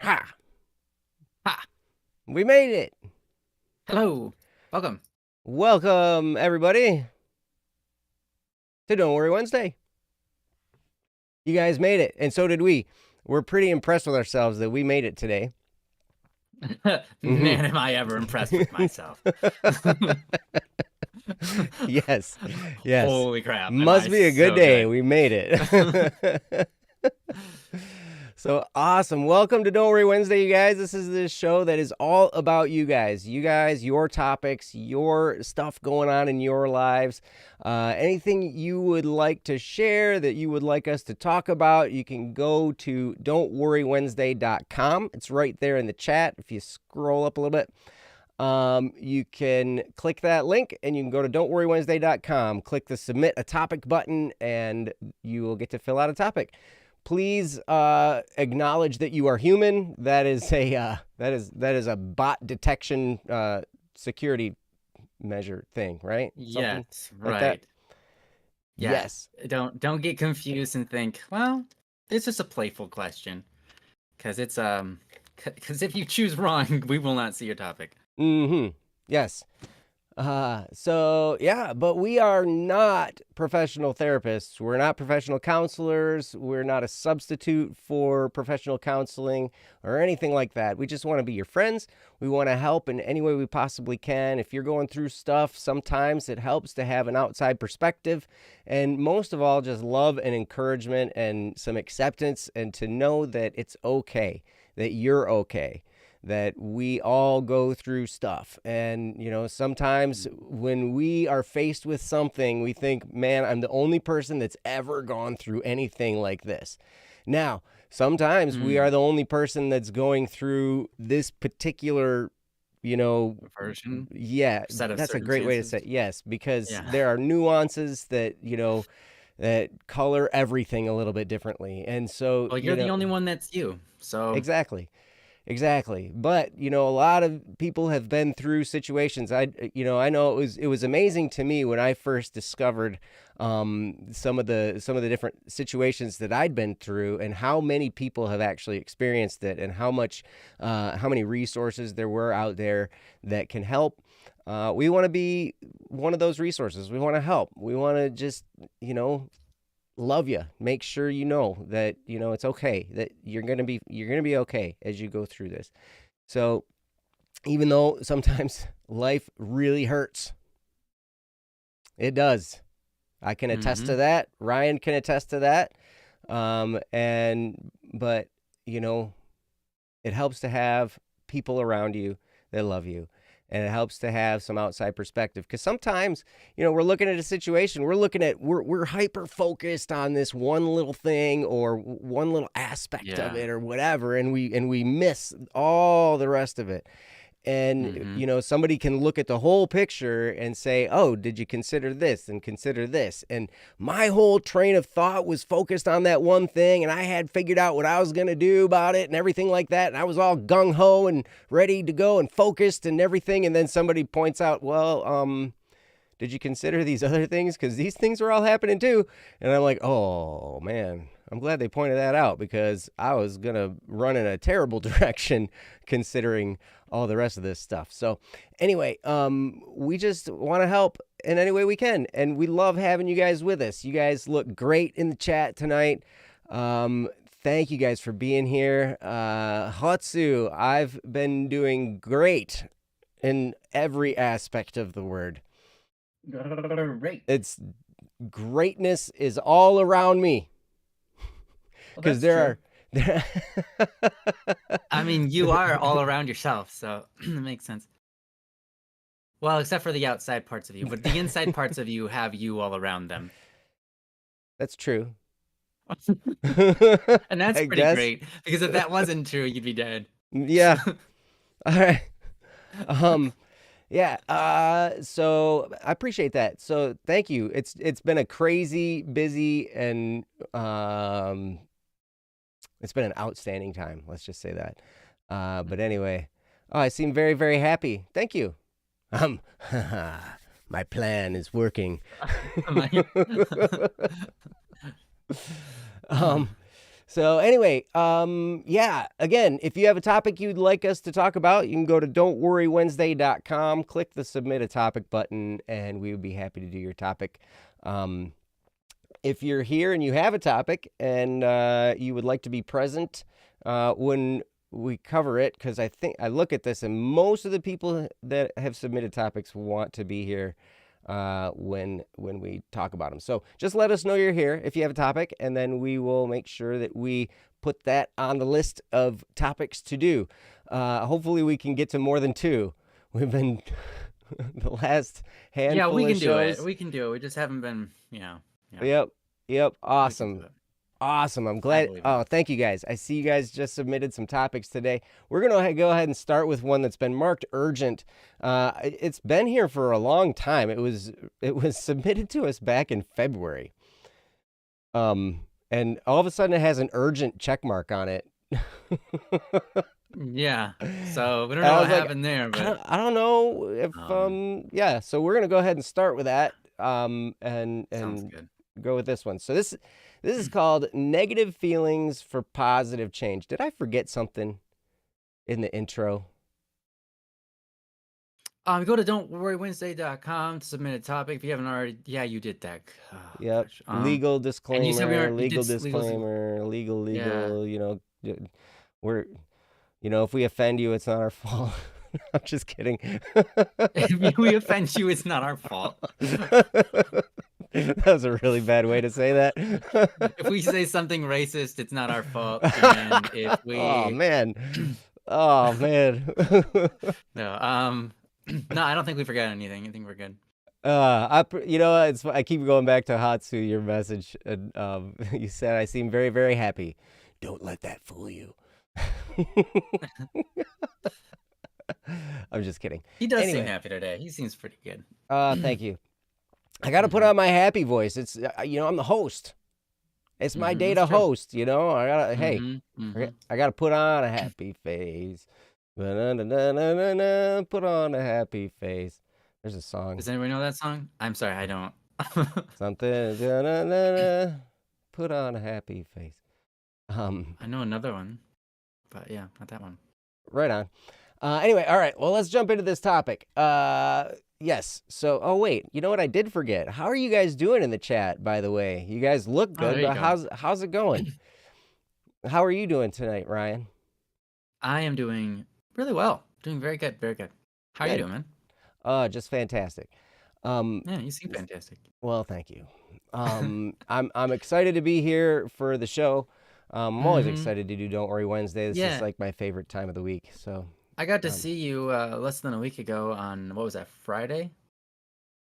Ha! Ha! We made it! Hello! Welcome. Welcome, everybody, to Don't Worry Wednesday. You guys made it, and so did we. We're pretty impressed with ourselves that we made it today. Man, am I ever impressed with myself. Yes, yes. Holy crap, am Must I be a good so day. good. We made it. So awesome. Welcome to Don't Worry Wednesday, you guys. This is this show that is all about you guys, your topics, your stuff going on in your lives. Anything you would like to share that you would like us to talk about, you can go to don'tworrywednesday.com. It's right there in the chat. If you scroll up a little bit, you can click that link and you can go to don'tworrywednesday.com, click the submit a topic button, and you will get to fill out a topic. Please acknowledge that you are human. That is a bot detection security measure thing, right? Yes, Something like that? right. Yeah. Yes. Don't get confused and think, well, it's just a playful question. Because if you choose wrong, we will not see your topic. Mm-hmm. Yes. So yeah, but we are not professional therapists. We're not professional counselors. We're not a substitute for professional counseling or anything like that. We just want to be your friends. We want to help in any way we possibly can. If you're going through stuff, sometimes it helps to have an outside perspective, and most of all, just love and encouragement and some acceptance, and to know that it's okay, that you're okay, that we all go through stuff. And, sometimes when we are faced with something, we think, man, I'm the only person that's ever gone through anything like this. Now, sometimes we are the only person that's going through this particular, version. yeah, Set of that's a great way to say circumstances. it. Yes, because Yeah. there are nuances that, that color everything a little bit differently. And so, Well, you're the only one that's you. So exactly. Exactly. But, a lot of people have been through situations. I know it was amazing to me when I first discovered some of the different situations that I'd been through, and how many people have actually experienced it, and how many resources there were out there that can help. We want to be one of those resources. We want to help. We want to just, love you. Make sure you know that it's okay, that you're gonna be okay as you go through this. So even though sometimes life really hurts, it does. I can attest to that. Ryan can attest to that. But it helps to have people around you that love you. And it helps to have some outside perspective, because sometimes, we're looking at a situation, we're hyper focused on this one little thing or one little aspect of it or whatever, and we miss all the rest of it. And somebody can look at the whole picture and say, oh, did you consider this and consider this? And my whole train of thought was focused on that one thing, and I had figured out what I was going to do about it and everything like that, and I was all gung-ho and ready to go and focused and everything. And then somebody points out, well, did you consider these other things? Because these things were all happening too. And I'm like, oh man, I'm glad they pointed that out, because I was going to run in a terrible direction considering all the rest of this stuff. So anyway, we just want to help in any way we can. And we love having you guys with us. You guys look great in the chat tonight. Thank you guys for being here. Hatsu, I've been doing great in every aspect of the word. Great. It's greatness is all around me. Because there are I mean, you are all around yourself, so it makes sense. Well, except for the outside parts of you, but the inside parts of you have you all around them. That's true. And that's pretty great, because if that wasn't true, you'd be dead. Yeah. All right. Yeah. So I appreciate that. So thank you. It's been a crazy, busy, and it's been an outstanding time. Let's just say that. But anyway, I seem very, very happy. Thank you. My plan is working. So anyway, yeah, again, if you have a topic you'd like us to talk about, you can go to don'tworrywednesday.com, click the submit a topic button, and we would be happy to do your topic. If you're here and you have a topic and you would like to be present when we cover it, because I look at this and most of the people that have submitted topics want to be here when we talk about them. So just let us know you're here if you have a topic, and then we will make sure that we put that on the list of topics to do. Hopefully we can get to more than 2. We've been the last handful we can of do it. shows. We can do it. We just haven't been, Yeah. Yep. Awesome. I'm glad. Oh, thank you guys. I see you guys just submitted some topics today. We're going to go ahead and start with one that's been marked urgent. It's been here for a long time. It was submitted to us back in February. And all of a sudden it has an urgent check mark on it. Yeah. So we don't know what happened there, but I don't know if yeah, so we're going to go ahead and start with that. And sounds good. Go with this one. So this is called Negative Feelings for Positive Change. Did I forget something in the intro? Go to don'tworrywednesday.com to submit a topic if you haven't already. Yeah, you did that. Oh, Yep. gosh. Legal And you said we disclaimer, aren't. You legal did disclaimer, legal, Yeah. you know, we're, if we offend you, it's not our fault. I'm just kidding. If we offend you, it's not our fault. That was a really bad way to say that. If we say something racist, it's not our fault. And if we Oh man. No, no, I don't think we forgot anything. I think we're good. I keep going back to Hatsu, your message, and you said I seem very, very happy. Don't let that fool you. I'm just kidding. He does seem happy today. He seems pretty good. Thank you. I got to put on my happy voice. It's I'm the host. It's my day to host. I gotta I gotta put on a happy face. Put on a happy face. There's a song. Does anybody know that song? I'm sorry, I don't. Something. Put on a happy face. I know another one, but yeah, not that one. Right on. Anyway, all right. Well, let's jump into this topic. Yes. So, oh wait, you know what I did forget? How are you guys doing in the chat? By the way, you guys look good. But how's it going? How are you doing tonight, Ryan? I am doing really well. Doing very good. Very good. How are you doing, man? Just fantastic. Yeah, you seem fantastic. Well, thank you. I'm excited to be here for the show. I'm always excited to do Don't Worry Wednesday. This is like my favorite time of the week. So I got to see you less than a week ago on, what was that, Friday?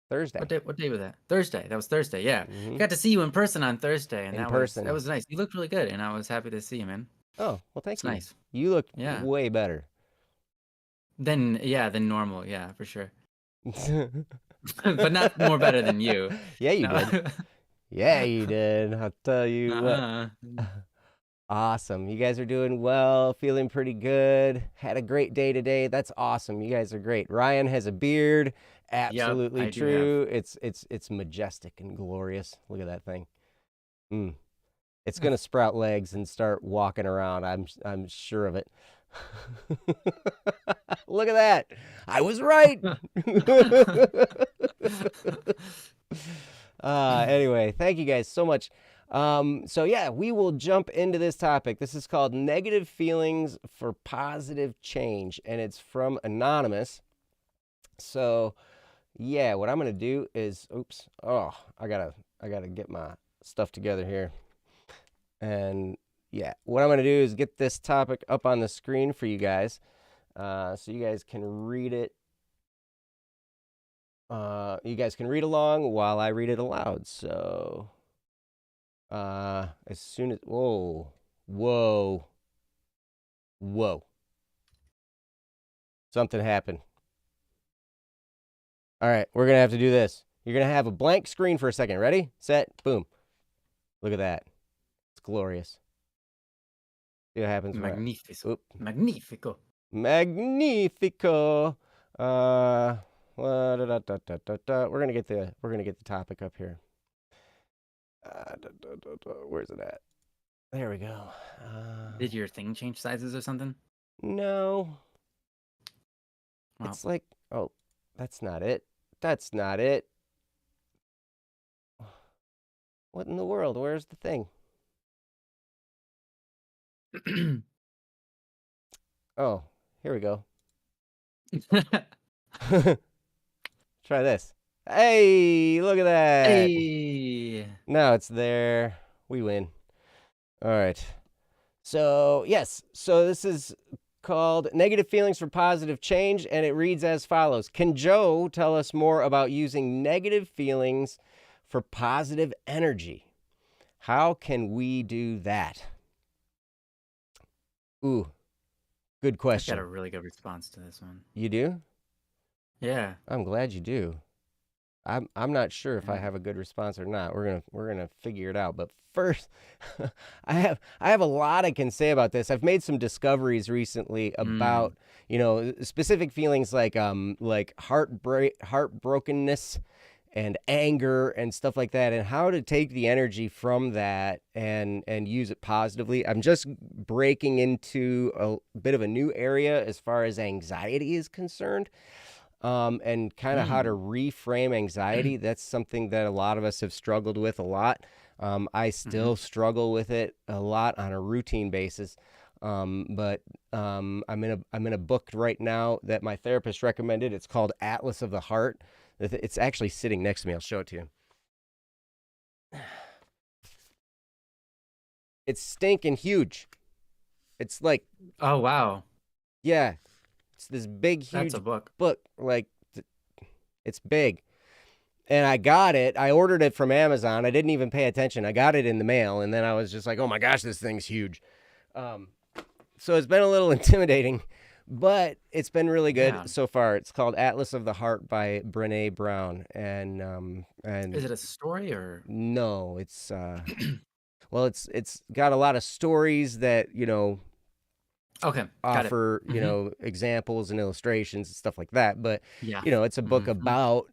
Thursday. What day was that? Thursday. That was Thursday. Yeah. Got to see you in person on Thursday, and that was nice. You looked really good, and I was happy to see you, man. Oh, well, thank you. Nice. You look way better. Than normal. Yeah, for sure. But not more better than you. Yeah, you did. Yeah, you did. I'll tell you what. Awesome. You guys are doing well, feeling pretty good. Had a great day today. That's awesome. You guys are great. Ryan has a beard. Absolutely true. It's majestic and glorious. Look at that thing. It's gonna sprout legs and start walking around. I'm sure of it. Look at that. I was right. Anyway, thank you guys so much. So yeah, we will jump into this topic. This is called Negative Feelings for Positive Change, and it's from Anonymous. So yeah, what I'm gonna do is, I gotta get my stuff together here. And yeah, what I'm gonna do is get this topic up on the screen for you guys, so you guys can read it. You guys can read along while I read it aloud. So as soon as whoa something happened. All right, we're gonna have to do this. You're gonna have a blank screen for a second. Ready, set, boom. Look at that. It's glorious. See what happens. Magnifico. We're gonna get the topic up here. Where's it at? There we go. Did your thing change sizes or something? No. Well, It's like, oh, that's not it. That's not it. What in the world? Where's the thing? Oh, here we go. Try this. Hey, look at that. hey. Now it's there. We win. All right. So, yes. So this is called Negative Feelings for Positive Change, and it reads as follows. Can Joe tell us more about using negative feelings for positive energy? How can we do that? Ooh, good I've got question. a really good response to this one. You do? Yeah. I'm glad you do. I'm not sure if I have a good response or not. We're gonna figure it out. But first, I have a lot I can say about this. I've made some discoveries recently about specific feelings like heartbrokenness and anger and stuff like that, and how to take the energy from that and use it positively. I'm just breaking into a bit of a new area as far as anxiety is concerned. And kind of how to reframe anxiety. That's something that a lot of us have struggled with a lot. I still struggle with it a lot on a routine basis. But I'm in a book right now that my therapist recommended. It's called Atlas of the Heart. It's actually sitting next to me. I'll show it to you. It's stinking huge. It's like, Oh, wow. yeah, it's this big, That's huge a book. book. Like, it's big. And I got it. I ordered it from Amazon. I didn't even pay attention. I got it in the mail, and then I was just like, oh my gosh, this thing's huge. So it's been a little intimidating, but it's been really good so far. It's called Atlas of the Heart by Brené Brown. And Is it a story or? No, it's well, it's got a lot of stories that, Okay, offer, examples and illustrations and stuff like that. But, yeah, it's a book about,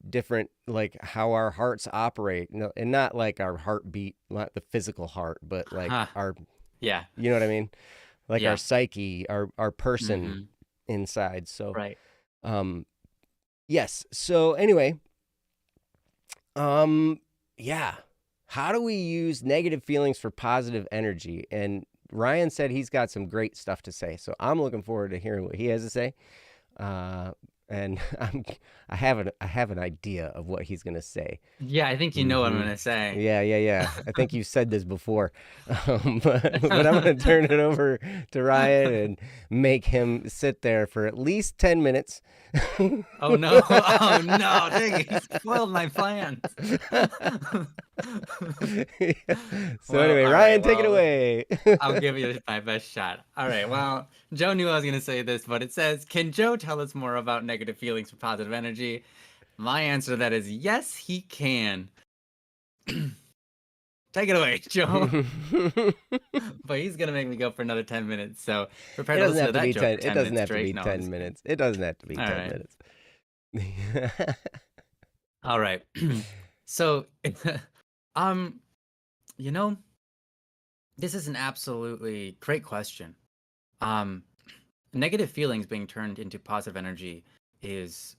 different, like how our hearts operate, and not like our heartbeat, not the physical heart, but like our, yeah, you know what I mean? Like yeah. our psyche, our person inside. So, Right. Yes. So anyway, yeah. How do we use negative feelings for positive energy? And Ryan said he's got some great stuff to say, so I'm looking forward to hearing what he has to say. And I have an idea of what he's gonna say. Yeah, I think you know what I'm gonna say. Yeah. I think you said this before, but I'm gonna turn it over to Ryan and make him sit there for at least 10 minutes. Oh no! Oh no! Dang it, he spoiled my plans. So anyway, Ryan, take it away. I'll give you my best shot. All right. Well, Joe knew I was going to say this, but it says, can Joe tell us more about negative feelings for positive energy? My answer to that is yes, he can. Take it away, Joe. But he's going to make me go for another 10 minutes. So prepare to listen to that joke for 10 It doesn't have to minutes be straight. 10 minutes. It doesn't have to be 10 minutes. All right. So, this is an absolutely great question. Negative feelings being turned into positive energy is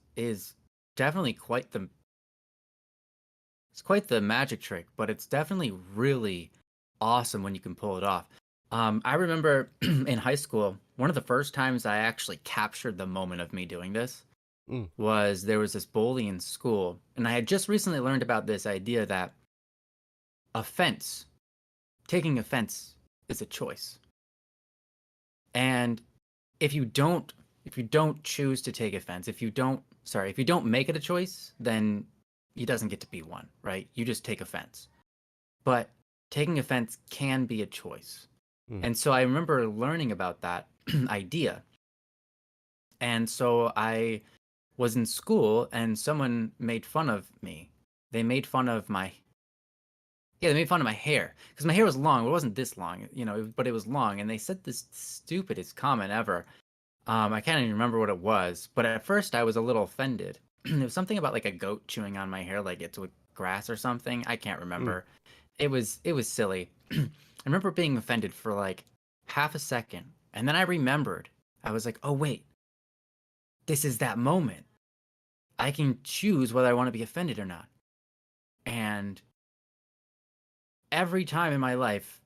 definitely quite the magic trick, but it's definitely really awesome when you can pull it off. I remember in high school, one of the first times I actually captured the moment of me doing this was there was this bully in school, and I had just recently learned about this idea that taking offense is a choice. And if you don't choose to take offense, if you don't make it a choice, then it doesn't get to be one, right? You just take offense. But taking offense can be a choice. And so I remember learning about that idea. And so I was in school and someone made fun of me. They made fun of my hair because my hair was long. It wasn't this long, but it was long. And they said this stupidest comment ever. I can't even remember what it was, but at first I was a little offended. It was something about like a goat chewing on my hair like it's with grass or something. I can't remember. It was silly. remember being offended for like half a second. And then I remembered. I was like, oh, wait, this is that moment. I can choose whether I want to be offended or not. And every time in my life,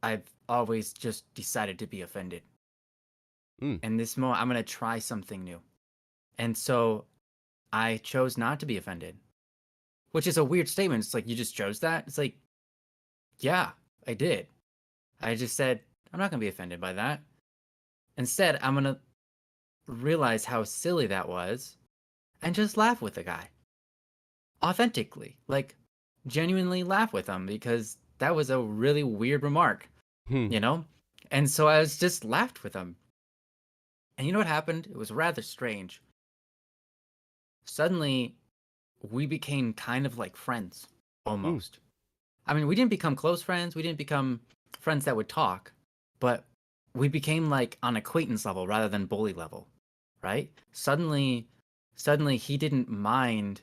I've always just decided to be offended. Mm. And this moment, I'm going to try something new. And so I chose not to be offended, which is a weird statement. It's like, you just chose that? It's like, yeah, I did. I just said, I'm not going to be offended by that. Instead, I'm going to realize how silly that was and just laugh with the guy. Authentically. Like, genuinely laugh with him because that was a really weird remark, Hmm. you know? And so I was just laughed with him. And you know what happened? It was rather strange. Suddenly, we became kind of like friends, Mm. almost. I mean, we didn't become close friends. We didn't become friends that would talk, but we became like on acquaintance level rather than bully level, right? Suddenly he didn't mind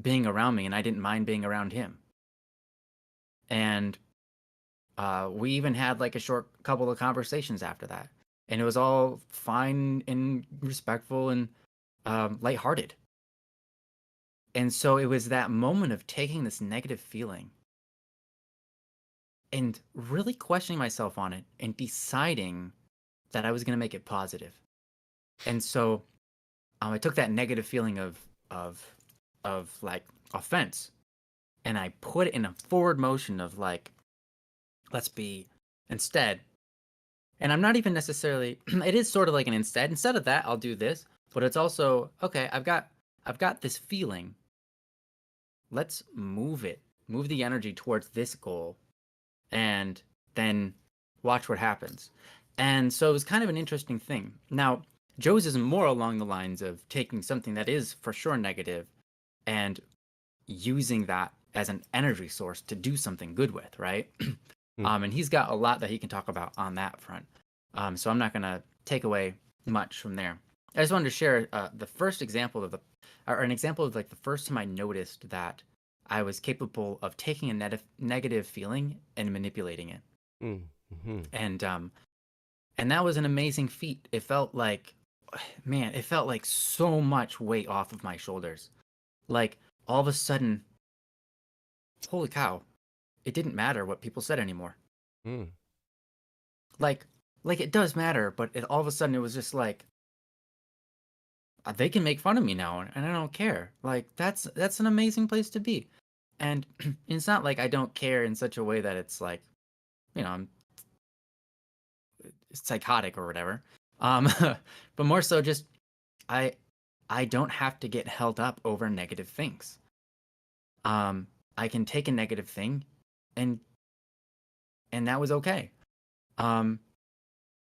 being around me and I didn't mind being around him. And we even had like a short couple of conversations after that. And it was all fine and respectful and lighthearted. And so it was that moment of taking this negative feeling and really questioning myself on it and deciding that I was going to make it positive. And so I took that negative feeling of like offense and I put it in a forward motion of like, let's be instead. And I'm not even necessarily, it is sort of like an instead of that, I'll do this, but it's also, okay, I've got this feeling. Let's move the energy towards this goal and then watch what happens. And so it was kind of an interesting thing. Now, Joe's is more along the lines of taking something that is for sure negative and using that as an energy source to do something good with, right? Mm. And he's got a lot that he can talk about on that front. So I'm not going to take away much from there. I just wanted to share the first example of or an example of like the first time I noticed that I was capable of taking a negative feeling and manipulating it. Mm. Mm-hmm. And that was an amazing feat. It felt like, man, it felt like so much weight off of my shoulders. Like all of a sudden, holy cow, it didn't matter what people said anymore. Mm. Like it does matter, but all of a sudden it was just like, they can make fun of me now and I don't care. Like that's an amazing place to be. And it's not like I don't care in such a way that it's like, I'm psychotic or whatever. Um, but more so just I I don't have to get held up over negative things. I can take a negative thing and that was okay. Um,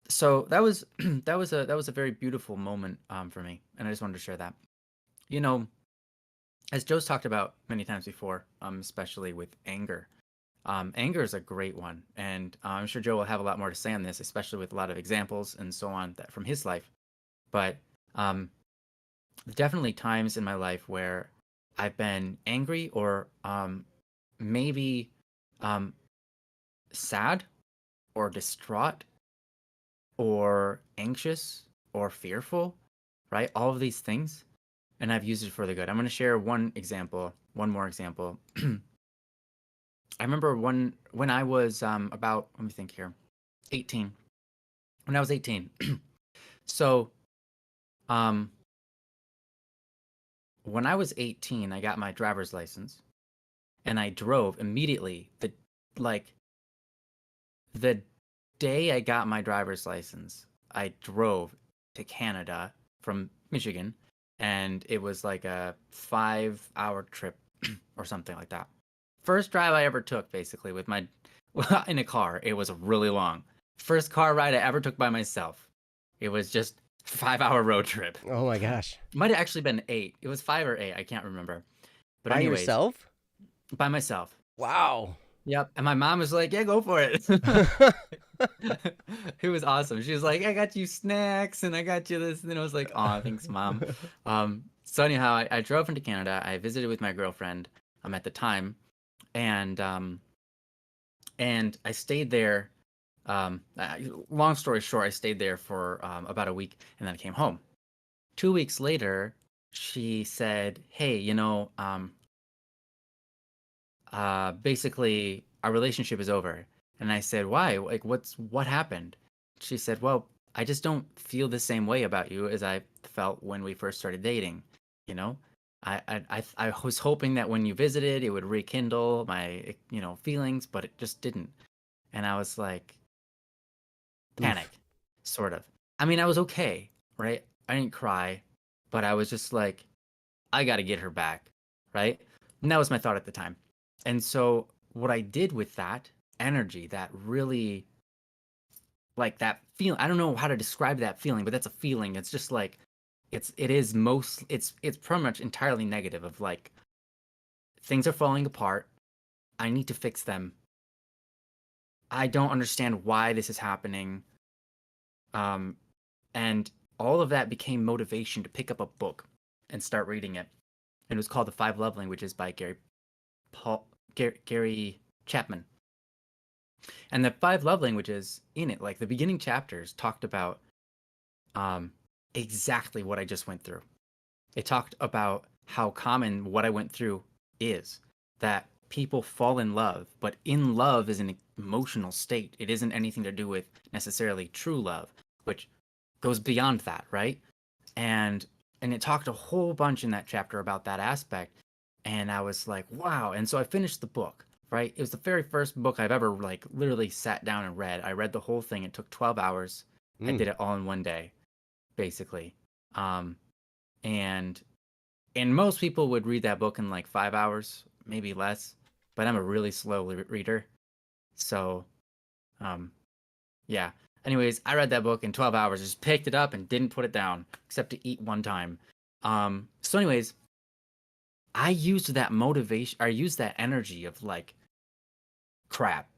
so that was that was a very beautiful moment for me, and I just wanted to share that. You know, as Joe's talked about many times before, especially with anger. Anger is a great one, and I'm sure Joe will have a lot more to say on this, especially with a lot of examples and so on that from his life. But um, definitely times in my life where I've been angry or maybe um, sad or distraught or anxious or fearful, right? All of these things, and I've used it for the good. I'm going to share one more example. I remember when I was about, let me think here, 18. When I was 18. So, um, when I was 18, I got my driver's license and I drove immediately. Like the day I got my driver's license, I drove to Canada from Michigan, and it was like a 5-hour trip or something like that. First drive I ever took, basically, with my in a car. It was really long. First car ride I ever took by myself. It was just 5-hour road trip. Oh my gosh. Might have actually been 8. It was 5 or 8. I can't remember. But By anyways, yourself? by myself. Wow. Yep. And my mom was like, "Yeah, go for it." It was awesome. She was like, "I got you snacks and I got you this." And then I was like, "Aw, thanks, mom." So anyhow, I drove into Canada. I visited with my girlfriend at the time, and And I stayed there. Long story short, I stayed there for about a week, and then I came home. 2 weeks later, she said, "Hey, basically our relationship is over." And I said, "Why? Like, what happened?" She said, "Well, I just don't feel the same way about you as I felt when we first started dating. You know, I was hoping that when you visited, it would rekindle my feelings, but it just didn't." And I was like, Oof. panic, sort of. I mean, I was okay, right? I didn't cry, but I was just like, I got to get her back, right? And that was my thought at the time. And so what I did with that energy, that really like that feeling, I don't know how to describe that feeling, but that's a feeling. It's just like it's pretty much entirely negative of like things are falling apart. I need to fix them. I don't understand why this is happening. Um and all of that became motivation to pick up a book and start reading it. And it was called The Five Love Languages by Gary Chapman. And the five love languages in it, like the beginning chapters, talked about um, exactly what I just went through. It talked about how common what I went through is, that people fall in love, but in love is an emotional state. It isn't anything to do with necessarily true love, which goes beyond that, right? And and it talked a whole bunch in that chapter about that aspect, and I was like, wow. And so I finished the book, right? It was the very first book I've ever like literally sat down and read. I read the whole thing. It took 12 hours. I Mm. did it all in one day, basically. Um, and and most people would read that book in like 5 hours, maybe less, but I'm a really slow reader. So, um, yeah. Anyways, I read that book in 12 hours, just picked it up and didn't put it down, except to eat one time. So anyways, I used that motivation, I used that energy of like, crap,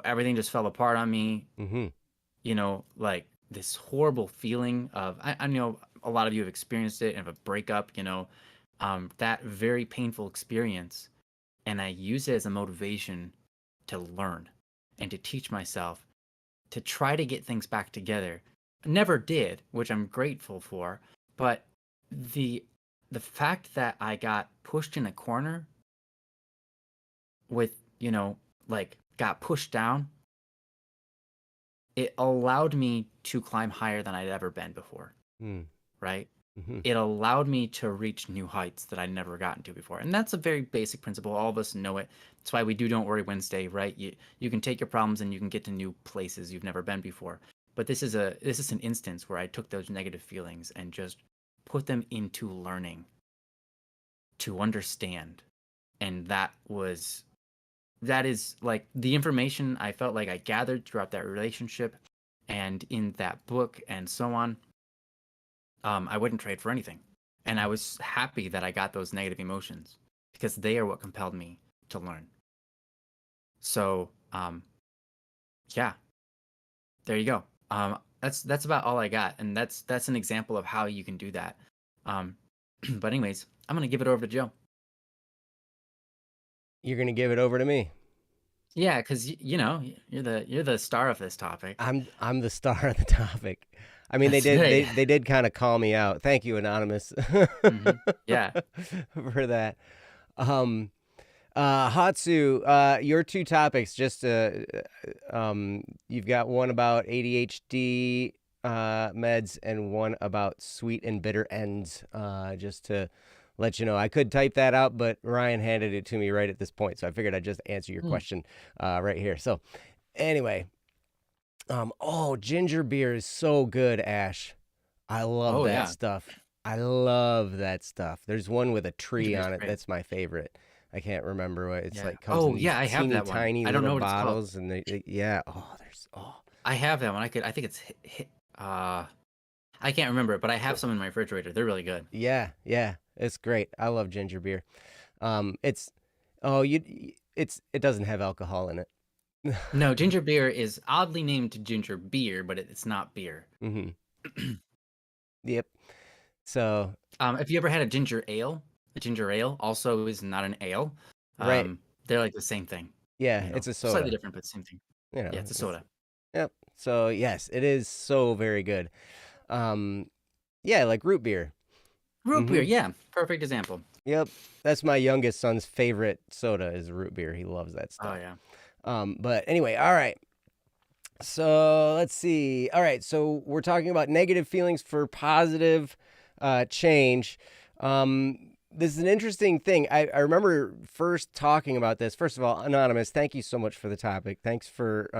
everything just fell apart on me, Mm-hmm. like this horrible feeling of, I know a lot of you have experienced it, of a breakup, that very painful experience. And I use it as a motivation to learn and to teach myself to try to get things back together. Never did, which I'm grateful for, but the the fact that I got pushed in a corner with, like got pushed down, it allowed me to climb higher than I'd ever been before, Mm. right? Mm-hmm. It allowed me to reach new heights that I'd never gotten to before. And that's a very basic principle. All of us know it. That's why we do Don't Worry Wednesday, right? You can take your problems and you can get to new places you've never been before. But this is an instance where I took those negative feelings and just put them into learning to understand. And that is like the information I felt like I gathered throughout that relationship and in that book and so on. I wouldn't trade for anything. And I was happy that I got those negative emotions because they are what compelled me to learn. So, yeah, there you go. That's about all I got, and that's an example of how you can do that. Um, but anyways, I'm gonna give it over to Joe. You're gonna give it over to me. Yeah, because you're the star of this topic. I'm the star of the topic. I mean, they That's did great. they did kind of call me out. Thank you, anonymous, Yeah. for that. Um, Hatsu, your two topics. Just you've got one about ADHD meds and one about sweet and bitter ends. Just to let you know, I could type that out, but Ryan handed it to me right at this point, so I figured I'd just answer your Hmm. question right here. So, anyway, oh, ginger beer is so good, Ash. I love Oh that yeah, stuff. I love that stuff. There's one with a ginger tree beer is on it. great. That's my favorite. I can't remember what it's Yeah. like. Comes in Oh these yeah, I have teeny that one. tiny I don't little know what it's called. bottles, and yeah. Oh, there's I have that one. I think it's uh I can't remember it, but I have some in my refrigerator. They're really good. yeah, yeah. It's great. I love ginger beer. It's oh it doesn't have alcohol in it. No, ginger beer is oddly named ginger beer, but it's not beer. hmm Yep. So Have you ever had a ginger ale? A ginger ale also is not an ale. right. They're like the same thing. Yeah, it's a Slightly soda. different, but same thing. You Yeah, know, it's a soda. yep. So yes, it is so very good. Um, yeah, like root beer. Root beer, Mm-hmm. yeah, perfect example. Yep. That's my youngest son's favorite soda is root beer. He loves that Oh stuff. yeah. But anyway, all right. So let's see. All right. So we're talking about negative feelings for positive change. This is an interesting thing. I remember first talking about this. First of all, Anonymous, thank you so much for the topic. Thanks for,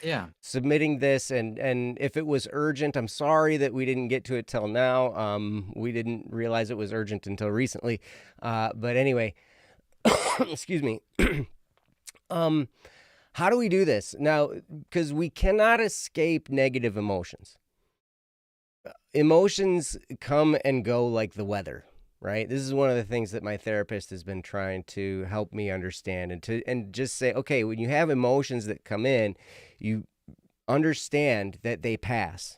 Yeah. submitting this. And if it was urgent, I'm sorry that we didn't get to it till now. We didn't realize it was urgent until recently. But anyway, excuse me. How do we do this now? Because we cannot escape negative emotions. Emotions come and go like the weather, right? This is one of the things that my therapist has been trying to help me understand and just say, okay, when you have emotions that come in, you understand that they pass.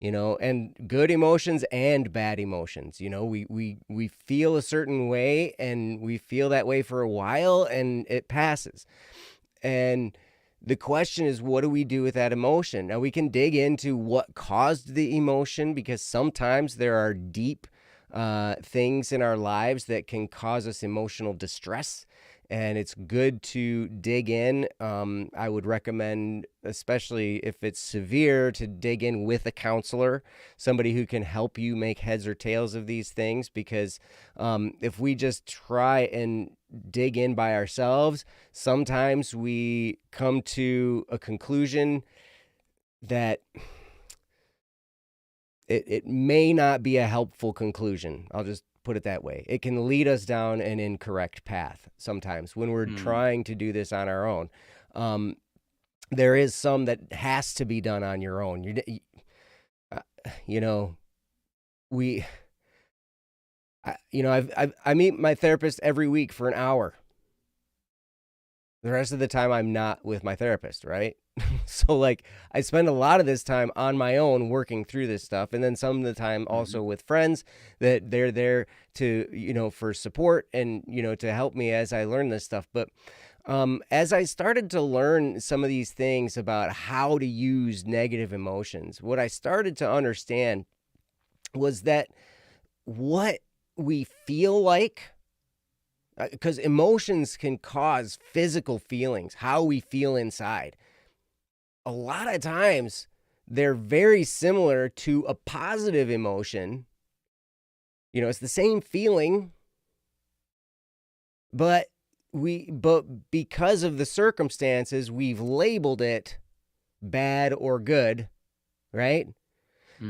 And good emotions and bad emotions. We feel a certain way and we feel that way for a while and it passes. And the question is, what do we do with that emotion? Now, we can dig into what caused the emotion because sometimes there are deep things in our lives that can cause us emotional distress. And it's good to dig in. I would recommend, especially if it's severe, to dig in with a counselor, somebody who can help you make heads or tails of these things. Because if we just try and dig in by ourselves, sometimes we come to a conclusion that it may not be a helpful conclusion. I'll just put it that way. It can lead us down an incorrect path sometimes when we're trying to do this on our own. There is some that has to be done on your own. I meet my therapist every week for an hour. The rest of the time I'm not with my therapist, right? So like I spend a lot of this time on my own working through this stuff, and then some of the time also with friends that they're there to, for support and, to help me as I learn this stuff. But as I started to learn some of these things about how to use negative emotions, what I started to understand was that what we feel like, because emotions can cause physical feelings, how we feel inside. A lot of times they're very similar to a positive emotion. It's the same feeling, but because of the circumstances, we've labeled it bad or good, right?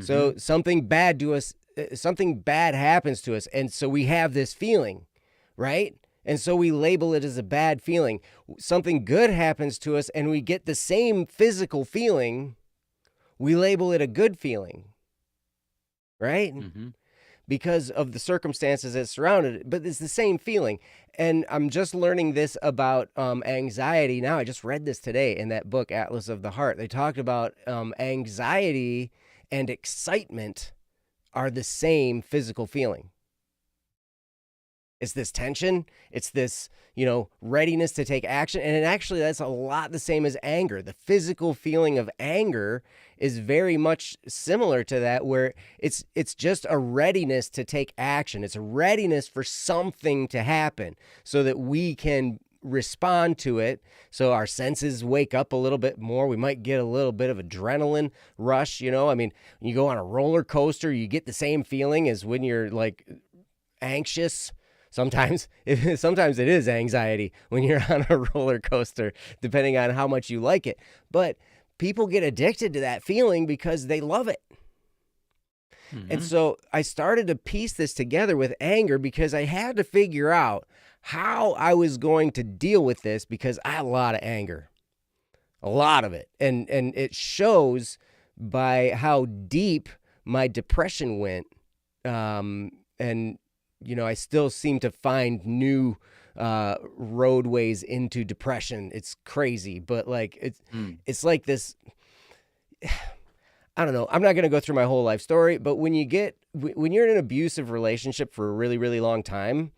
So something bad happens to us, and so we have this feeling, right? And so we label it as a bad feeling. Something good happens to us and we get the same physical feeling. We label it a good feeling, right? Because of the circumstances that surrounded it, but it's the same feeling. And I'm just learning this about anxiety now. I just read this today in that book, Atlas of the Heart. They talked about anxiety and excitement are the same physical feeling. It's this tension. It's this, readiness to take action. And actually, that's a lot the same as anger. The physical feeling of anger is very much similar to that, where it's just a readiness to take action. It's a readiness for something to happen so that we can respond to it. So our senses wake up a little bit more. We might get a little bit of adrenaline rush. When you go on a roller coaster, you get the same feeling as when you're like anxious. Sometimes it is anxiety when you're on a roller coaster, depending on how much you like it. But people get addicted to that feeling because they love it. And so I started to piece this together with anger because I had to figure out how I was going to deal with this, because I had a lot of anger, a lot of it. And it shows by how deep my depression went. And I still seem to find new roadways into depression. It's crazy, but like it's like this. I don't know. I'm not going to go through my whole life story, but when you're in an abusive relationship for a really, really long time,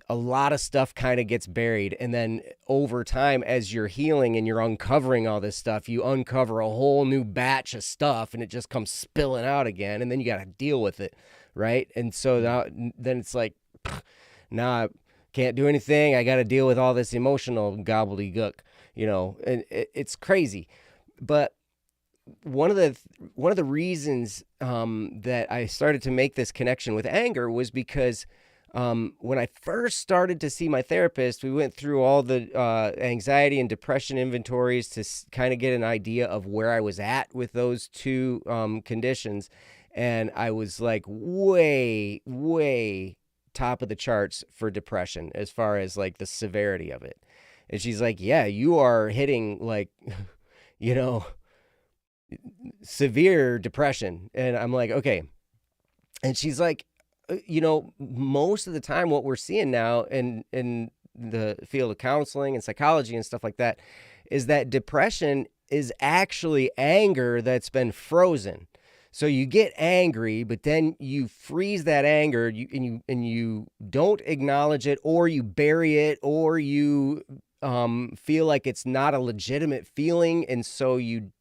a lot of stuff kind of gets buried. And then over time, as you're healing and you're uncovering all this stuff, you uncover a whole new batch of stuff and it just comes spilling out again. And then you got to deal with it. Right. And so now, then it's like, now I can't do anything. I got to deal with all this emotional gobbledygook, and it's crazy. But one of the reasons that I started to make this connection with anger was because when I first started to see my therapist, we went through all the anxiety and depression inventories to kind of get an idea of where I was at with those two conditions. And I was like way, way top of the charts for depression as far as like the severity of it. And she's like, yeah, you are hitting like, severe depression. And I'm like, okay. And she's like, most of the time what we're seeing now in the field of counseling and psychology and stuff like that is that depression is actually anger that's been frozen. So you get angry, but then you freeze that anger, and you don't acknowledge it, or you bury it, or you feel like it's not a legitimate feeling, and so you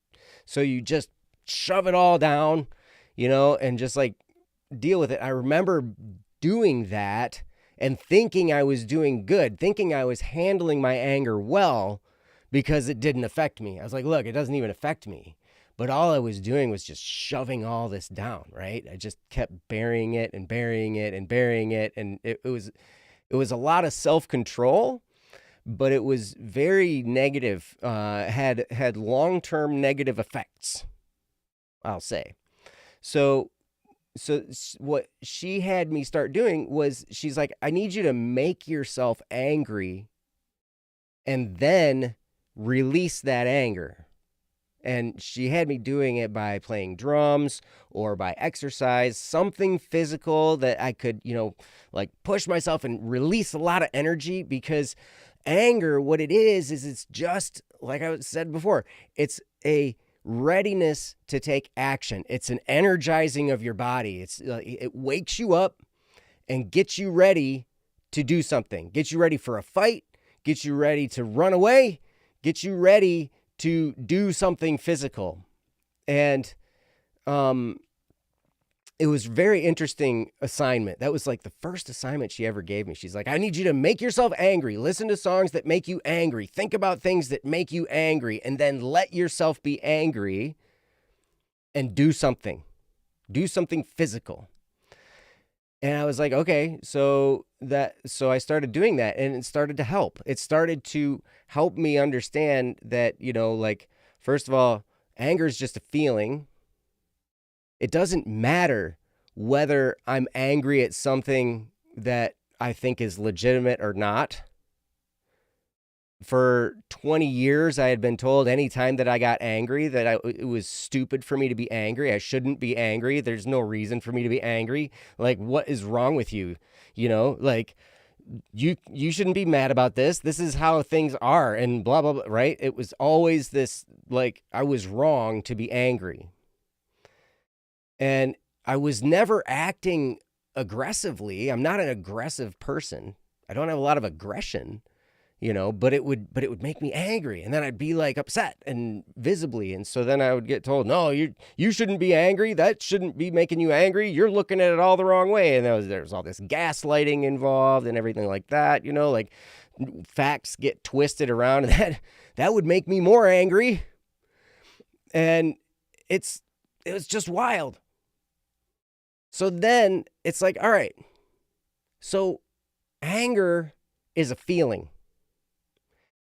just shove it all down, and just like deal with it. I remember doing that and thinking I was doing good, thinking I was handling my anger well because it didn't affect me. I was like, look, it doesn't even affect me. But all I was doing was just shoving all this down, right? I just kept burying it and burying it and burying it. And it was a lot of self-control, but it was very negative, had long-term negative effects, I'll say. So what she had me start doing was she's like, I need you to make yourself angry and then release that anger. And she had me doing it by playing drums or by exercise, something physical that I could, like push myself and release a lot of energy, because anger, what it is it's just like I said before, it's a readiness to take action. It's an energizing of your body. It wakes you up and gets you ready to do something, gets you ready for a fight, gets you ready to run away, gets you ready to do something physical. And it was a very interesting assignment. That was like the first assignment she ever gave me. She's like, I need you to make yourself angry. Listen to songs that make you angry. Think about things that make you angry, and then let yourself be angry and do something. Do something physical. And I was like, okay, so I started doing that, and it started to help. It started to help me understand that, like, first of all, anger is just a feeling. It doesn't matter whether I'm angry at something that I think is legitimate or not. For 20 years, I had been told anytime that I got angry that it was stupid for me to be angry. I shouldn't be angry. There's no reason for me to be angry. Like, what is wrong with you? Like, you shouldn't be mad about this. This is how things are, and blah, blah, blah, right? It was always this, like, I was wrong to be angry. And I was never acting aggressively. I'm not an aggressive person. I don't have a lot of aggression. But it would make me angry, and then I'd be like upset and visibly. And so then I would get told, no, you shouldn't be angry. That shouldn't be making you angry. You're looking at it all the wrong way. And there's all this gaslighting involved and everything like that, like facts get twisted around, and that would make me more angry. And it was just wild. So then it's like, all right, so anger is a feeling.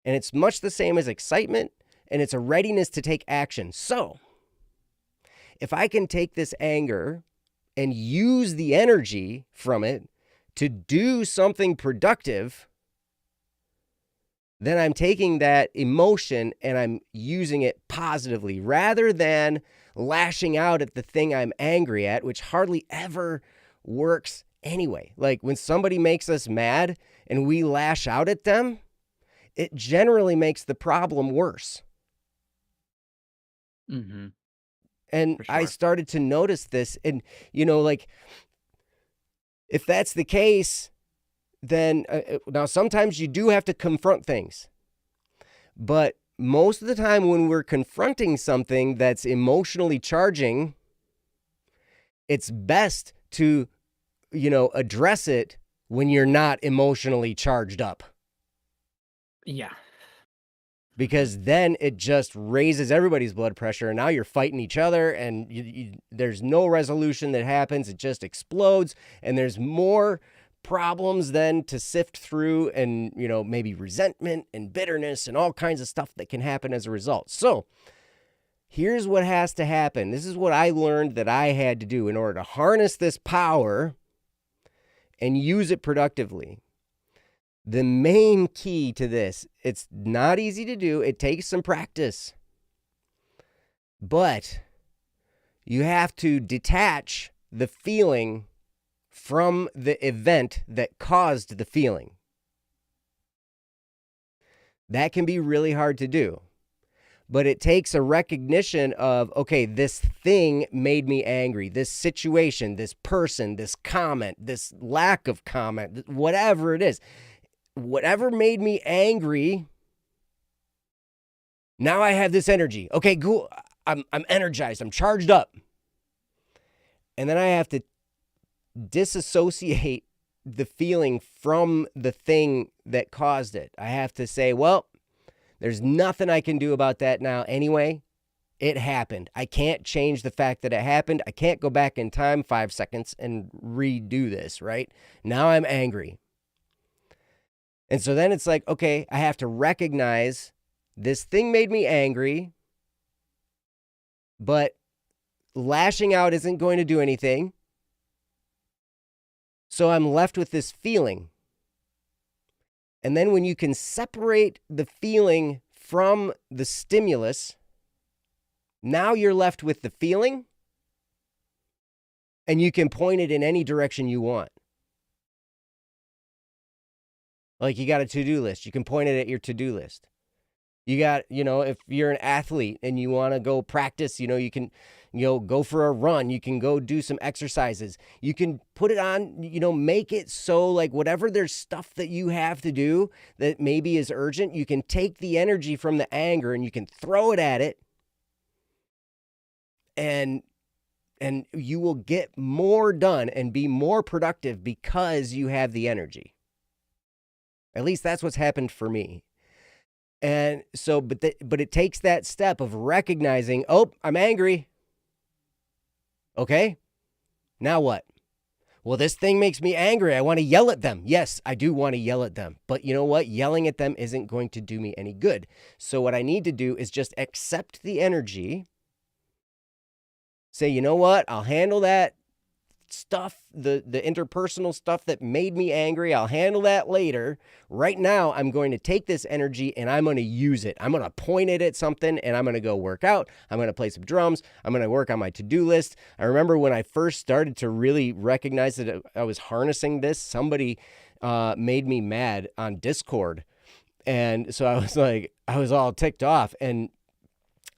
And it's much the same as excitement, and it's a readiness to take action. So if I can take this anger and use the energy from it to do something productive, then I'm taking that emotion and I'm using it positively rather than lashing out at the thing I'm angry at, which hardly ever works anyway. Like when somebody makes us mad and we lash out at them, it generally makes the problem worse. Mm-hmm. And For sure. I started to notice this, and like, if that's the case, then now sometimes you do have to confront things. But most of the time when we're confronting something that's emotionally charging, it's best to, address it when you're not emotionally charged up. Yeah. Because then it just raises everybody's blood pressure, and now you're fighting each other, and there's no resolution that happens. It just explodes, and there's more problems then to sift through, and maybe resentment and bitterness and all kinds of stuff that can happen as a result. So here's what has to happen. This is what I learned that I had to do in order to harness this power and use it productively. The main key to this, it's not easy to do. It takes some practice. But you have to detach the feeling from the event that caused the feeling. That can be really hard to do. But it takes a recognition of, okay, this thing made me angry. This situation, this person, this comment, this lack of comment, whatever it is. Whatever made me angry, now I have this energy. Okay, cool. I'm energized. I'm charged up. And then I have to disassociate the feeling from the thing that caused it. I have to say, well, there's nothing I can do about that now anyway. It happened. I can't change the fact that it happened. I can't go back in time 5 seconds and redo this, right? Now I'm angry. And so then it's like, okay, I have to recognize this thing made me angry, but lashing out isn't going to do anything. So I'm left with this feeling. And then when you can separate the feeling from the stimulus, now you're left with the feeling, and you can point it in any direction you want. Like you got a to-do list. You can point it at your to-do list. You got, if you're an athlete and you want to go practice, you can, go for a run. You can go do some exercises. You can put it on, make it so like whatever there's stuff that you have to do that maybe is urgent, you can take the energy from the anger and you can throw it at it. And you will get more done and be more productive because you have the energy. At least that's what's happened for me. And so, but it takes that step of recognizing, oh, I'm angry. Okay, now what? Well, this thing makes me angry. I want to yell at them. Yes, I do want to yell at them. But you know what? Yelling at them isn't going to do me any good. So what I need to do is just accept the energy. Say, you know what? I'll handle that stuff, the interpersonal stuff that made me angry. I'll handle that later. Right now, I'm going to take this energy and I'm going to use it. I'm going to point it at something and I'm going to go work out. I'm going to play some drums. I'm going to work on my to-do list. I remember when I first started to really recognize that I was harnessing this, somebody made me mad on Discord. And so I was all ticked off, and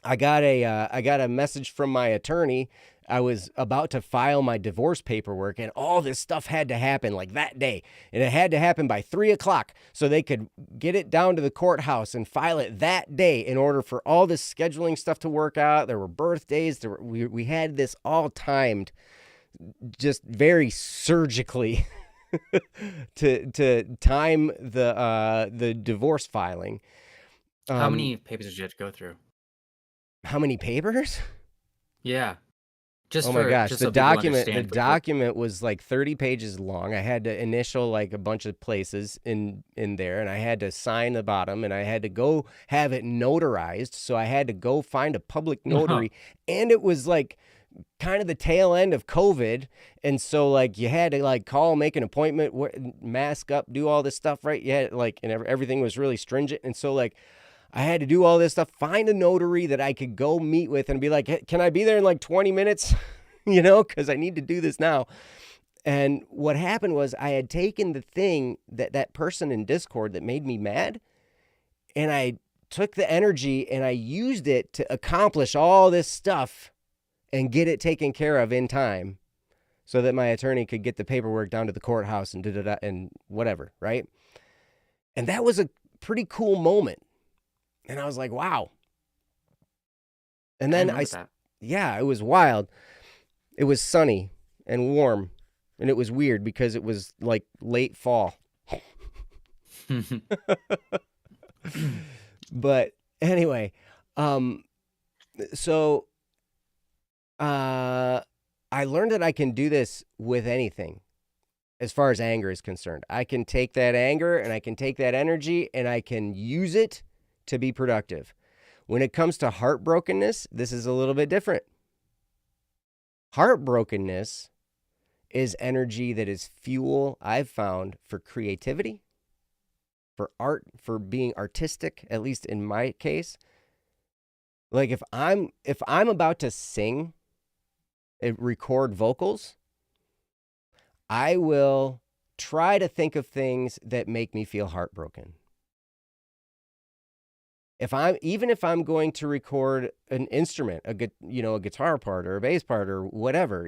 I got a message from my attorney. I was about to file my divorce paperwork, and all this stuff had to happen like that day. And it had to happen by 3:00 so they could get it down to the courthouse and file it that day in order for all this scheduling stuff to work out. There were birthdays. We had this all timed just very surgically to time the divorce filing. How many papers did you have to go through? How many papers? Yeah. Oh my gosh, the document was like 30 pages long. I had to initial like a bunch of places in there, and I had to sign the bottom, and I had to go have it notarized. So I had to go find a public notary, and it was like kind of the tail end of COVID. And so like you had to like call, make an appointment, mask up, do all this stuff, right? Yeah, like, and everything was really stringent. And so like I had to do all this stuff, find a notary that I could go meet with and be like, hey, can I be there in like 20 minutes? Because I need to do this now. And what happened was I had taken the thing that person in Discord that made me mad, and I took the energy and I used it to accomplish all this stuff and get it taken care of in time so that my attorney could get the paperwork down to the courthouse and da-da-da and whatever, right? And that was a pretty cool moment. And I was like, wow. And I then remember that. yeah, it was wild. It was sunny and warm, and it was weird because it was like late fall. But anyway, so I learned that I can do this with anything as far as anger is concerned. I can take that anger and I can take that energy and I can use it to be productive. When it comes to heartbrokenness, this is a little bit different. Heartbrokenness is energy that is fuel, I've found, for creativity, for art, for being artistic, at least in my case. Like if I'm about to sing, record vocals, I will try to think of things that make me feel heartbroken. Even if I'm going to record an instrument, a guitar part or a bass part or whatever,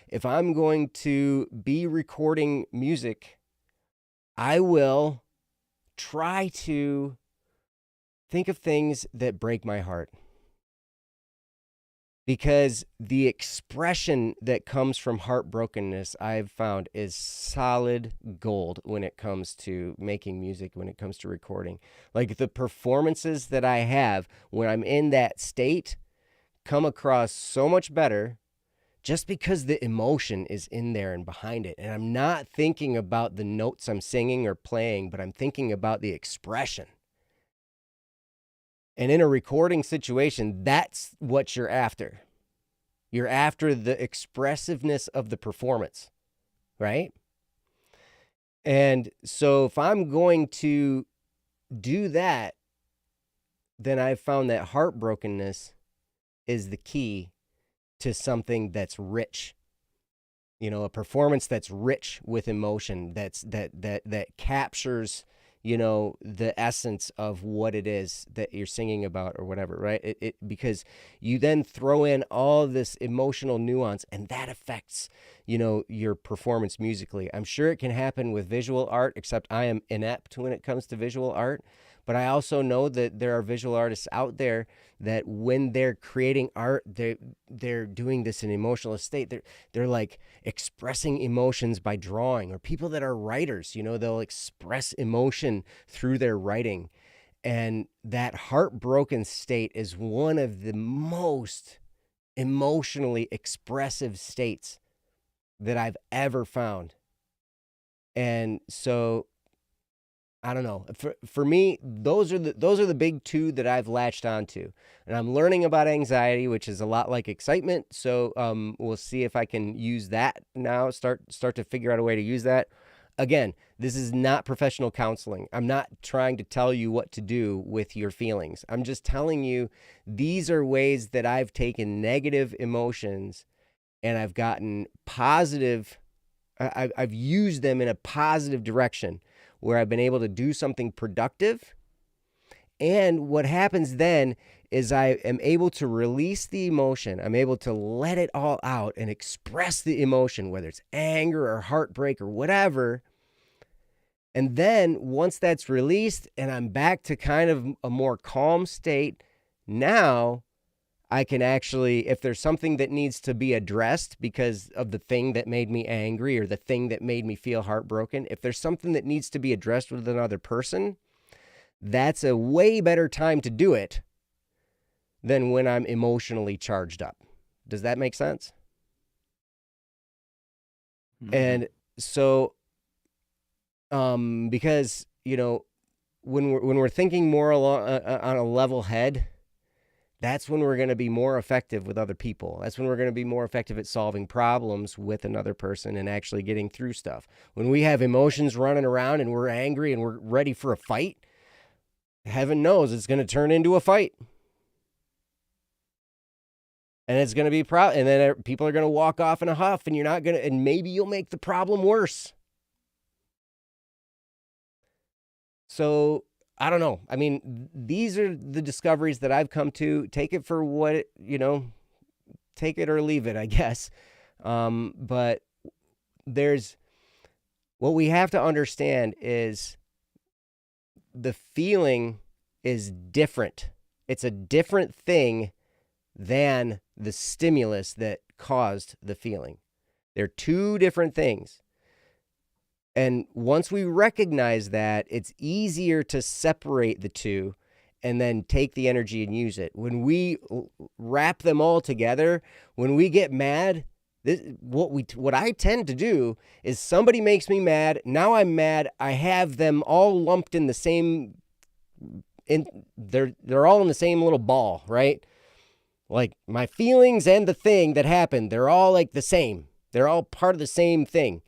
if I'm going to be recording music, I will try to think of things that break my heart. Because the expression that comes from heartbrokenness, I've found, is solid gold when it comes to making music, when it comes to recording. Like the performances that I have when I'm in that state come across so much better just because the emotion is in there and behind it. And I'm not thinking about the notes I'm singing or playing, but I'm thinking about the expression. And in a recording situation, that's what you're after. You're after the expressiveness of the performance, right? And so if I'm going to do that, then I've found that heartbrokenness is the key to something that's rich. A performance that's rich with emotion, that captures the essence of what it is that you're singing about or whatever, right? Because you then throw in all this emotional nuance and that affects, your performance musically. I'm sure it can happen with visual art, except I am inept when it comes to visual art. But I also know that there are visual artists out there that when they're creating art, they're doing this in emotional state. They're like expressing emotions by drawing, or people that are writers, they'll express emotion through their writing. And that heartbroken state is one of the most emotionally expressive states that I've ever found. And so I don't know. For me, those are the big two that I've latched onto, and I'm learning about anxiety, which is a lot like excitement. So we'll see if I can use that now. Start to figure out a way to use that. Again, this is not professional counseling. I'm not trying to tell you what to do with your feelings. I'm just telling you these are ways that I've taken negative emotions and I've gotten positive. I've used them in a positive direction, where I've been able to do something productive. And what happens then is I am able to release the emotion. I'm able to let it all out and express the emotion, whether it's anger or heartbreak or whatever. And then once that's released and I'm back to kind of a more calm state, now I can actually, if there's something that needs to be addressed because of the thing that made me angry or the thing that made me feel heartbroken, if there's something that needs to be addressed with another person, that's a way better time to do it than when I'm emotionally charged up. Does that make sense? Mm-hmm. And so, because, when we're thinking more along on a level head, that's when we're going to be more effective with other people. That's when we're going to be more effective at solving problems with another person and actually getting through stuff. When we have emotions running around and we're angry and we're ready for a fight, heaven knows it's going to turn into a fight. And it's going to be and then people are going to walk off in a huff, and you're not going to, and maybe you'll make the problem worse. So I don't know. I mean, these are the discoveries that I've come to. Take it for what, take it or leave it, I guess. But there's what we have to understand is the feeling is different. It's a different thing than the stimulus that caused the feeling. They're two different things. And once we recognize that, it's easier to separate the two and then take the energy and use it. When we wrap them all together, when we get mad, what I tend to do is somebody makes me mad. Now I'm mad. I have them all lumped in the same. They're all in the same little ball, right? Like my feelings and the thing that happened, they're all like the same. They're all part of the same thing.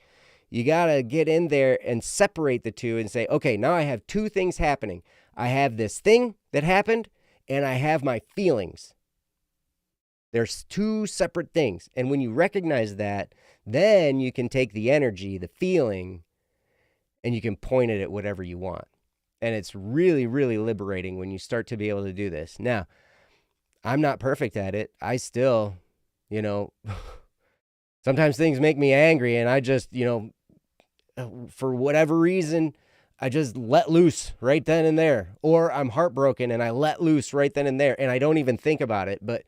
You got to get in there and separate the two and say, okay, now I have two things happening. I have this thing that happened and I have my feelings. There's two separate things. And when you recognize that, then you can take the energy, the feeling, and you can point it at whatever you want. And it's really, really liberating when you start to be able to do this. Now, I'm not perfect at it. I still, sometimes things make me angry and I just, for whatever reason, I just let loose right then and there. Or I'm heartbroken and I let loose right then and there and I don't even think about it. But,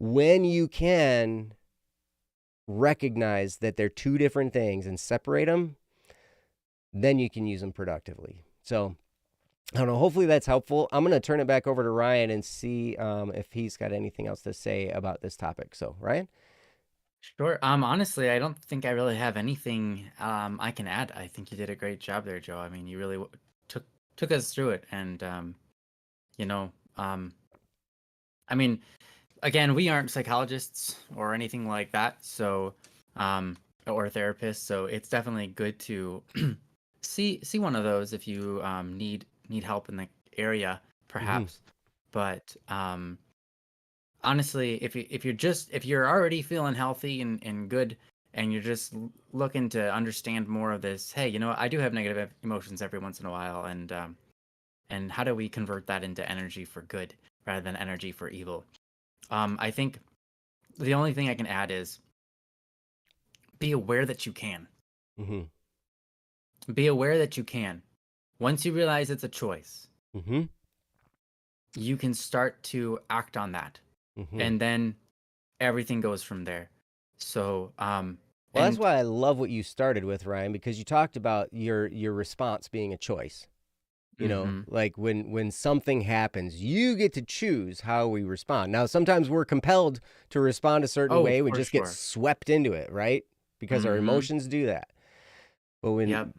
when you can recognize that they're two different things and separate them, then you can use them productively. So, I don't know. Hopefully that's helpful. I'm going to turn it back over to Ryan and see if he's got anything else to say about this topic. So, Ryan? Sure. Honestly, I don't think I really have anything I can add. I think you did a great job there, Joe. I mean, you really took us through it, and I mean, again, we aren't psychologists or anything like that, so or therapists. So it's definitely good to see one of those if you need help in the area, perhaps. But honestly, if you're already feeling healthy and good, and you're just looking to understand more of this, hey, I do have negative emotions every once in a while, and how do we convert that into energy for good rather than energy for evil? I think the only thing I can add is be aware that you can. Be aware that you can. Once you realize it's a choice, you can start to act on that. And then everything goes from there. So, well, that's why I love what you started with, Ryan, because you talked about your response being a choice. Like when something happens, you get to choose how we respond. Now, sometimes we're compelled to respond a certain way. We just get swept into it, right? Because our emotions do that. But when you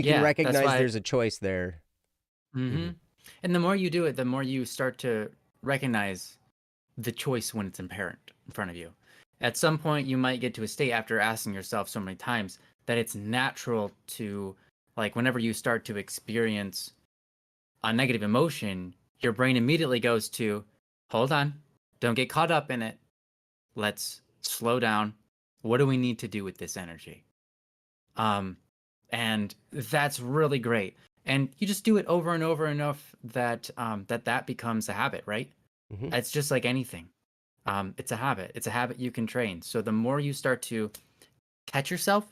can recognize there's a choice there. And the more you do it, the more you start to recognize the choice when it's apparent in front of you. At some point, you might get to a state after asking yourself so many times that it's natural to, like, whenever you start to experience a negative emotion, your brain immediately goes to, hold on, don't get caught up in it. Let's slow down. What do we need to do with this energy? And that's really great. And you just do it over and over enough that that becomes a habit, right? It's just like anything. It's a habit. It's a habit you can train. So the more you start to catch yourself,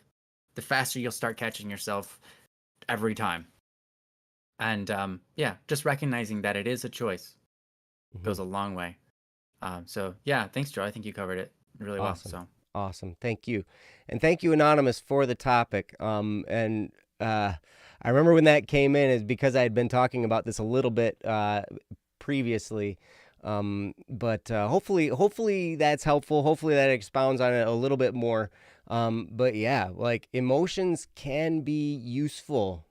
the faster you'll start catching yourself every time. And just recognizing that it is a choice goes a long way. So yeah, thanks, Joe. I think you covered it really well. So awesome. Thank you. And thank you, Anonymous, for the topic. I remember when that came in is because I had been talking about this a little bit previously. But hopefully that's helpful. Hopefully that expounds on it a little bit more. But yeah, like emotions can be useful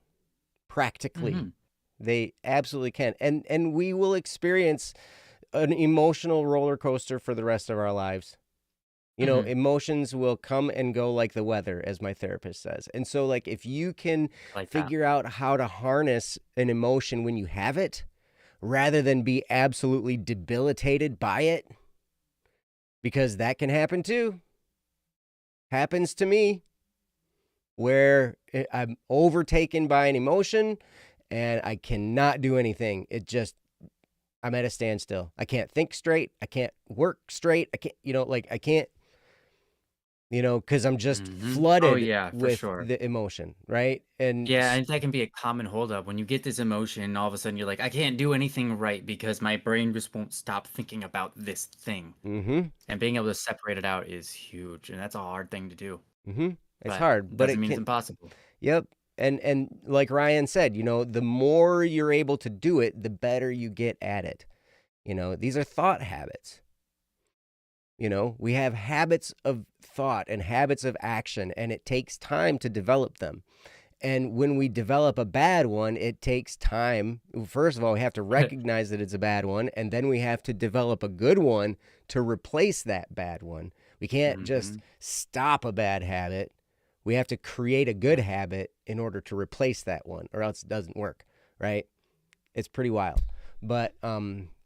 practically. They absolutely can. And we will experience an emotional roller coaster for the rest of our lives. Emotions will come and go like the weather, as my therapist says. And so, like, if you can figure out how to harness an emotion when you have it, rather than be absolutely debilitated by it, because that can happen too. Happens to me, where I'm overtaken by an emotion and I cannot do anything. It just I'm at a standstill. I can't think straight. I can't work straight. I can't, I can't, because I'm just Oh flooded yeah, for with sure. the emotion, right? And Yeah, and that can be a common holdup when you get this emotion. All of a sudden, you're like, I can't do anything right because my brain just won't stop thinking about this thing. mm-hmm, And being able to separate it out is huge, and that's a hard thing to do. it's But hard, but doesn't it mean it's can. impossible. Yep. And like Ryan said, the more you're able to do it, the better you get at it. These are thought habits. We have habits of thought and habits of action, and it takes time to develop them. And when we develop a bad one, it takes time. First of all, we have to recognize that it's a bad one, and then we have to develop a good one to replace that bad one. We can't just stop a bad habit. We have to create a good habit in order to replace that one, or else it doesn't work, right? It's pretty wild. But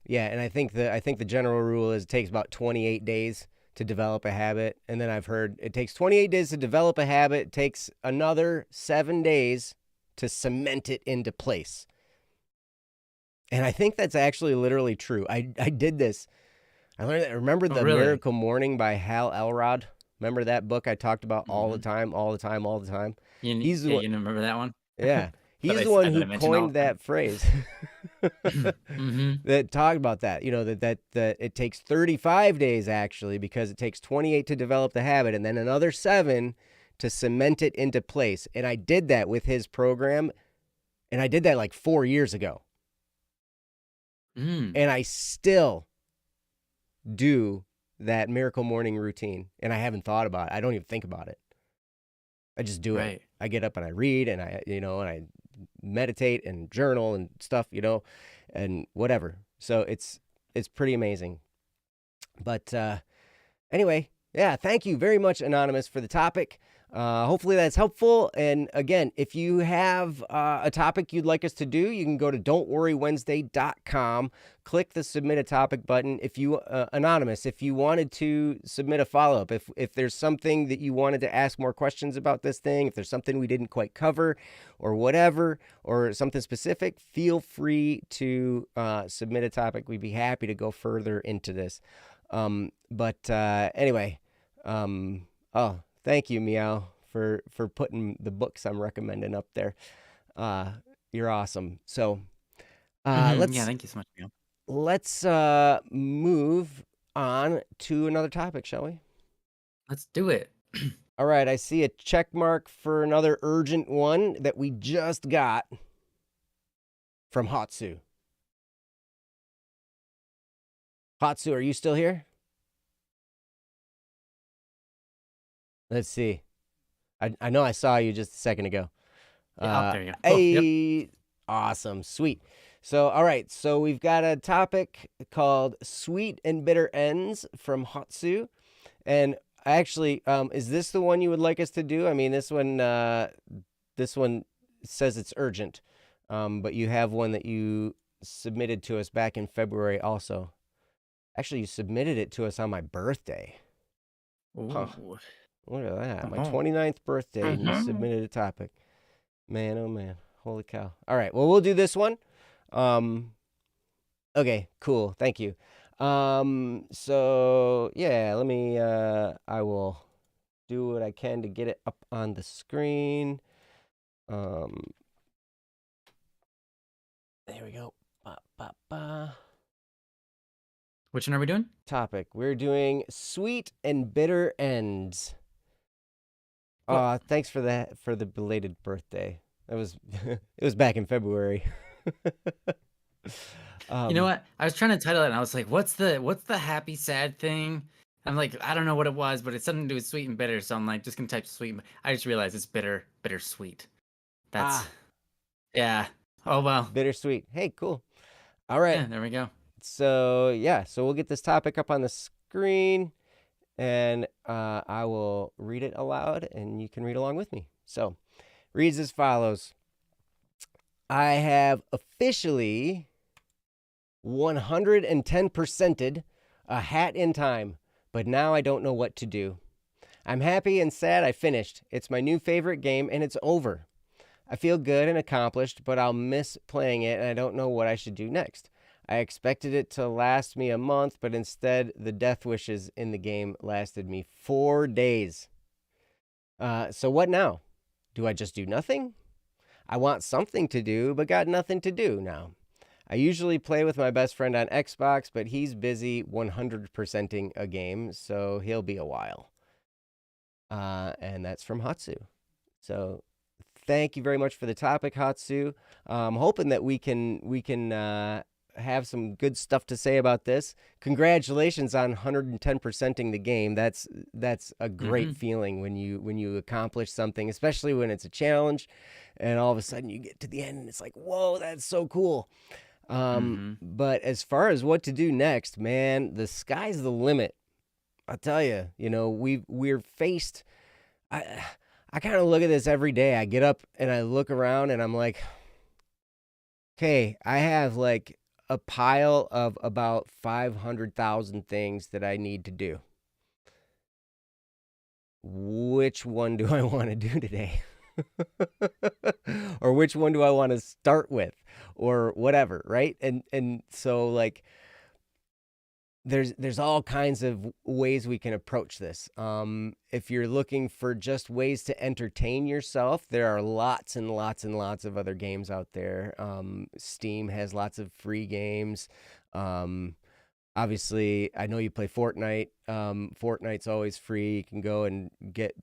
yeah, and I think the general rule is it takes about 28 days to develop a habit. And then I've heard it takes 28 days to develop a habit. It takes another 7 days to cement it into place. And I think that's actually literally true. I did this. I learned that. Remember The really? Miracle Morning by Hal Elrod? Remember that book I talked about all the time? You remember that one? Yeah. That He's the one that I who mentioned all coined the time. that phrase that talked about that. That it takes 35 days actually, because it takes 28 to develop the habit and then another 7 to cement it into place. And I did that with his program, and I did that like 4 years ago. And I still do that Miracle Morning routine, and I haven't thought about it. I don't even think about it. I just do it. I get up and I read, and and I meditate and journal and stuff, and whatever. So it's pretty amazing. But anyway, yeah, thank you very much, Anonymous, for the topic. Hopefully that's helpful. And again, if you have a topic you'd like us to do, you can go to don'tworrywednesday.com, click the submit a topic button. If you, Anonymous, if you wanted to submit a follow-up, if there's something that you wanted to ask more questions about this thing, if there's something we didn't quite cover or whatever, or something specific, feel free to submit a topic. We'd be happy to go further into this. But anyway, oh, thank you, Meow, for putting the books I'm recommending up there. You're awesome. So let's yeah, thank you so much, Meow. Let's move on to another topic, shall we? Let's do it. All right, I see a check mark for another urgent one that we just got from Hatsu. Hatsu, are you still here? Let's see. I know I saw you just a second ago. Yeah, there you go. Hey, Yep. awesome, sweet. So, all right, so we've got a topic called Sweet and Bitter Ends from Hatsu. And actually, is this the one you would like us to do? I mean, this one says it's urgent, but you have one that you submitted to us back in February also. Actually, you submitted it to us on my birthday. Ooh. Huh. Look at that. Come My on. 29th birthday, and you submitted a topic. Man, oh man. Holy cow. All right, well, we'll do this one. Okay, cool. Thank you. So, yeah, let me, I will do what I can to get it up on the screen. There we go. Which one are we doing? Topic. We're doing Sweet and Bitter Ends. Thanks for that, for the belated birthday. That was it was back in February. You know what? I was trying to title it, and I was like, "What's the happy sad thing?" I'm like, I don't know what it was, but it's something to do with sweet and bitter. So I'm like, just gonna type sweet. I just realized it's bittersweet. That's yeah. Oh well. Bittersweet. Hey, cool. All right. Yeah, there we go. So yeah, so we'll get this topic up on the screen, and I will read it aloud, and you can read along with me. So, reads as follows. I have officially 110%ed a hat in time, but now I don't know what to do. I'm happy and sad I finished. It's my new favorite game, and it's over. I feel good and accomplished, but I'll miss playing it, and I don't know what I should do next. I expected it to last me a month, but instead, the death wishes in the game lasted me 4 days. So what now? Do I just do nothing? I want something to do, but got nothing to do now. I usually play with my best friend on Xbox, but he's busy 100%ing a game, so he'll be a while. And that's from Hatsu. So thank you very much for the topic, Hatsu. I'm hoping that we can have some good stuff to say about this. Congratulations on 110%ing the game. That's a great feeling when you accomplish something, especially when it's a challenge, and all of a sudden you get to the end and it's like, whoa, that's so cool. But as far as what to do next, man, the sky's the limit. I'll tell you, we're faced. I kind of look at this every day. I get up and I look around and I'm like, okay, I have like a pile of about 500,000 things that I need to do. Which one do I want to do today? Or which one do I want to start with? Or whatever, right? And so like there's all kinds of ways we can approach this. If you're looking for just ways to entertain yourself, there are lots and lots and lots of other games out there. Steam has lots of free games. Obviously, I know you play Fortnite. Fortnite's always free. You can go and get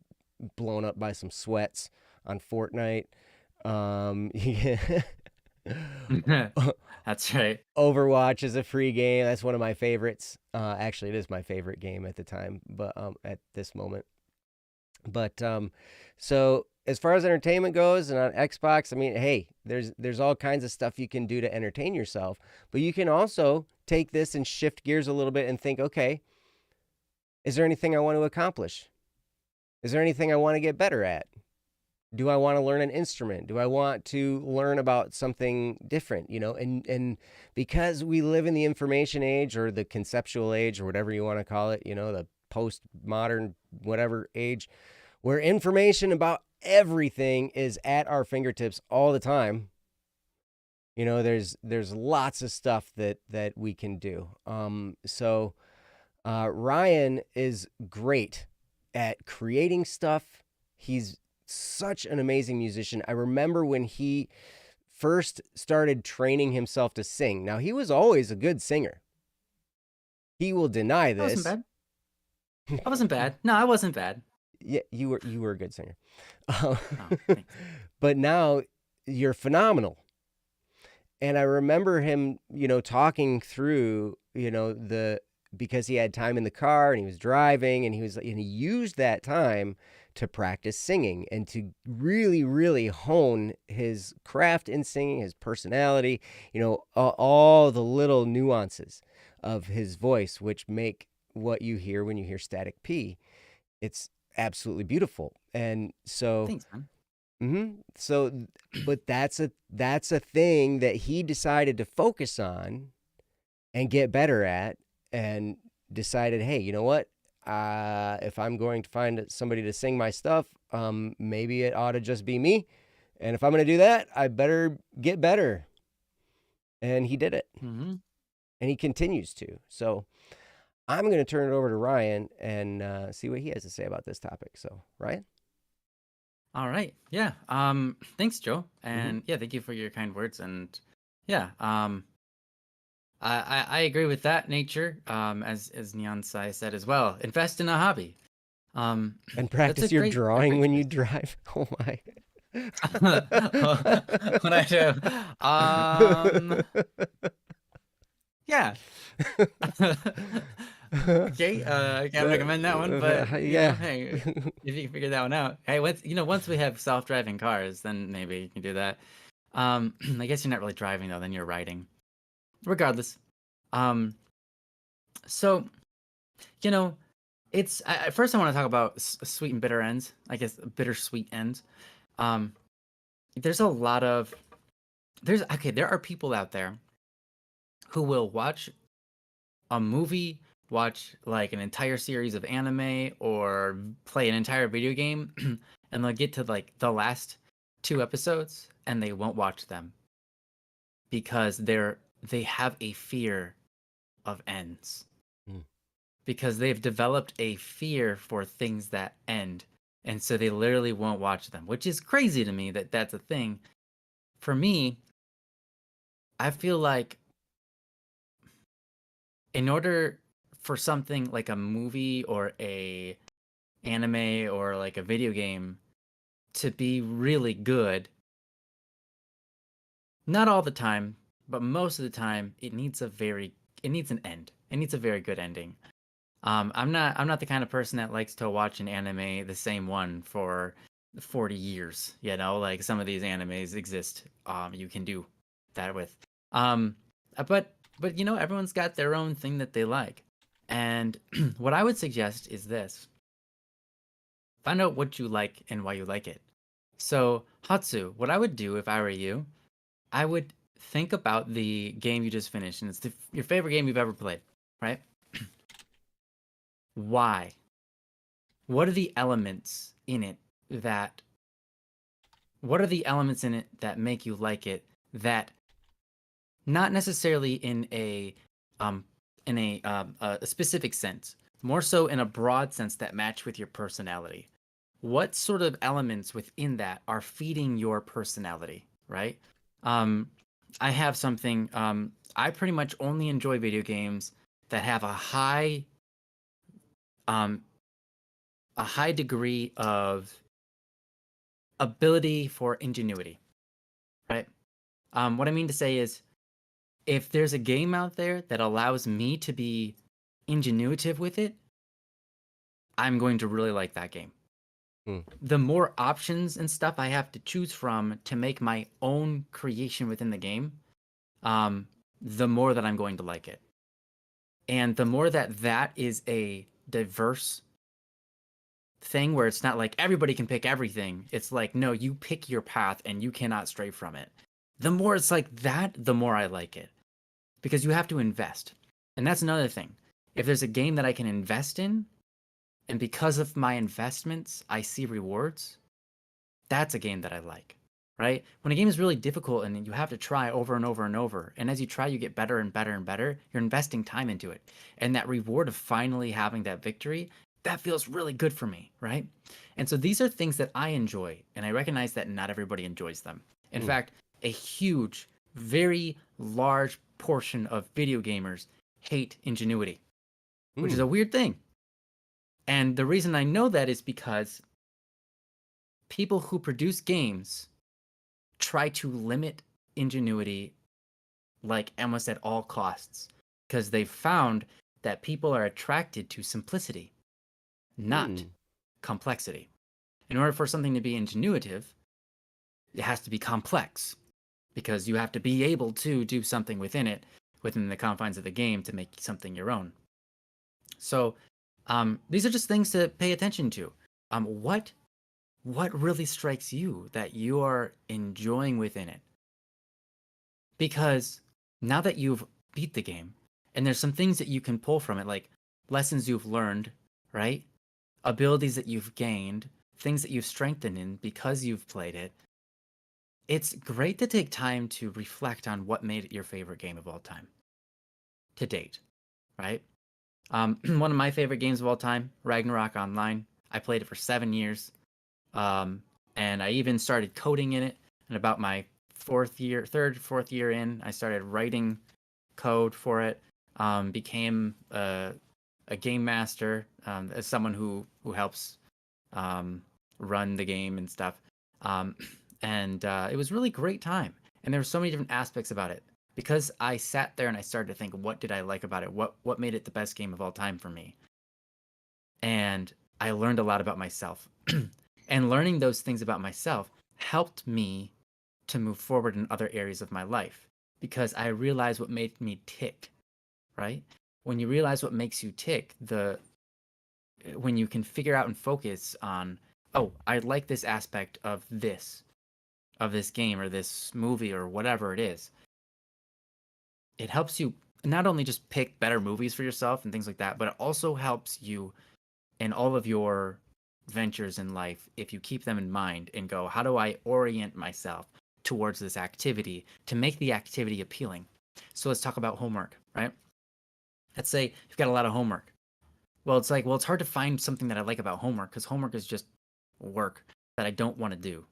blown up by some sweats on Fortnite. That's right. Overwatch is a free game. That's one of my favorites. Actually, it is my favorite game at the time, but at this moment. But so as far as entertainment goes, and on Xbox, I mean, hey, there's all kinds of stuff you can do to entertain yourself, but you can also take this and shift gears a little bit and think, okay, is there anything I want to accomplish? Is there anything I want to get better at? Do I want to learn an instrument? Do I want to learn about something different? And because we live in the information age, or the conceptual age, or whatever you want to call it, the postmodern whatever age, where information about everything is at our fingertips all the time. There's lots of stuff that we can do. So Ryan is great at creating stuff. He's such an amazing musician. I remember when he first started training himself to sing. Now, he was always a good singer. He will deny this. I wasn't bad. No, I wasn't bad. Yeah, you were a good singer. But now you're phenomenal. And I remember him, talking through, because he had time in the car and he was driving, and he used that time to practice singing and to really, really hone his craft in singing, his personality, all the little nuances of his voice, which make what you hear when you hear Static P. It's absolutely beautiful. And so, thanks, man. So, but that's a thing that he decided to focus on and get better at, and decided, hey, you know what? If I'm going to find somebody to sing my stuff, maybe it ought to just be me. And if I'm going to do that, I better get better. And he did it. And he continues to. So I'm going to turn it over to Ryan and see what he has to say about this topic. So, Ryan? All right. Yeah. Thanks, Joe. And yeah, thank you for your kind words. And yeah, I agree with that nature. As Neon Sai said as well, invest in a hobby. And practice your drawing when you drive. Oh my. What I do. Yeah. Okay, I can't recommend that one, but yeah, hey, if you can figure that one out. Hey, once we have self-driving cars, then maybe you can do that. I guess you're not really driving though, then you're riding. Regardless, so it's first I want to talk about sweet and bitter ends. I guess bittersweet ends. There's a lot of there are people out there who will watch a movie, watch like an entire series of anime, or play an entire video game, and they'll get to like the last 2 episodes and they won't watch them because they're they have a fear of ends Mm. because they've developed a fear for things that end. And so they literally won't watch them, which is crazy to me that that's a thing. For me, I feel like in order for something like a movie or a anime or like a video game to be really good, not all the time, but most of the time, it needs an end. It needs a very good ending. I'm not the kind of person that likes to watch an anime, the same one, for 40 years. You know, like some of these animes exist. You can do that with. Um, but you know, everyone's got their own thing that they like. And what I would suggest is this: find out what you like and why you like it. So, Hatsu, what I would do if I were you, I would think about the game you just finished, and it's your favorite game you've ever played, right? Why? What are the elements in it that what are the elements in it that make you like it, that not necessarily um a specific sense, more so in a broad sense that match with your personality. What sort of elements within that are feeding your personality, right? Um I have something I pretty much only enjoy video games that have um a high degree of ability for ingenuity, right? What I mean to say is, if there's a game out there that allows me to be ingenuitive with it, I'm going to really like that game. Mm. The more options and stuff I have to choose from to make my own creation within the game, the more that I'm going to like it. And the more that that is a diverse thing where it's not like everybody can pick everything. It's like, no, you pick your path and you cannot stray from it. The more it's like that, the more I like it because you have to invest. And that's another thing. If there's a game that I can invest in, and because of my investments, I see rewards, that's a game that I like, right? When a game is really difficult and you have to try over and over and over, and as you try, you get better and better and better, you're investing time into it. And that reward of finally having that victory, that feels really good for me, right? And so these are things that I enjoy, and I recognize that not everybody enjoys them. In Mm. fact, a huge, very large portion of video gamers hate ingenuity, which is Mm. a weird thing. And the reason I know that is because people who produce games try to limit ingenuity like almost at all costs because they've found that people are attracted to simplicity, not Mm. complexity. In order for something to be ingenuitive, it has to be complex because you have to be able to do something within it, within the confines of the game to make something your own. So these are just things to pay attention to. What really strikes you that you are enjoying within it? Because now that you've beat the game, and there's some things that you can pull from it, like lessons you've learned, right? Abilities that you've gained, things that you've strengthened in because you've played it. It's great to take time to reflect on what made it your favorite game of all time to date, right? One of my favorite games of all time, Ragnarok Online. I played it for 7 years. Um, and I even started coding in it. And about my fourth year in, I started writing code for it. Became a game master, as someone who helps run the game and stuff. Um, and it was really great time. And there were so many different aspects about it because I sat there and I started to think, what did I like about it? What made it the best game of all time for me? And I learned a lot about myself. And learning those things about myself helped me to move forward in other areas of my life because I realized what made me tick, right? When you realize what makes you tick, when you can figure out and focus on, oh, I like this aspect of this game or this movie or whatever it is, it helps you not only just pick better movies for yourself and things like that, but it also helps you in all of your ventures in life if you keep them in mind and go, how do I orient myself towards this activity to make the activity appealing? So let's talk about homework, right? Let's say you've got a lot of homework. Well, it's like, well, it's hard to find something that I like about homework because homework is just work that I don't want to do.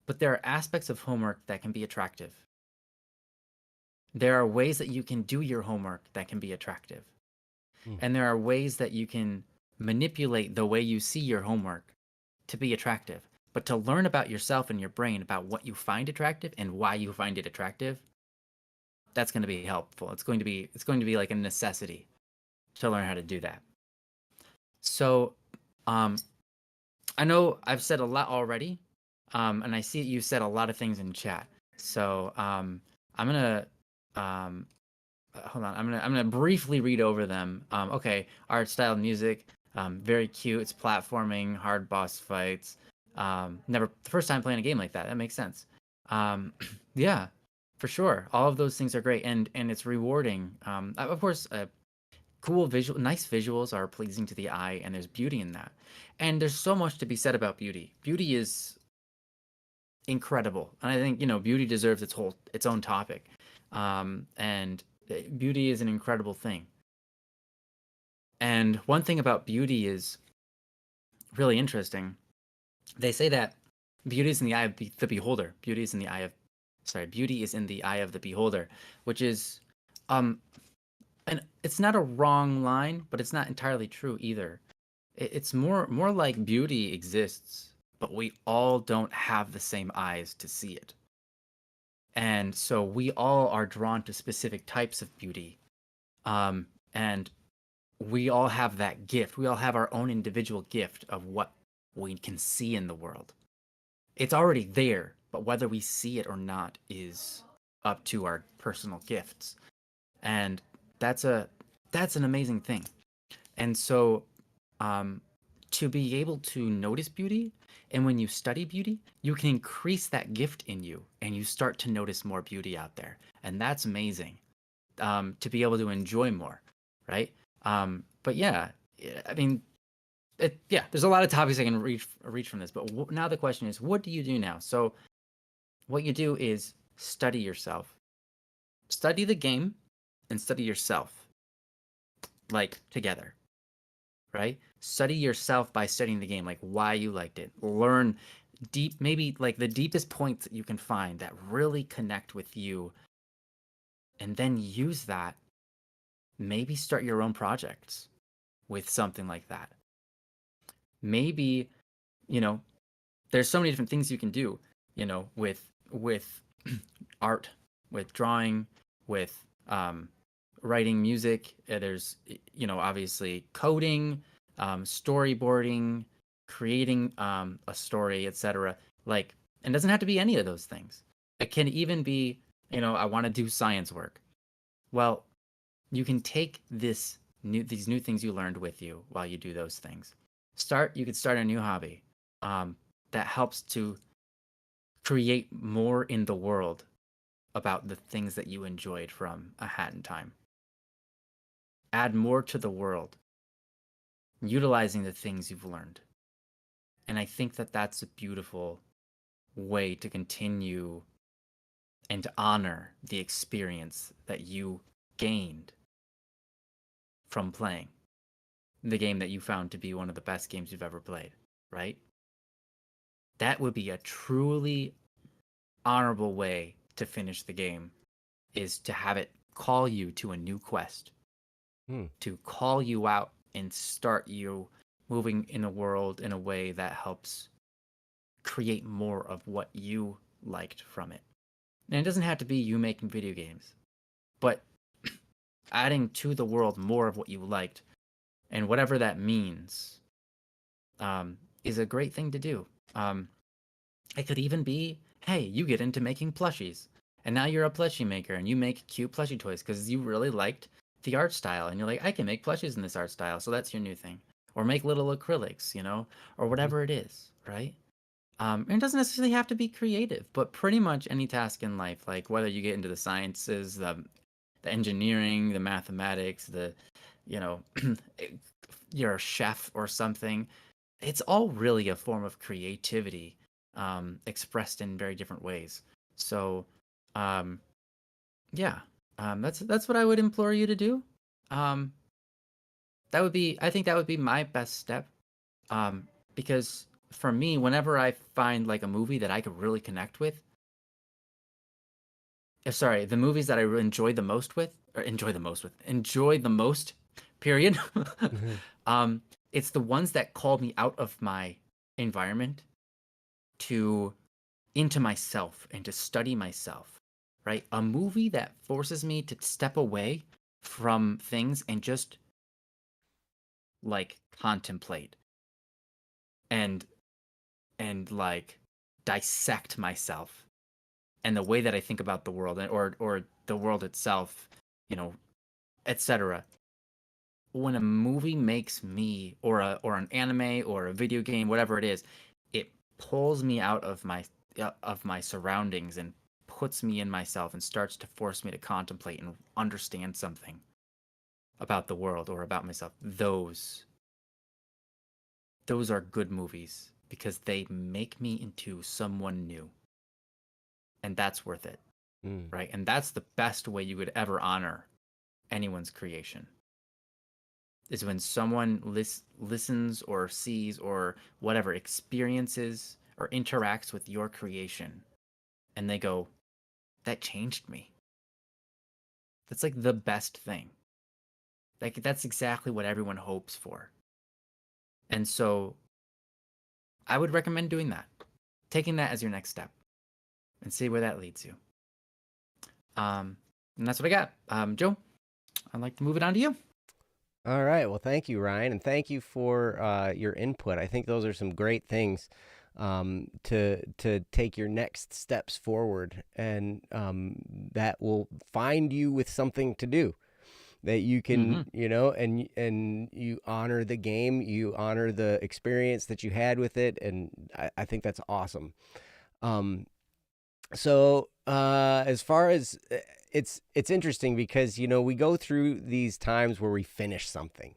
But there are aspects of homework that can be attractive. There are ways that you can do your homework that can be attractive. Hmm. And there are ways that you can manipulate the way you see your homework to be attractive. But to learn about yourself and your brain about what you find attractive and why you find it attractive, that's going to be helpful. It's going to be like a necessity to learn how to do that. So, I know I've said a lot already, and I see you said a lot of things in chat. So, I'm gonna hold on. I'm gonna briefly read over them. Okay, art style, music, very cute. It's platforming, hard boss fights. Never the first time playing a game like that. That makes sense. Yeah, for sure. All of those things are great, and it's rewarding. Of course, nice visuals are pleasing to the eye, and there's beauty in that. And there's so much to be said about beauty. Beauty is incredible, and I think beauty deserves its own topic. And beauty is an incredible thing. And one thing about beauty is really interesting. They say that beauty is in the eye of the beholder. Beauty is in the eye of the beholder, which is and it's not a wrong line, but it's not entirely true either. It's more like beauty exists, but we all don't have the same eyes to see it. And so we all are drawn to specific types of beauty. And we all have that gift. We all have our own individual gift of what we can see in the world. It's already there, but whether we see it or not is up to our personal gifts. And that's an amazing thing. And so to be able to notice beauty, and when you study beauty, you can increase that gift in you and you start to notice more beauty out there. And that's amazing, to be able to enjoy more, right? But yeah, I mean, yeah, there's a lot of topics I can reach from this, but now the question is, what do you do now? So what you do is study yourself, study the game, and study yourself, like together, right? Study yourself by studying the game, like why you liked it. Learn deep, maybe like the deepest points that you can find that really connect with you, and then use that. Maybe start your own projects with something like that. Maybe, you know, there's so many different things you can do, with art, with drawing, with writing music. There's, obviously coding, storyboarding, creating a story, etc. Like, it doesn't have to be any of those things. It can even be, I want to do science work. Well, you can take these new things you learned with you while you do those things. You could start a new hobby that helps to create more in the world about the things that you enjoyed from A Hat in Time. Add more to the world, utilizing the things you've learned. And I think that that's a beautiful way to continue and to honor the experience that you gained from playing the game that you found to be one of the best games you've ever played, right? That would be a truly honorable way to finish the game, is to have it call you to a new quest, to call you out and start you moving in a world in a way that helps create more of what you liked from it. And it doesn't have to be you making video games, but adding to the world more of what you liked, and whatever that means, is a great thing to do. It could even be, hey, you get into making plushies, and now you're a plushie maker, and you make cute plushie toys because you really liked the art style, and you're like, I can make plushies in this art style, so that's your new thing. Or make little acrylics, or whatever it is, right? And it doesn't necessarily have to be creative, but pretty much any task in life, like whether you get into the sciences, the engineering, the mathematics, you're a chef or something, it's all really a form of creativity, expressed in very different ways. So Um, yeah, that's what I would implore you to do. Um, I think that would be my best step. Because for me, whenever I find like a movie that I could really connect with, sorry, the movies that I really enjoy the most, period. um, it's the ones that call me out of my environment to into myself and to study myself, right? A movie that forces me to step away from things and just like contemplate and like dissect myself and the way that I think about the world or the world itself, you know, etc. When a movie makes me or an anime or a video game, whatever it is, it pulls me out of my surroundings and puts me in myself and starts to force me to contemplate and understand something about the world or about myself. Those are good movies because they make me into someone new. And that's worth it, Mm. right? And that's the best way you would ever honor anyone's creation is when someone listens or sees or whatever experiences or interacts with your creation and they go, that changed me. That's like the best thing. Like that's exactly what everyone hopes for. And so I would recommend doing that, taking that as your next step and see where that leads you. And that's what I got. Joe, I'd like to move it on to you. All right. Well, thank you, Ryan, and thank you for your input. I think those are some great things to take your next steps forward, and that will find you with something to do that you Mm-hmm. can, and you honor the game, you honor the experience that you had with it, and I think that's awesome. Um, so as far as it's interesting because we go through these times where we finish something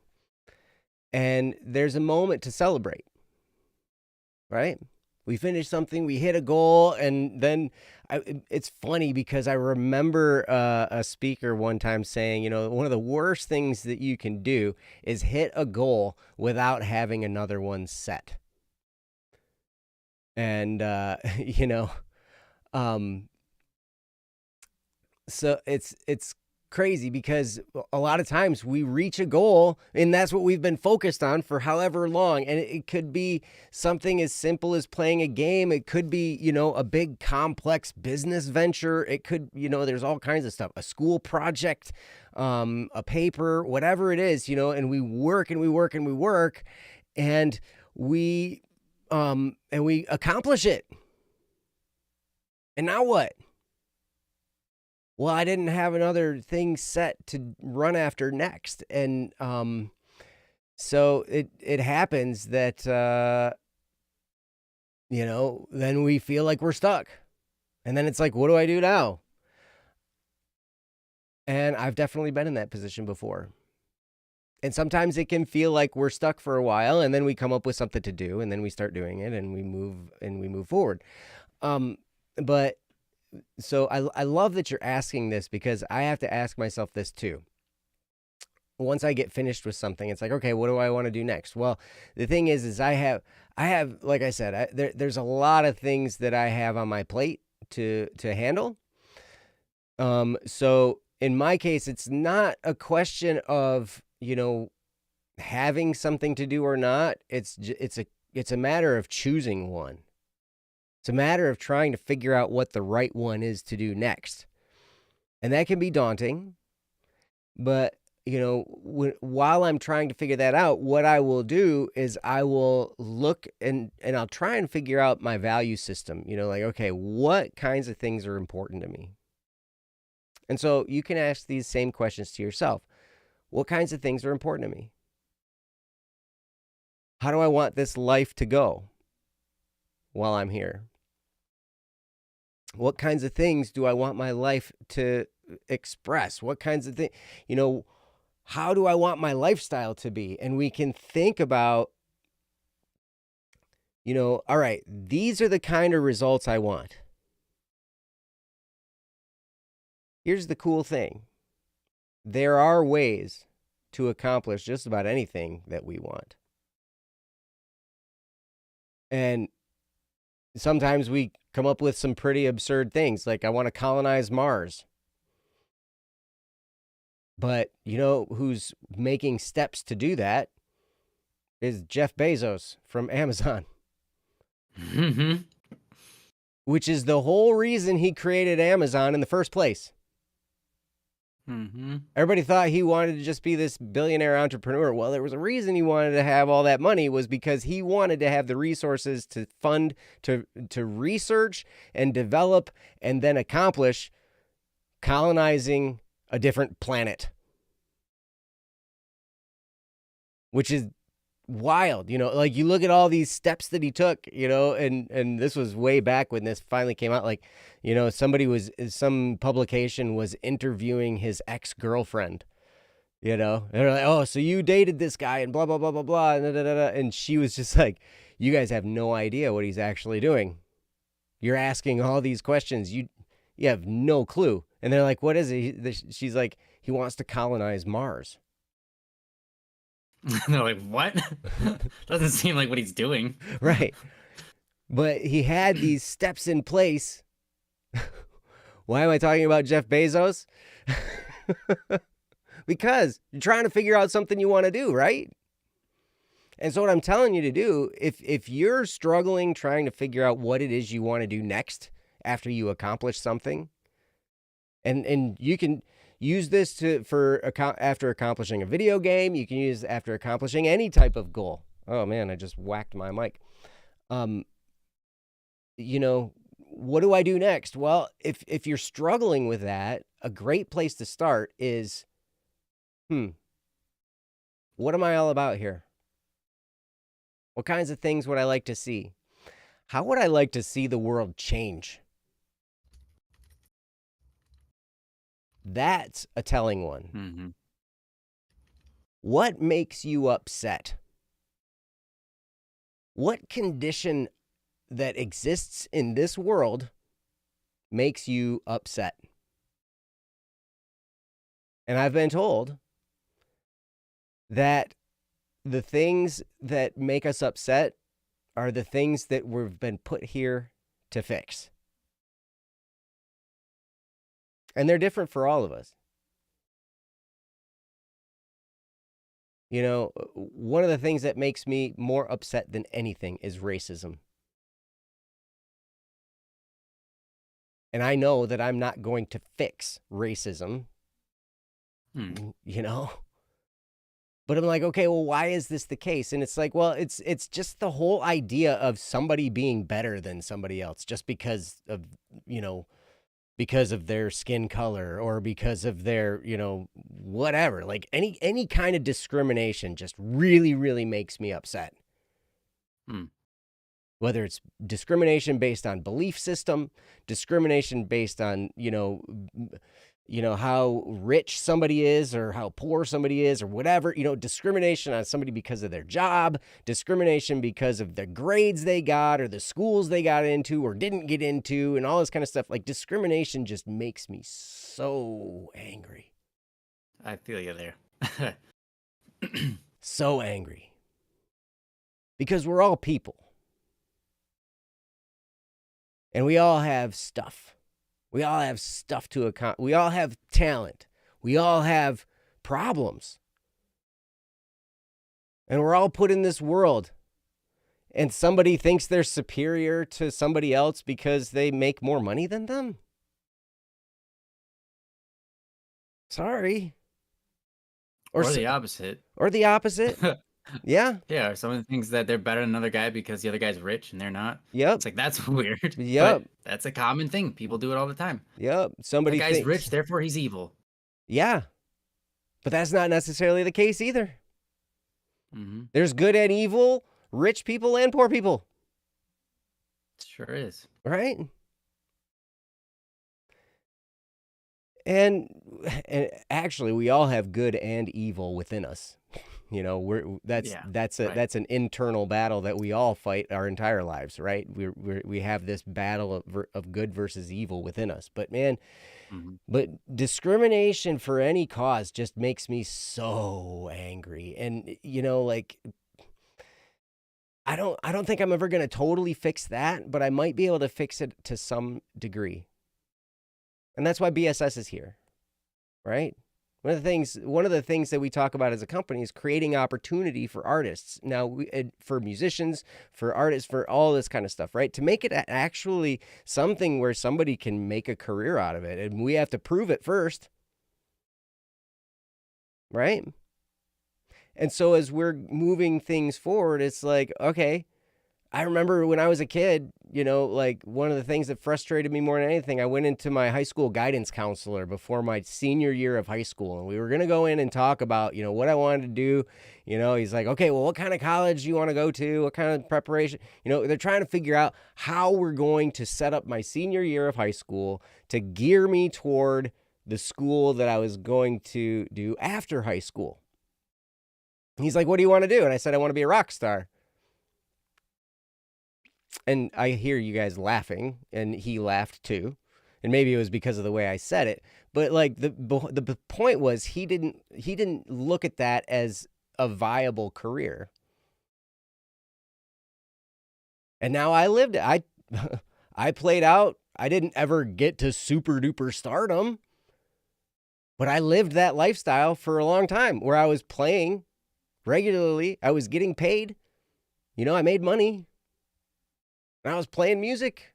and there's a moment to celebrate, right? We finish something, we hit a goal, and then it's funny because I remember a speaker one time saying, one of the worst things that you can do is hit a goal without having another one set. And, um, so it's crazy because a lot of times we reach a goal and that's what we've been focused on for however long, and it could be something as simple as playing a game, it could be a big complex business venture, it could there's all kinds of stuff, a school project, a paper, whatever it is, and we work and we work and we work and we accomplish it, and now what? Well, I didn't have another thing set to run after next. And so it happens that, then we feel like we're stuck. And then it's like, what do I do now? And I've definitely been in that position before. And sometimes it can feel like we're stuck for a while, and then we come up with something to do, and then we start doing it, and we move forward. But so I love that you're asking this because I have to ask myself this too. Once I get finished with something, it's like, okay, what do I want to do next? Well, the thing is I have, like I said, there's a lot of things that I have on my plate to handle. So in my case, it's not a question of, having something to do or not. It's a matter of choosing one. It's a matter of trying to figure out what the right one is to do next. And that can be daunting. But, while I'm trying to figure that out, what I will do is I will look and I'll try and figure out my value system, like, okay, what kinds of things are important to me? And so you can ask these same questions to yourself. What kinds of things are important to me? How do I want this life to go while I'm here? What kinds of things do I want my life to express? What kinds of things, how do I want my lifestyle to be? And we can think about, all right, these are the kind of results I want. here's the cool thing. There are ways to accomplish just about anything that we want. And sometimes we come up with some pretty absurd things, like I want to colonize Mars. But you know who's making steps to do that is Jeff Bezos from Amazon. Mm-hmm. Which is the whole reason he created Amazon in the first place. Mm-hmm. Everybody thought he wanted to just be this billionaire entrepreneur. Well, there was a reason he wanted to have all that money, was because he wanted to have the resources to fund, to research and develop and then accomplish colonizing a different planet. Which is wild, you know, like you look at all these steps that he took, you know, and this was way back when this finally came out. Like, you know, some publication was interviewing his ex-girlfriend, you know, and they're like, oh, so you dated this guy and blah, blah, blah, blah, blah. And she was just like, you guys have no idea what he's actually doing. You're asking all these questions. You have no clue. And they're like, what is it? She's like, he wants to colonize Mars. They're like, what? Doesn't seem like what he's doing. Right. But he had these steps in place. Why am I talking about Jeff Bezos? Because you're trying to figure out something you want to do, right? And so what I'm telling you to do, if you're struggling trying to figure out what it is you want to do next after you accomplish something, and you can use this after accomplishing a video game. You can use it after accomplishing any type of goal. Oh man, I just whacked my mic. You know, what do I do next? Well, if you're struggling with that, a great place to start is, what am I all about here? What kinds of things would I like to see? How would I like to see the world change? That's a telling one. Mm-hmm. What makes you upset? What condition that exists in this world makes you upset? And I've been told that the things that make us upset are the things that we've been put here to fix. And they're different for all of us. You know, one of the things that makes me more upset than anything is racism. And I know that I'm not going to fix racism, you know? But I'm like, okay, well, why is this the case? And it's like, well, it's just the whole idea of somebody being better than somebody else just because of, you know, because of their skin color or because of their, you know, whatever. Like any kind of discrimination just really, really makes me upset. Whether it's discrimination based on belief system, discrimination based on, you know, how rich somebody is or how poor somebody is or whatever, you know, discrimination on somebody because of their job, discrimination because of the grades they got or the schools they got into or didn't get into and all this kind of stuff. Like discrimination just makes me so angry. I feel you there. So angry. Because we're all people. And we all have stuff. We all have stuff to accomplish. We all have talent. We all have problems. And we're all put in this world. And somebody thinks they're superior to somebody else because they make more money than them? Sorry. Or the opposite. Or the opposite. Yeah. Yeah, or someone thinks that they're better than another guy because the other guy's rich and they're not. Yep. It's like, that's weird. Yep. But that's a common thing. People do it all the time. Yep. The Somebody guy's thinks rich, therefore he's evil. Yeah. But that's not necessarily the case either. Mm-hmm. There's good and evil, rich people and poor people. Sure is. Right? And actually, we all have good and evil within us. You know, that's Yeah. that's a Right. that's an internal battle that we all fight our entire lives, right? We have this battle of good versus evil within us. But man, Hmm. but discrimination for any cause just makes me so angry. And you know, like I don't think I'm ever going to totally fix that, but I might be able to fix it to some degree. And that's why BSS is here, right? One of the things that we talk about as a company is creating opportunity for artists. Now, for musicians, for artists, for all this kind of stuff, right? To make it actually something where somebody can make a career out of it, and we have to prove it first, right? And so as we're moving things forward, it's like, okay, I remember when I was a kid, you know, like one of the things that frustrated me more than anything, I went into my high school guidance counselor before my senior year of high school, and we were going to go in and talk about, you know, what I wanted to do. You know, he's like, okay, well, what kind of college do you want to go to? What kind of preparation? You know, they're trying to figure out how we're going to set up my senior year of high school to gear me toward the school that I was going to do after high school. He's like, what do you want to do? And I said, I want to be a rock star. And I hear you guys laughing, and he laughed too. And maybe it was because of the way I said it, but like the point was he didn't look at that as a viable career. And now I lived it. I played out. I didn't ever get to super duper stardom, but I lived that lifestyle for a long time where I was playing regularly. I was getting paid. You know, I made money. And I was playing music.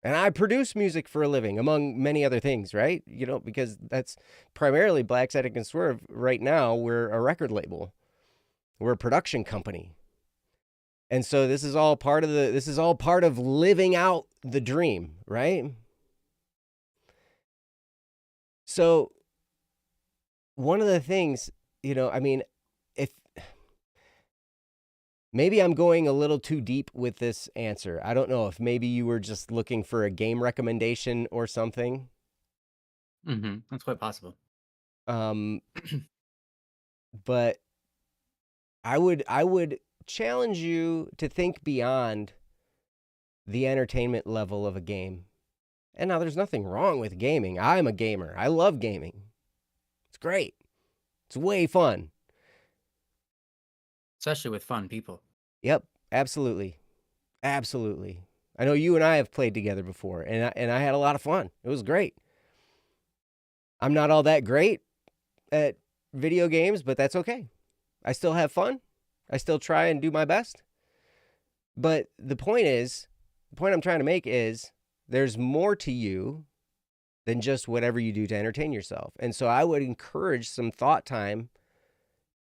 And I produce music for a living, among many other things, right? You know, because that's primarily Black Static and Swerve. Right now, we're a record label. We're a production company. And so this is all part of living out the dream, right? So one of the things, you know, I mean, if maybe I'm going a little too deep with this answer. I don't know if maybe you were just looking for a game recommendation or something. That's quite possible. Um, but I would challenge you to think beyond the entertainment level of a game. And now there's nothing wrong with gaming. I'm a gamer. I love gaming. It's great. It's way fun. Especially with fun people. Yep, absolutely. Absolutely. I know you and I have played together before, and I had a lot of fun. It was great. I'm not all that great at video games, but that's okay. I still have fun. I still try and do my best. But the point I'm trying to make is there's more to you than just whatever you do to entertain yourself. And so I would encourage some thought time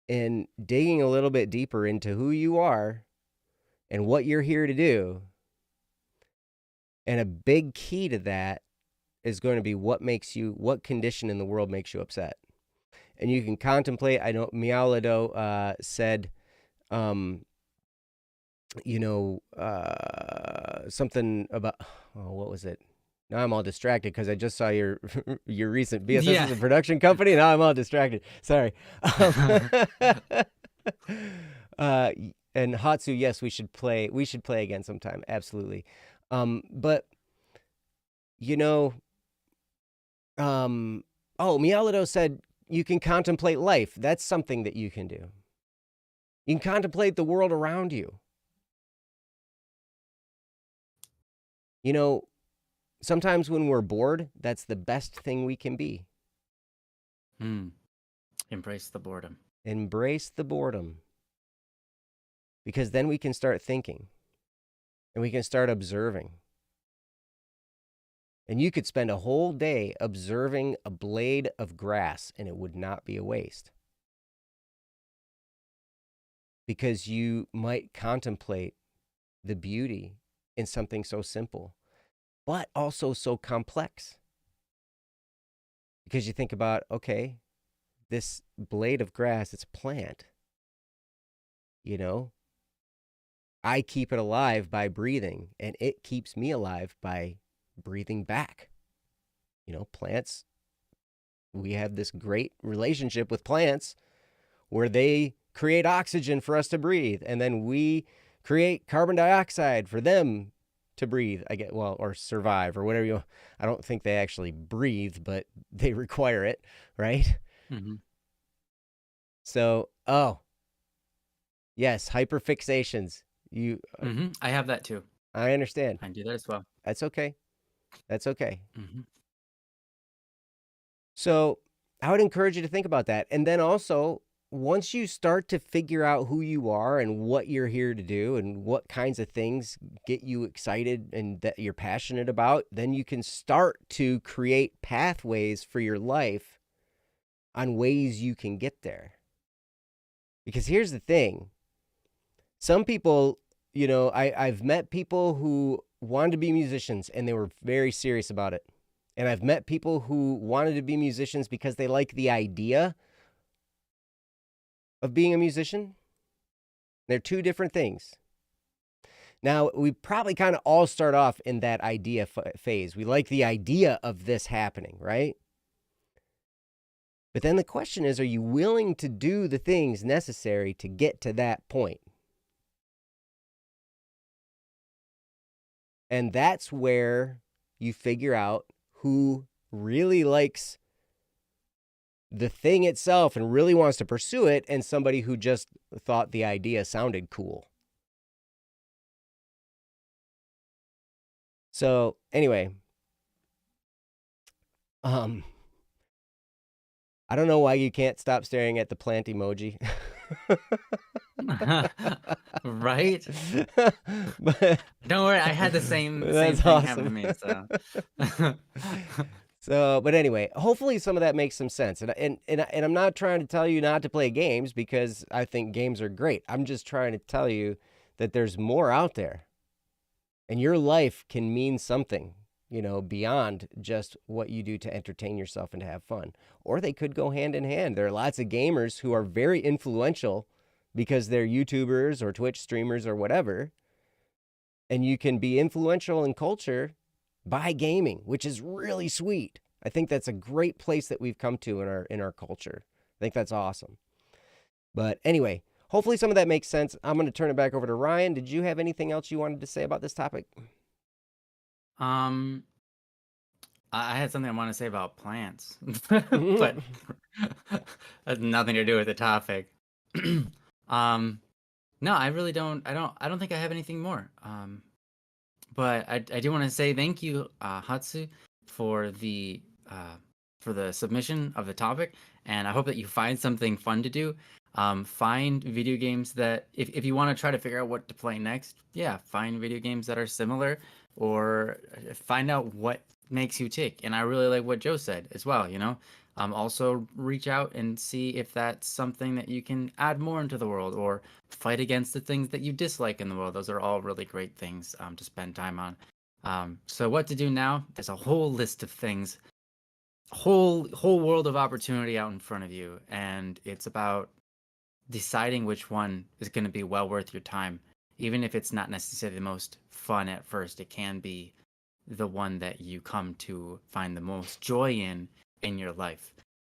in digging a little bit deeper into who you are and what you're here to do. And a big key to that is going to be what condition in the world makes you upset. And you can contemplate. I know Mialado said, something about, what was it? Now I'm all distracted because I just saw your your recent BSS Yeah. is a production company. Now I'm all distracted. Sorry. And Hatsu, yes, we should play again sometime. Absolutely. But you know, Mialado said you can contemplate life. That's something that you can do. You can contemplate the world around you. You know, sometimes when we're bored, that's the best thing we can be. Embrace the boredom. Embrace the boredom. Because then we can start thinking and we can start observing. And you could spend a whole day observing a blade of grass and it would not be a waste. Because you might contemplate the beauty in something so simple, but also so complex. Because you think about, okay, this blade of grass, it's a plant. You know, I keep it alive by breathing, and it keeps me alive by breathing back. You know, plants, we have this great relationship with plants where they create oxygen for us to breathe, and then we create carbon dioxide for them to breathe, I get, well, or survive, or whatever you. I don't think they actually breathe, but they require it, right? Mm-hmm. So, oh, yes, hyperfixations. You, Mm-hmm. I have that too. I understand. I do that as well. That's okay. That's okay. Mm-hmm. So, I would encourage you to think about that. And then also, once you start to figure out who you are and what you're here to do and what kinds of things get you excited and that you're passionate about, then you can start to create pathways for your life on ways you can get there. Because here's the thing. Some people, I've met people who wanted to be musicians and they were very serious about it. And I've met people who wanted to be musicians because they like the idea of being a musician. They're two different things. Now, we probably kind of all start off in that idea phase. We like the idea of this happening, right? But then the question is, are you willing to do the things necessary to get to that point? And that's where you figure out who really likes the thing itself and really wants to pursue it, and somebody who just thought the idea sounded cool. So anyway, I don't know why you can't stop staring at the plant emoji. Right? But Don't worry, I had the same that's thing happen to awesome. me. So, So, but anyway, hopefully some of that makes some sense. And I'm not trying to tell you not to play games, because I think games are great. I'm just trying to tell you that there's more out there. And your life can mean something, beyond just what you do to entertain yourself and to have fun. Or they could go hand in hand. There are lots of gamers who are very influential because they're YouTubers or Twitch streamers or whatever. And you can be influential in culture by gaming, which is really sweet. I think that's a great place that we've come to in our culture. I think that's awesome. But anyway, hopefully some of that makes sense. I'm going to turn it back over to Ryan. Did you have anything else you wanted to say about this topic? I had something I want to say about plants, but has nothing to do with the topic. No, I really don't. I don't think I have anything more. But I do want to say thank you, Hatsu, for the submission of the topic, and I hope that you find something fun to do. Find video games that, if you want to try to figure out what to play next, yeah, find video games that are similar, or find out what makes you tick. And I really like what Joe said as well. Also reach out and see if that's something that you can add more into the world, or fight against the things that you dislike in the world. Those are all really great things to spend time on. So what to do now? There's a whole list of things, whole world of opportunity out in front of you, and it's about deciding which one is going to be well worth your time. Even if it's not necessarily the most fun at first, it can be the one that you come to find the most joy in your life.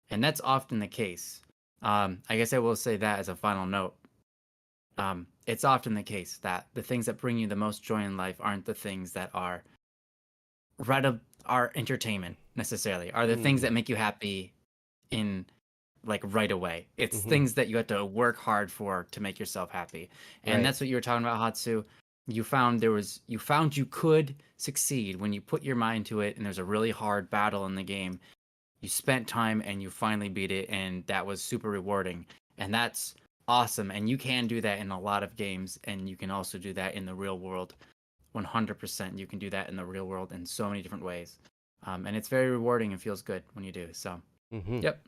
And that's often the case. I guess I will say that as a final note. It's often the case that the things that bring you the most joy in life aren't the things that are are entertainment necessarily, are the things that make you happy in right away. It's things that you have to work hard for to make yourself happy. And that's what you were talking about, Hatsu. You found you could succeed when you put your mind to it, and there's a really hard battle in the game. You spent time and you finally beat it, and that was super rewarding. And that's awesome. And you can do that in a lot of games, and you can also do that in the real world. 100%. You can do that in the real world in so many different ways. And it's very rewarding and feels good when you do. So, yep.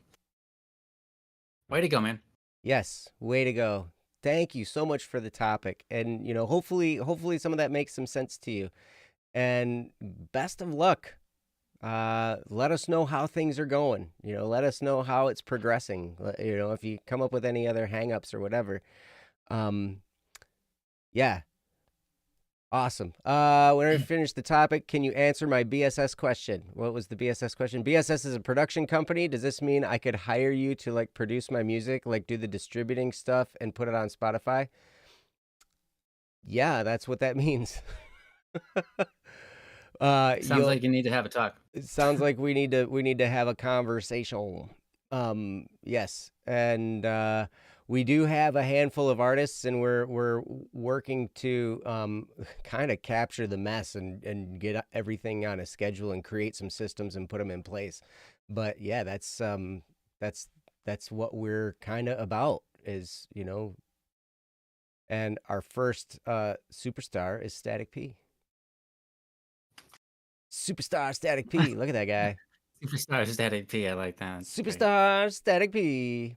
Way to go, man. Yes, way to go. Thank you so much for the topic. And, hopefully some of that makes some sense to you. And best of luck. Let us know how things are going. Let us know how it's progressing. If you come up with any other hangups or whatever. Yeah. Awesome. Whenever you finish the topic, can you answer my BSS question? What was the BSS question? BSS is a production company. Does this mean I could hire you to like produce my music, like do the distributing stuff and put it on Spotify? Yeah, that's what that means. Sounds You'll like you need to have a talk. It sounds like we need to have a conversation. Yes, and we do have a handful of artists, and we're working to kind of capture the mess and get everything on a schedule and create some systems and put them in place. But yeah, that's that's what we're kind of about is and our first superstar is Static P. Superstar Static P. Look at that guy. Superstar Static P. I like that. That's great. Superstar Static P.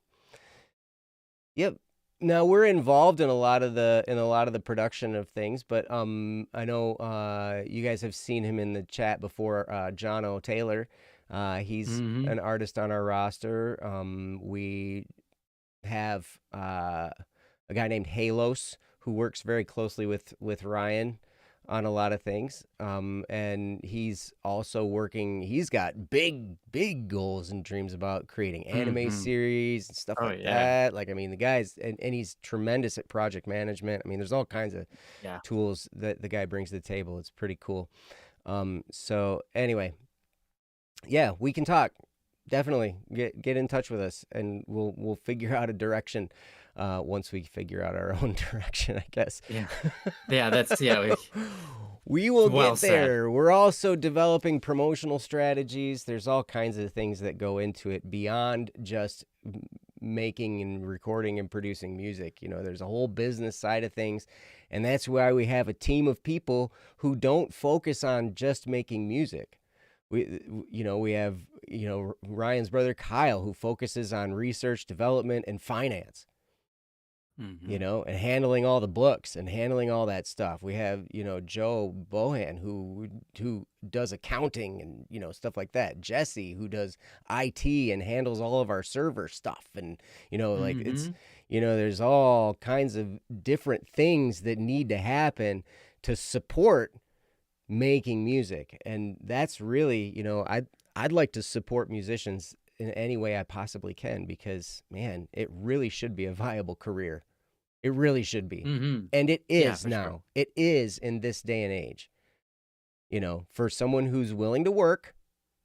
Yep. Now we're involved in a lot of the production of things, but I know you guys have seen him in the chat before. John O. Taylor, he's an artist on our roster. We have a guy named Halos who works very closely with Ryan on a lot of things. And he's also working, he's got big goals and dreams about creating anime series and stuff like that. Like, I mean, the guy's, and he's tremendous at project management. I mean, there's all kinds of tools that the guy brings to the table. It's pretty cool. So anyway, yeah, we can talk. Definitely get in touch with us and we'll figure out a direction. Once we figure out our own direction, I guess. Yeah, that's we will get there. We're also developing promotional strategies. There's all kinds of things that go into it beyond just making and recording and producing music. There's a whole business side of things, and that's why we have a team of people who don't focus on just making music. We have Ryan's brother Kyle, who focuses on research, development, and finance. And handling all the books and handling all that stuff. We have, Joe Bohan who does accounting and, stuff like that. Jesse who does IT and handles all of our server stuff. And, like it's, there's all kinds of different things that need to happen to support making music. And that's really, I'd like to support musicians in any way I possibly can, because man, it really should be a viable career. It really should be. And it is now. Sure. It is in this day and age. For someone who's willing to work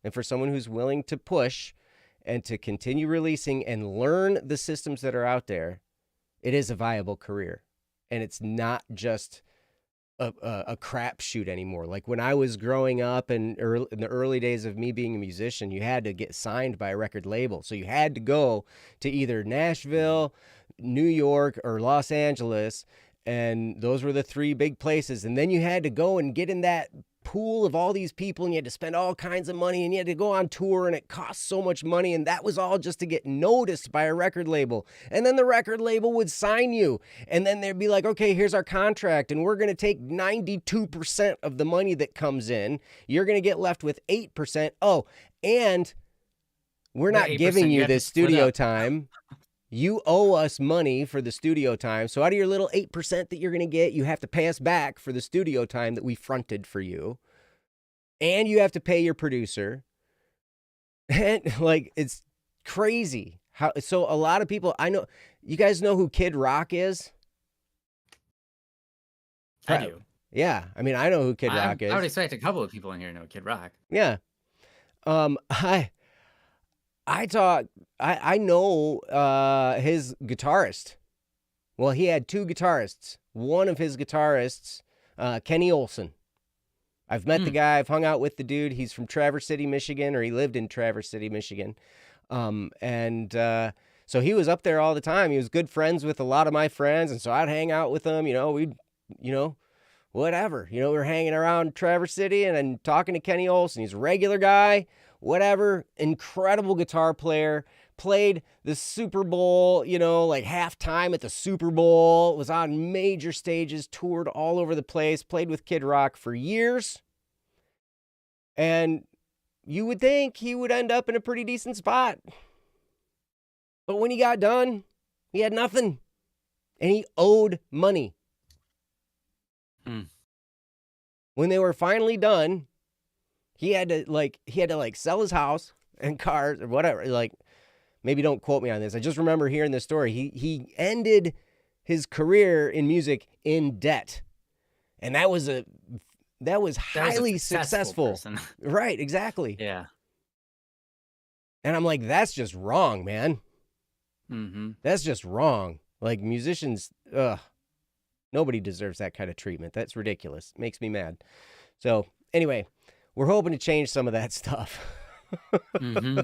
and for someone who's willing to push and to continue releasing and learn the systems that are out there, it is a viable career. And it's not just a crapshoot anymore. Like when I was growing up and in the early days of me being a musician, you had to get signed by a record label. So you had to go to either Nashville, New York, or Los Angeles, and those were the three big places. And then you had to go and get in that pool of all these people, and you had to spend all kinds of money, and you had to go on tour, and it cost so much money, and that was all just to get noticed by a record label. And then the record label would sign you, and then they'd be like, okay, here's our contract, and we're going to take 92% of the money that comes in. You're going to get left with 8%. Oh, and we're not giving you this studio time. You owe us money for the studio time. So out of your little 8% that you're going to get, you have to pay us back for the studio time that we fronted for you. And you have to pay your producer. And like, it's crazy. So a lot of people, I know, you guys know who Kid Rock is? I do. Yeah. I mean, I know who Kid Rock is. I would expect a couple of people in here know Kid Rock. Yeah. I know his guitarist. Well, he had two guitarists. One of his guitarists, Kenny Olson. I've met the guy. I've hung out with the dude. He's from Traverse City, Michigan, or he lived in Traverse City, Michigan. So he was up there all the time. He was good friends with a lot of my friends, and so I'd hang out with him. We'd, whatever. We're hanging around Traverse City and talking to Kenny Olson. He's a regular guy. Whatever, incredible guitar player, played the Super Bowl, like halftime at the Super Bowl, was on major stages, toured all over the place, played with Kid Rock for years. And you would think he would end up in a pretty decent spot. But when he got done, he had nothing. And he owed money. when they were finally done, he had to sell his house and cars or whatever. Like, maybe don't quote me on this. I just remember hearing this story. He ended his career in music in debt, and that was highly successful. Person. Right, exactly. Yeah. And I'm like, that's just wrong, man. Mm-hmm. That's just wrong. Like, musicians, nobody deserves that kind of treatment. That's ridiculous. It makes me mad. So anyway, we're hoping to change some of that stuff. Mm-hmm.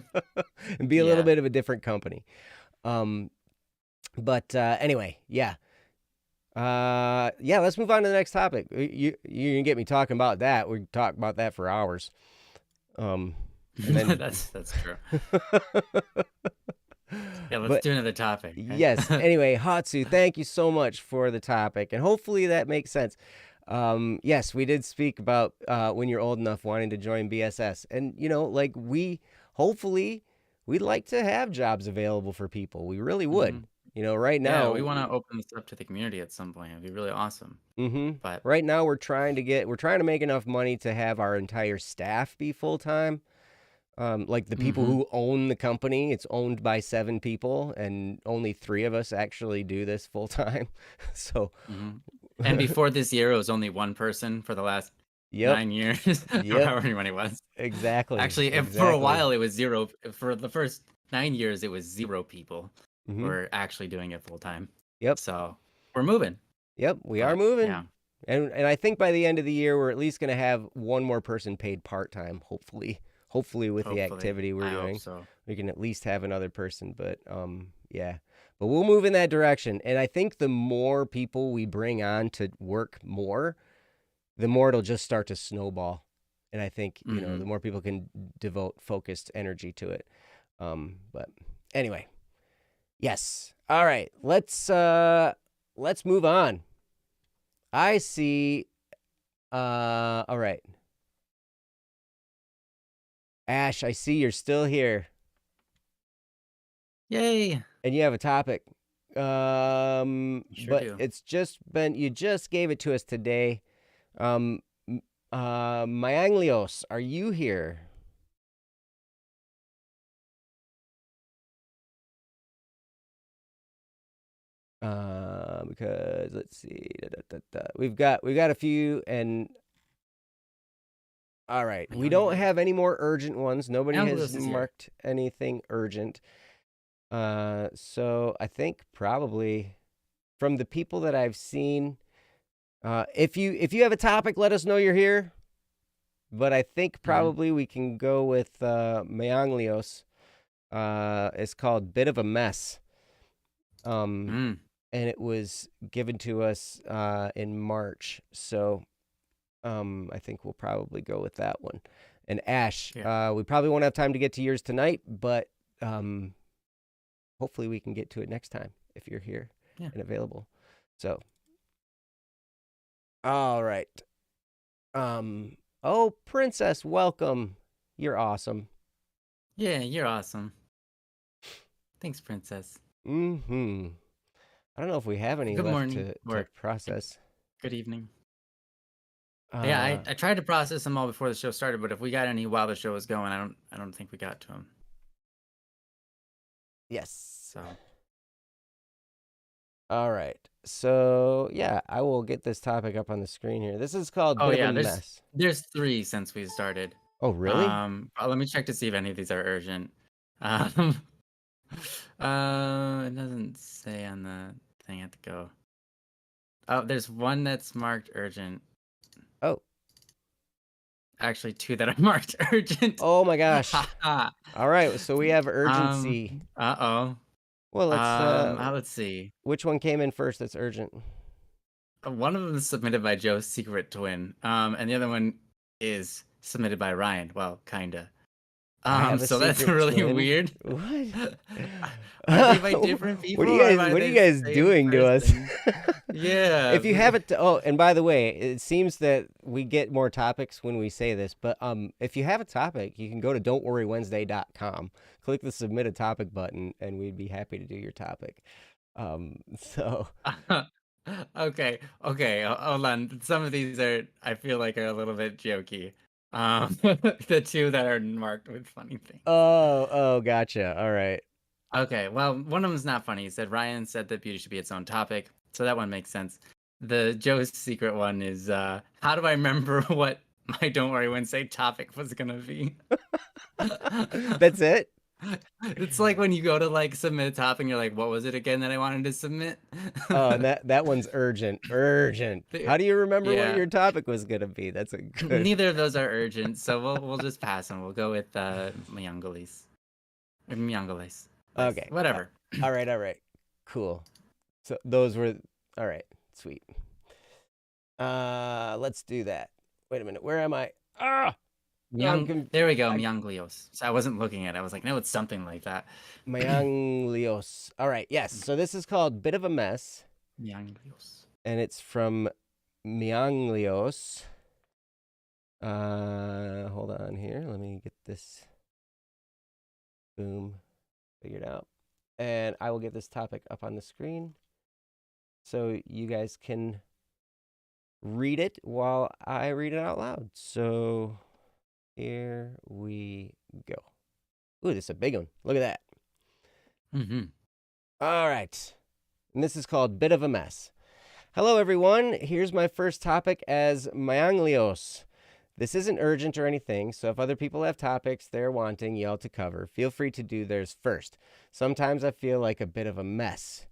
And be a little bit of a different company. But anyway, yeah. Let's move on to the next topic. You can get me talking about that. We can talk about that for hours. And then that's true. Yeah, let's do another topic. Yes. Anyway, Hatsu, thank you so much for the topic, and hopefully that makes sense. Yes, we did speak about when you're old enough wanting to join BSS, and like hopefully we'd like to have jobs available for people. We really would. Mm-hmm. Right now we want to open this up to the community at some point. It'd be really awesome. Mm-hmm. But right now we're trying to make enough money to have our entire staff be full time. Like the people who own the company, it's owned by 7 people, and only 3 of us actually do this full time. So, and before this year, it was only 1 person for the last 9 years, however many it was. Exactly. Actually, for a while it was 0. For the first 9 years, it was 0 people who were actually doing it full time. Yep. So we're moving. Yep, we are moving. Yeah. And I think by the end of the year, we're at least going to have 1 more person paid part time. Hopefully with the activity we're doing, we can at least have another person. But yeah, but we'll move in that direction. And I think the more people we bring on to work more, the more it'll just start to snowball. And I think the more people can devote focused energy to it. But anyway, yes. All right, let's move on. I see. All right. Ash, I see you're still here. Yay! And you have a topic. Sure but do. It's just been, you just gave it to us today. Mayanglios, are you here? Because let's see. We've got a few, and all right, we don't have any more urgent ones. Nobody has marked anything urgent. So I think probably from the people that I've seen, if you have a topic, let us know you're here. But I think probably we can go with Mayanglios. It's called Bit of a Mess. And it was given to us in March. So I think we'll probably go with that one. And Ash, we probably won't have time to get to yours tonight, but hopefully we can get to it next time if you're here and available. So, all right. Oh, Princess, welcome. You're awesome. Yeah, you're awesome. Thanks, Princess. I don't know if we have any left to process. Good evening. I tried to process them all before the show started, but if we got any while the show was going, I don't think we got to them. Yes. So. All right. So yeah, I will get this topic up on the screen here. This is called Bit of a Mess. There's 3 since we started. Oh really? Let me check to see if any of these are urgent. It doesn't say on the thing. I have to go. Oh, there's 1 that's marked urgent. Oh. Actually, 2 that are marked urgent. Oh my gosh. All right, so we have urgency. Uh-oh. Well, let's see. Which one came in first that's urgent? One of them is submitted by Joe's secret twin. And the other one is submitted by Ryan. Well, kinda. So that's really weird. What? Are they by different people? What are you guys doing to us? Yeah. If you have it, and by the way, it seems that we get more topics when we say this, but if you have a topic, you can go to don'tworrywednesday.com, click the submit a topic button, and we'd be happy to do your topic. So Okay, okay, hold on. Some of these are, I feel like, are a little bit jokey. The two that are marked with funny things. Oh, gotcha. All right. Okay, well, one of them's not funny. He said Ryan said that beauty should be its own topic, so that one makes sense. The Joe's secret one is, how do I remember what my Don't Worry Wednesday topic was gonna be? That's it? It's like when you go to like submit a topic and you're like, what was it again that I wanted to submit? Oh, and that one's urgent. Urgent. How do you remember what Yeah, your topic was gonna be? That's a good. neither of those are urgent, so we'll just pass them. We'll go with Myangalis. Or Myangalis. Okay. Whatever. All right. All right. Cool. So those were all right. Sweet. Let's do that. Wait a minute. Where am I? Ah, There we go, I'm Myanglios. So I wasn't looking at it. I was like, no, it's something like that. Mayanglios. All right. Yes. So this is called Bit of a Mess, Myanglios. and it's from Mianglios. Hold on here. Let me get this. Boom. Figured out. And I will get this topic up on the screen so you guys can read it while I read it out loud. So here we go. Ooh, this is a big one. Look at that. Mm-hmm. All right. And this is called Bit of a Mess. Hello, everyone. Here's my first topic as Mayanglios. This isn't urgent or anything, so if other people have topics they're wanting y'all to cover, feel free to do theirs first. Sometimes I feel like a bit of a mess.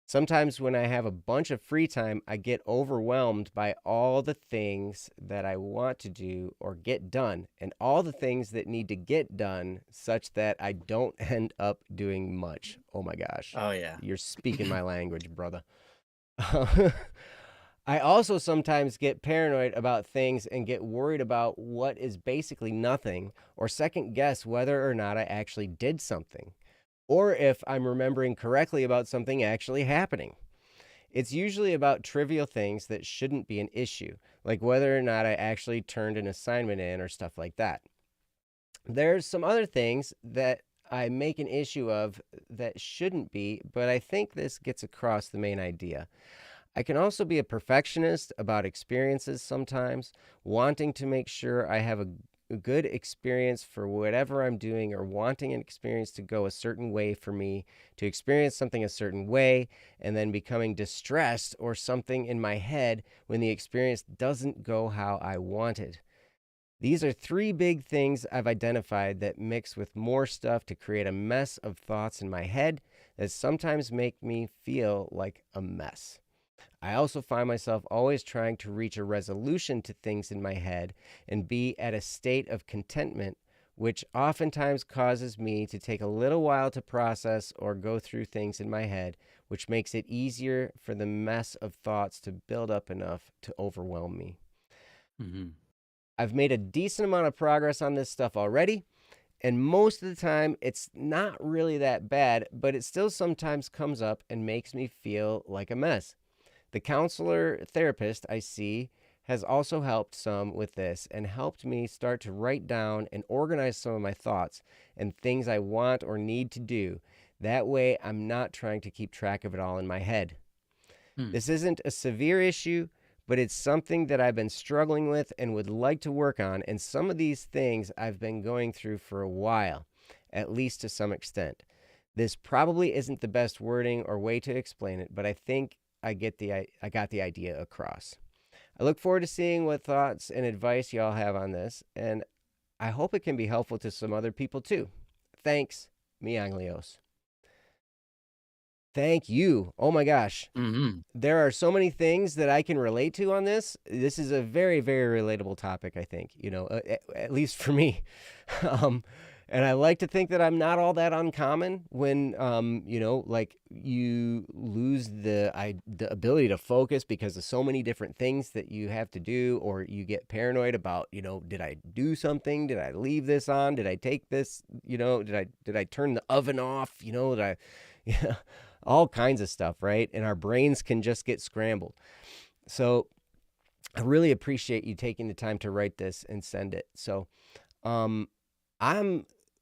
Sometimes when I have a bunch of free time, I get overwhelmed by all the things that I want to do or get done, and all the things that need to get done such that I don't end up doing much. Oh my gosh. Oh yeah. You're speaking my language, brother. I also sometimes get paranoid about things and get worried about what is basically nothing, or second guess whether or not I actually did something, or if I'm remembering correctly about something actually happening. It's usually about trivial things that shouldn't be an issue, like whether or not I actually turned an assignment in or stuff like that. There's some other things that I make an issue of that shouldn't be, but I think this gets across the main idea. I can also be a perfectionist about experiences sometimes, wanting to make sure I have a good experience for whatever I'm doing, or wanting an experience to go a certain way for me to experience something a certain way, and then becoming distressed or something in my head when the experience doesn't go how I wanted. These are three big things I've identified that mix with more stuff to create a mess of thoughts in my head that sometimes make me feel like a mess. I also find myself always trying to reach a resolution to things in my head and be at a state of contentment, which oftentimes causes me to take a little while to process or go through things in my head, which makes it easier for the mess of thoughts to build up enough to overwhelm me. Mm-hmm. I've made a decent amount of progress on this stuff already, and most of the time it's not really that bad, but it still sometimes comes up and makes me feel like a mess. The counselor therapist I see has also helped some with this and helped me start to write down and organize some of my thoughts and things I want or need to do. That way, I'm not trying to keep track of it all in my head. Hmm. This isn't a severe issue, but it's something that I've been struggling with and would like to work on. And some of these things I've been going through for a while, at least to some extent. This probably isn't the best wording or way to explain it, but I think I got the idea across. I look forward to seeing what thoughts and advice y'all have on this, and I hope it can be helpful to some other people too. Thanks, Mianglios. Thank you. Oh my gosh. Mm-hmm. There are so many things that I can relate to on this. This is a very, very relatable topic, I think, at least for me. um, and I like to think that I'm not all that uncommon when, like you lose the ability to focus because of so many different things that you have to do, or you get paranoid about, did I do something? Did I leave this on? Did I take this? Did I turn the oven off? Did I, yeah, all kinds of stuff, right? And our brains can just get scrambled. So I really appreciate you taking the time to write this and send it. So I'm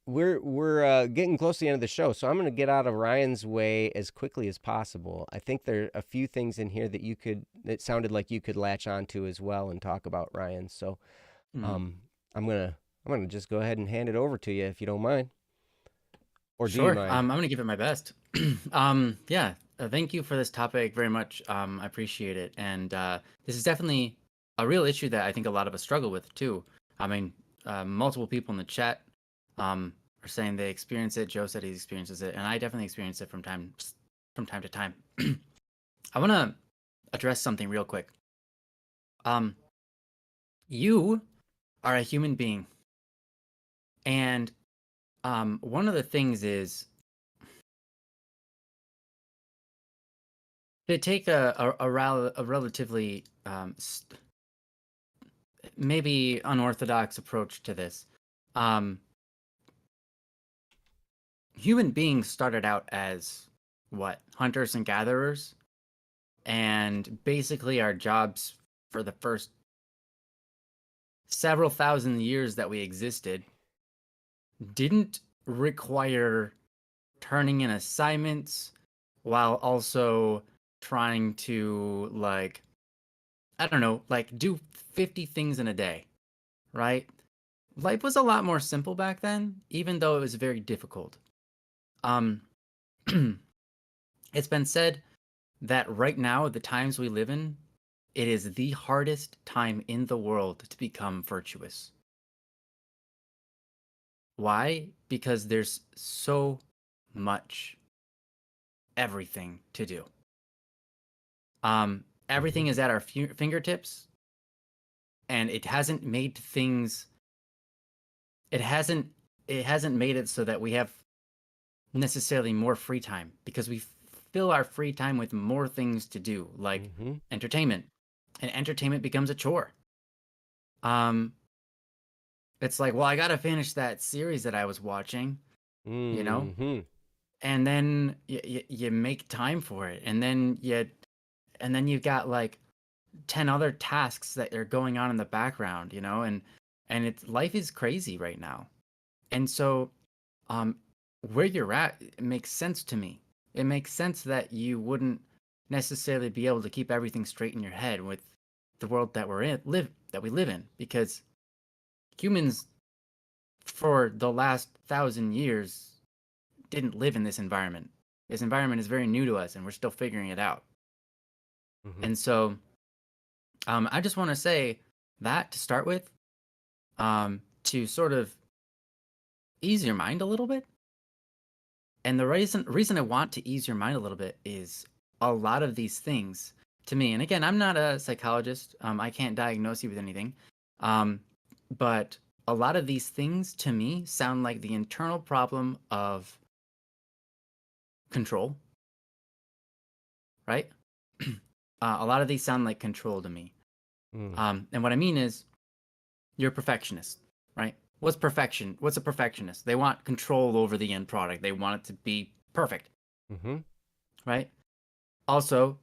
we're getting close to the end of the show, so I'm going to get out of Ryan's way as quickly as possible. I think there are a few things in here that that sounded like you could latch onto as well and talk about, Ryan. So Hmm. um, I'm gonna just go ahead and hand it over to you if you don't mind, or do you Sure. mind? I'm gonna give it my best. Yeah. Thank you for this topic very much. I appreciate it, and this is definitely a real issue that I think a lot of us struggle with too. I mean, multiple people in the chat are saying they experience it. Joe said he experiences it, and I definitely experience it from time to time. I want to address something real quick. Um, you are a human being, and one of the things is to take a relatively maybe unorthodox approach to this. Um, Human beings started out as what, hunters and gatherers, and basically our jobs for the first several thousand years that we existed didn't require turning in assignments while also trying to, like, I don't know, like do 50 things in a day, right? Life was a lot more simple back then, even though it was very difficult. Um, it's been said that right now, the times we live in, it is the hardest time in the world to become virtuous. Why? Because there's so much everything to do. Mm-hmm. Everything is at our fingertips, and it hasn't made things. It hasn't. It hasn't made it so that we have necessarily more free time because we fill our free time with more things to do, like Mm-hmm. entertainment, and entertainment becomes a chore. Um, it's like, well, I gotta finish that series that I was watching, you know, Mm-hmm. and then you make time for it, and then you've got like 10 other tasks that are going on in the background, and it's life is crazy right now. And so um where you're at, it makes sense to me. It makes sense that you wouldn't necessarily be able to keep everything straight in your head with the world that we live in, because humans for the last 1,000 years didn't live in this environment. This environment is very new to us and we're still figuring it out. Mm-hmm. And so I just want to say that to start with, to sort of ease your mind a little bit. And the reason I want to ease your mind a little bit is a lot of these things to me. And again, I'm not a psychologist. I can't diagnose you with anything. Um, but a lot of these things to me sound like the internal problem of control, right? A lot of these sound like control to me. Mm. And what I mean is, you're a perfectionist, right? What's perfection? What's a perfectionist? They want control over the end product. They want it to be perfect, Mm-hmm. right? Also,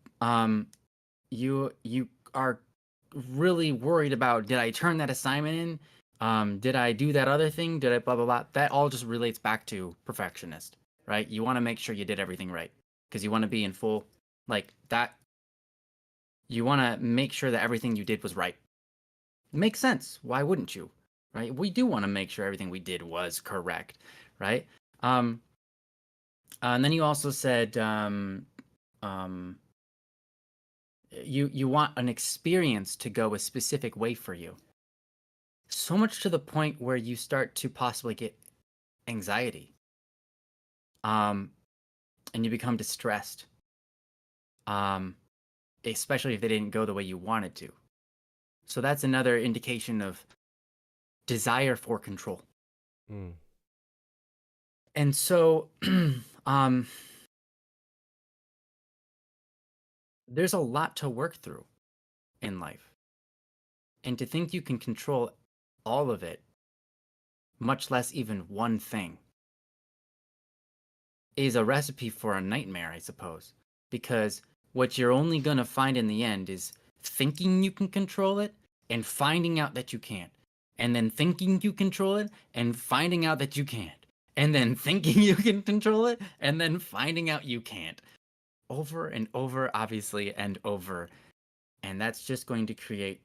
you are really worried about, did I turn that assignment in? Did I do that other thing? Did I blah blah blah? That all just relates back to perfectionist, right? You want to make sure you did everything right because you want to be in full, like that. You want to make sure that everything you did was right. Makes sense. Why wouldn't you? Right? We do want to make sure everything we did was correct, right? Um, and then you also said um, you want an experience to go a specific way for you. So much to the point where you start to possibly get anxiety, um, and you become distressed, um, especially if they didn't go the way you wanted to. So that's another indication of desire for control. Mm. And so, um, there's a lot to work through in life. And to think you can control all of it, much less even one thing, is a recipe for a nightmare, I suppose. Because what you're only going to find in the end is thinking you can control it and finding out that you can't. And then thinking you control it and finding out that you can't. and then thinking you can control it, and then finding out you can't. Over and over, obviously, and over. And that's just going to create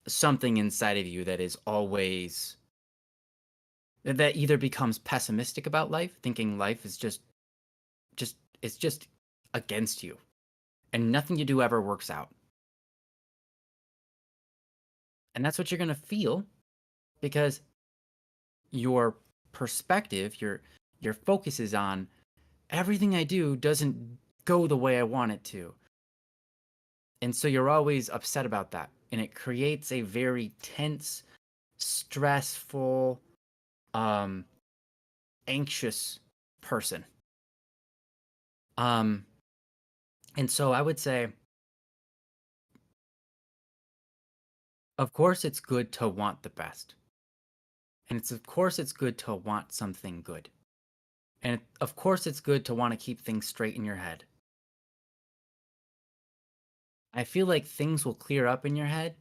something inside of you that is always, that either becomes pessimistic about life, thinking life is it's just against you, and nothing you do ever works out. And that's what you're going to feel, because your perspective, your focus is on everything I do doesn't go the way I want it to. And so you're always upset about that. And it creates a very tense, stressful, anxious person. And so I would say, of course, it's good to want the best. And of course, it's good to want something good. And of course, it's good to want to keep things straight in your head. I feel like things will clear up in your head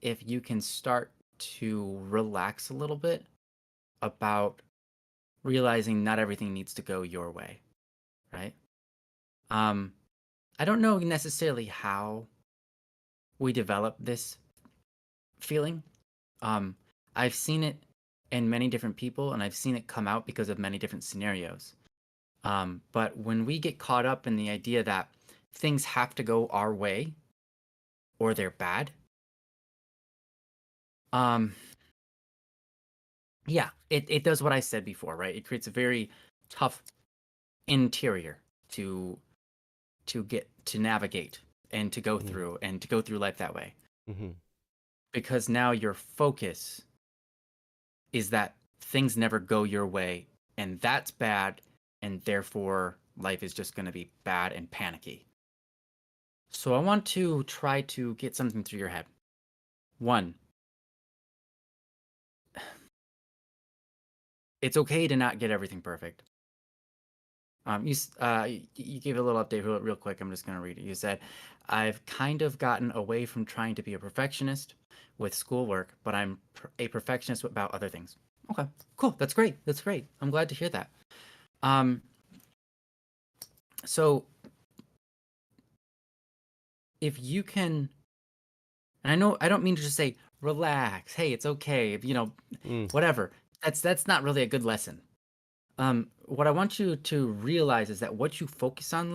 if you can start to relax a little bit about realizing not everything needs to go your way, right? I don't know necessarily how we develop this feeling. I've seen it in many different people, and I've seen it come out because of many different scenarios. But when we get caught up in the idea that things have to go our way or they're bad, yeah, it does what I said before, right? It creates a very tough interior to navigate and to go through life that way. Mm-hmm. Because now your focus is that things never go your way, and that's bad, and therefore life is just going to be bad and panicky. So I want to try to get something through your head. One, it's okay to not get everything perfect. You gave a little update real quick. I'm just going to read it. You said, I've kind of gotten away from trying to be a perfectionist with schoolwork, but I'm a perfectionist about other things. Okay, cool. That's great. That's great. I'm glad to hear that. So if you can, and I know I don't mean to just say relax. Hey, it's okay. Whatever. That's not really a good lesson. What I want you to realize is that what you focus on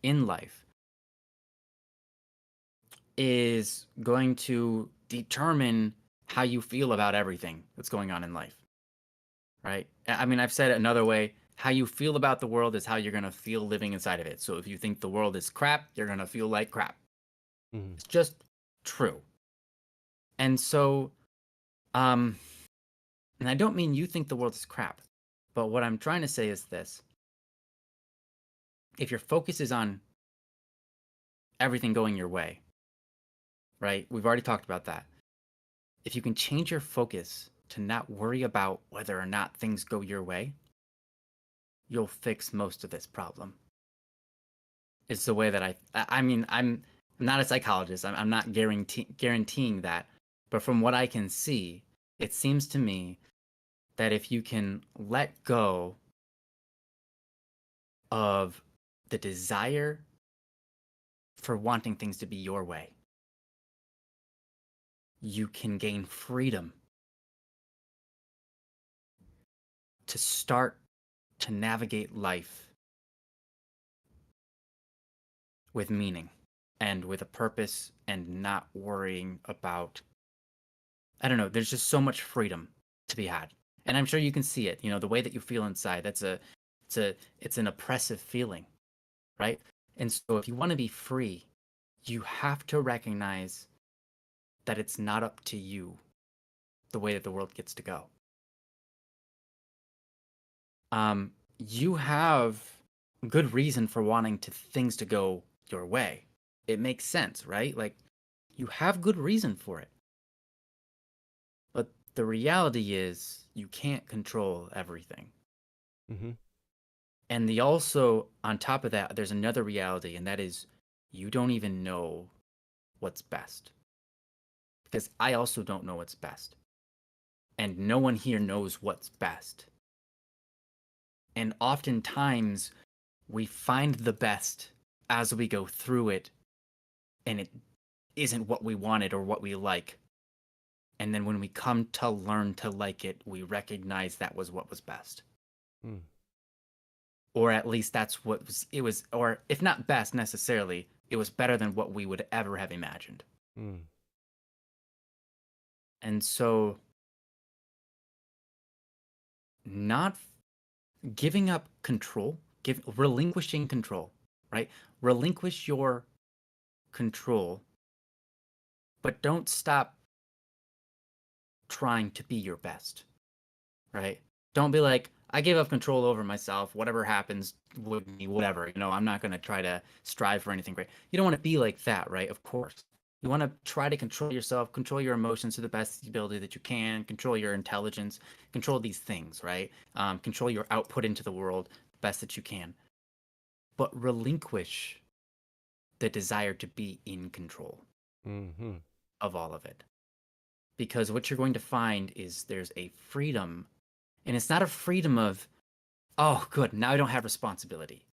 in life is going to determine how you feel about everything that's going on in life. Right? I mean, I've said it another way. How you feel about the world is how you're going to feel living inside of it. So if you think the world is crap, you're going to feel like crap. Mm-hmm. It's just true. And so, and I don't mean you think the world is crap, but what I'm trying to say is this. If your focus is on everything going your way, right? We've already talked about that. If you can change your focus to not worry about whether or not things go your way, you'll fix most of this problem. It's the way that I mean, I'm not a psychologist. I'm not guaranteeing that. But from what I can see, it seems to me that if you can let go of the desire for wanting things to be your way, you can gain freedom to start to navigate life with meaning and with a purpose and not worrying about, I don't know, there's just so much freedom to be had. And I'm sure you can see it, the way that you feel inside, it's an oppressive feeling, right? And so if you want to be free, you have to recognize that it's not up to you the way that the world gets to go. You have good reason for wanting things to go your way. It makes sense, right? Like, you have good reason for it. But the reality is you can't control everything. Mm-hmm. And also, on top of that, there's another reality, and that is you don't even know what's best. Because I also don't know what's best. and no one here knows what's best. And oftentimes we find the best as we go through it, and it isn't what we wanted or what we like. And then when we come to learn to like it, we recognize that was what was best. Hmm. Or at least that's what it was, or if not best necessarily, it was better than what we would ever have imagined. Hmm. And so not giving up control, relinquishing control, right? Relinquish your control, but don't stop trying to be your best, right? Don't be like, I gave up control over myself. Whatever happens with me, whatever. I'm not going to try to strive for anything great. You don't want to be like that, right? Of course. You want to try to control yourself, control your emotions to the best ability that you can, control your intelligence, control these things, right? Control your output into the world the best that you can. But relinquish the desire to be in control of all of it. Because what you're going to find is there's a freedom, and it's not a freedom of, oh, good, now I don't have responsibility.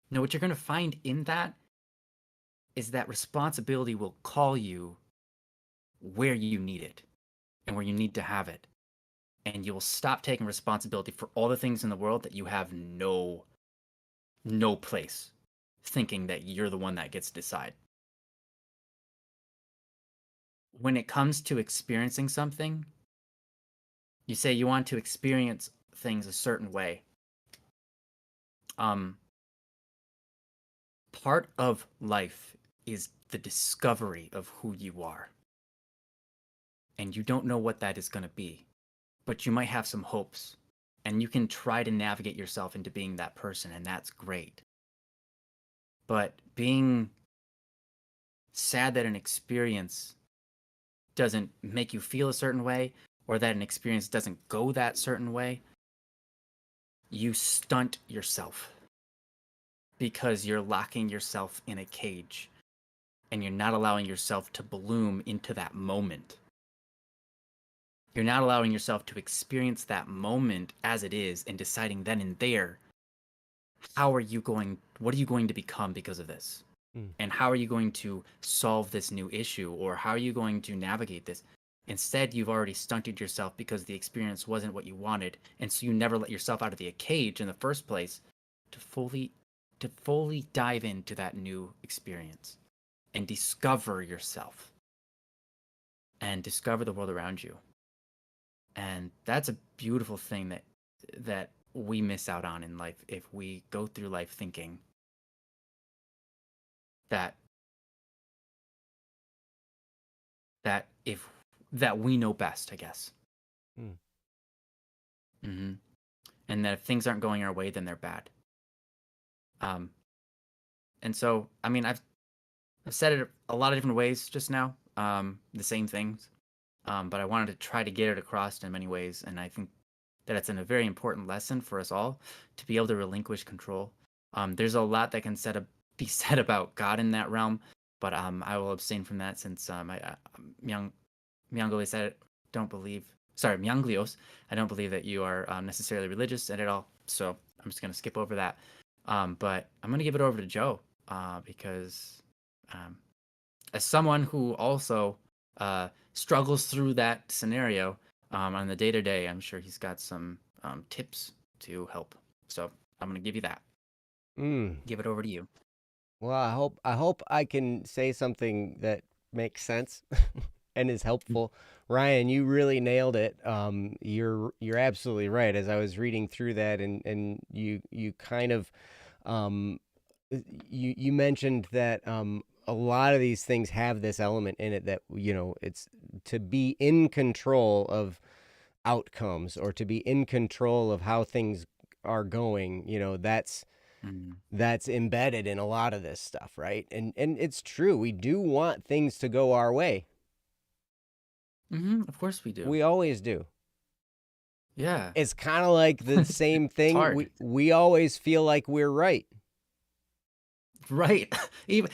No, what you're going to find in that is that responsibility will call you where you need it and where you need to have it. And you'll stop taking responsibility for all the things in the world that you have no place, thinking that you're the one that gets to decide. When it comes to experiencing something, you say you want to experience things a certain way. Part of life is the discovery of who you are. And you don't know what that is going to be, but you might have some hopes, and you can try to navigate yourself into being that person, and that's great. But being sad that an experience doesn't make you feel a certain way, or that an experience doesn't go that certain way, you stunt yourself because you're locking yourself in a cage and you're not allowing yourself to bloom into that moment. You're not allowing yourself to experience that moment as it is and deciding then and there, what are you going to become because of this? And how are you going to solve this new issue, or how are you going to navigate this? Instead, you've already stunted yourself because the experience wasn't what you wanted, and so you never let yourself out of the cage in the first place to fully dive into that new experience and discover yourself and discover the world around you. And that's a beautiful thing that we miss out on in life if we go through life thinking that we know best, I guess. And that if things aren't going our way, then they're bad. And so, I mean, I've said it a lot of different ways just now, the same things, but I wanted to try to get it across in many ways, and I think that it's a very important lesson for us all to be able to relinquish control. There's a lot that can be said about God in that realm, but I will abstain from that since Myanglios, I don't believe that you are necessarily religious at all, so I'm just going to skip over that. But I'm going to give it over to Joe because as someone who also struggles through that scenario on the day-to-day, I'm sure he's got some tips to help. So I'm going to give you that. Give it over to you. Well, I hope I can say something that makes sense and is helpful. Ryan, you really nailed it. You're absolutely right. As I was reading through that, and you kind of you mentioned that a lot of these things have this element in it that it's to be in control of outcomes or to be in control of how things are going. That's embedded in a lot of this stuff, right? And it's true. We do want things to go our way. Of course we do. We always do. Yeah. It's kind of like the same thing. Hard. We always feel like we're right. Right.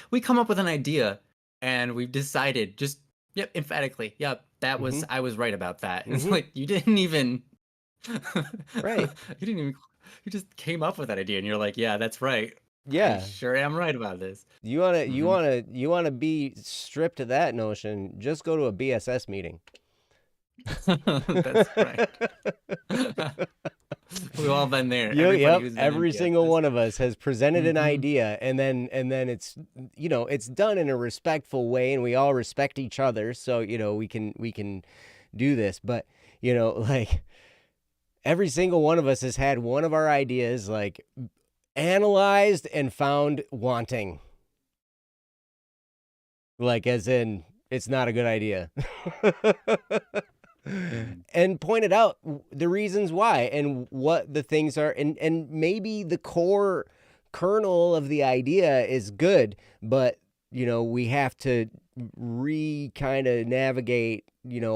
We come up with an idea and we've decided emphatically, yep, That was Mhm. I was right about that. It's Mhm. like you didn't even Right. you didn't even you just came up with that idea and you're like, yeah, that's right. I Yeah. sure am right about this. You wanna you Hmm. wanna you wanna be stripped of that notion, just go to a BSS meeting. That's right. We've all been there. Everybody Yep, who's been in every single PSS. one of us has presented an Hmm. idea, and then it's, it's done in a respectful way, and we all respect each other, so, we can do this. But, like, every single one of us has had one of our ideas, like, analyzed and found wanting. Like, as in, it's not a good idea. Mm. And pointed out the reasons why and what the things are, and maybe the core kernel of the idea is good, but we have to kind of navigate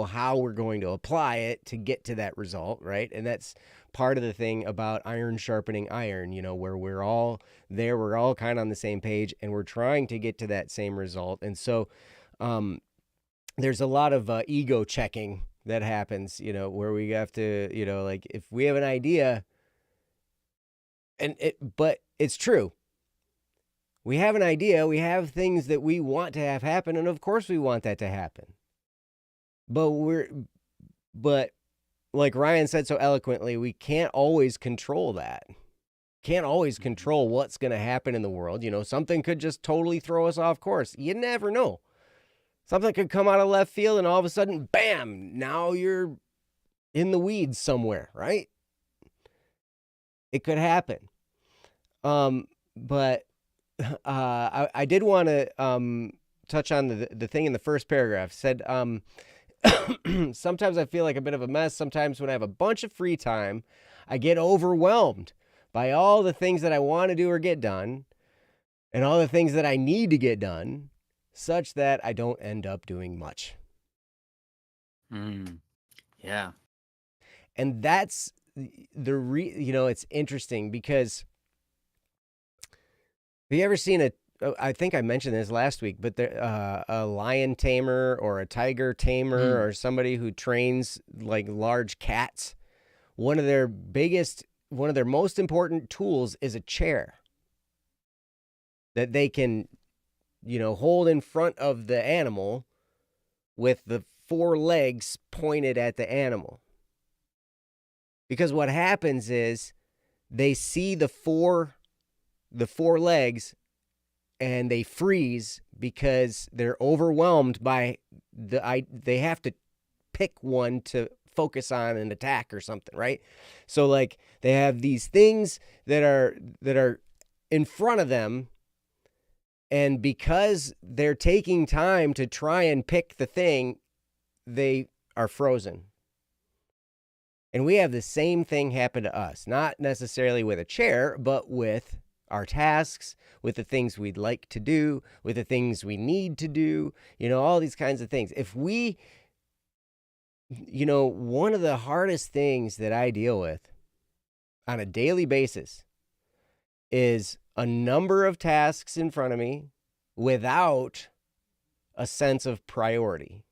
how we're going to apply it to get to that result, right? And that's part of the thing about iron sharpening iron, where we're all there, we're all kind of on the same page, and we're trying to get to that same result. And so um there's a lot of ego checking that happens, where we have to, like, if we have an idea, but it's true. We have an idea, we have things that we want to have happen, and of course we want that to happen. But like Ryan said so eloquently, we can't always control that. Can't always control what's going to happen in the world. Something could just totally throw us off course. You never know. Something could come out of left field and all of a sudden, bam, now you're in the weeds somewhere, right? It could happen. But I did want to touch on the thing in the first paragraph. It said, sometimes I feel like a bit of a mess. Sometimes when I have a bunch of free time, I get overwhelmed by all the things that I want to do or get done and all the things that I need to get done, such that I don't end up doing much. Yeah. And that's it's interesting because have you ever seen I think I mentioned this last week, but a lion tamer or a tiger tamer Mm. or somebody who trains like large cats, one of their most important tools is a chair that they can, hold in front of the animal with the four legs pointed at the animal. Because what happens is they see the four legs and they freeze because they're overwhelmed by they have to pick one to focus on and attack or something, right? So like they have these things that are in front of them, and because they're taking time to try and pick the thing, they are frozen. And we have the same thing happen to us, not necessarily with a chair, but with our tasks, with the things we'd like to do, with the things we need to do, all these kinds of things. If we, one of the hardest things that I deal with on a daily basis is a number of tasks in front of me without a sense of priority.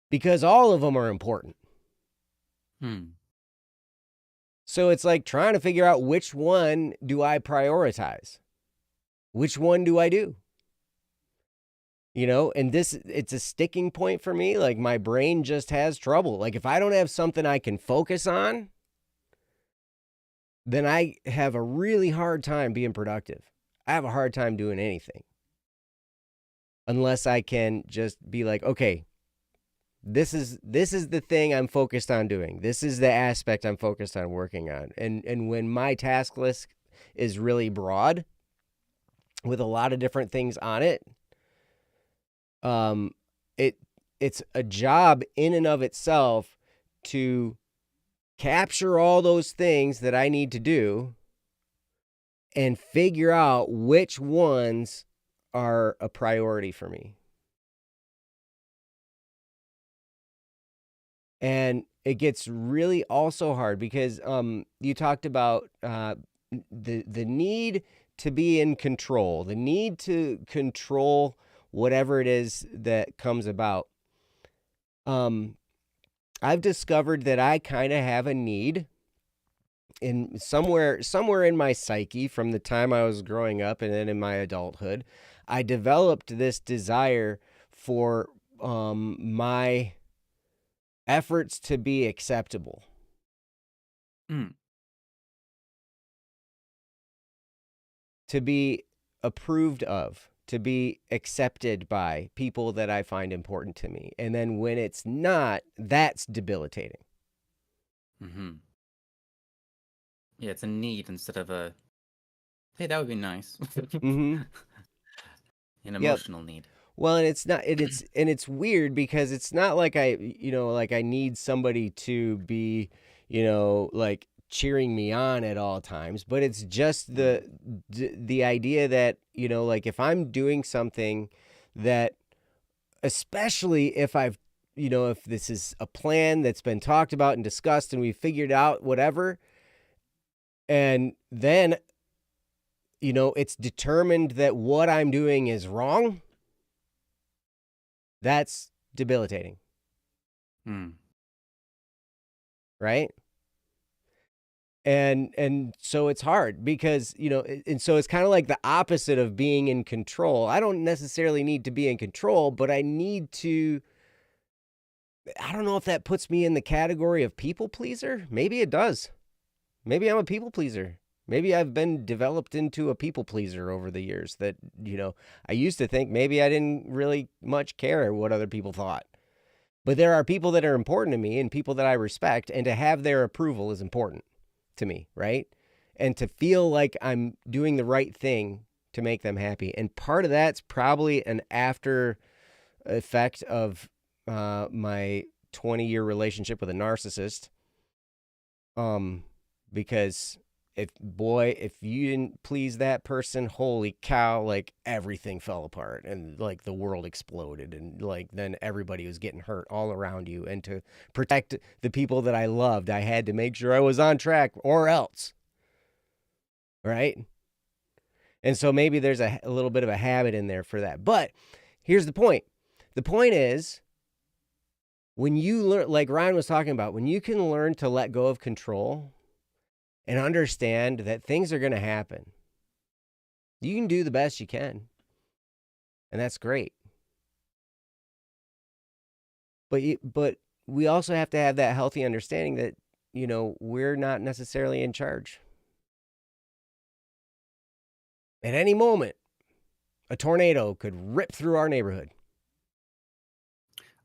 Because all of them are important. So it's like trying to figure out which one do I prioritize? Which one do I do? And it's a sticking point for me. Like my brain just has trouble. Like if I don't have something I can focus on, then I have a really hard time being productive. I have a hard time doing anything. Unless I can just be like, okay, this is the thing I'm focused on doing. This is the aspect I'm focused on working on. And when my task list is really broad with a lot of different things on it, it's a job in and of itself to capture all those things that I need to do and figure out which ones are a priority for me. And it gets really also hard because you talked about the need to be in control, the need to control whatever it is that comes about. I've discovered that I kind of have a need in somewhere in my psyche from the time I was growing up and then in my adulthood. I developed this desire for my efforts to be acceptable. Mm. To be approved of, to be accepted by people that I find important to me. And then when it's not, that's debilitating. Mm-hmm. Yeah, it's a need instead of a, hey, that would be nice. Mm-hmm. An Yep. emotional need. Well, and it's weird because it's not like I need somebody to be, like cheering me on at all times, but it's just the idea that, like if I'm doing something that, especially if if this is a plan that's been talked about and discussed and we figured out whatever, and then, it's determined that what I'm doing is wrong, that's debilitating. Mm. Right? And so it's hard because, and so it's kind of like the opposite of being in control. I don't necessarily need to be in control, but I don't know if that puts me in the category of people pleaser. Maybe it does. Maybe I'm a people pleaser. Maybe I've been developed into a people pleaser over the years that, I used to think maybe I didn't really much care what other people thought. But there are people that are important to me and people that I respect, and to have their approval is important to me, right? And to feel like I'm doing the right thing to make them happy. And part of that's probably an after effect of my 20-year relationship with a narcissist. Because if you didn't please that person, holy cow, like everything fell apart and like the world exploded and like then everybody was getting hurt all around you. And to protect the people that I loved, I had to make sure I was on track or else. Right? And so maybe there's a little bit of a habit in there for that. But here's the point. The point is, when you learn, like Ryan was talking about, when you can learn to let go of control and understand that things are going to happen, you can do the best you can. And that's great. But we also have to have that healthy understanding that, we're not necessarily in charge. At any moment, a tornado could rip through our neighborhood.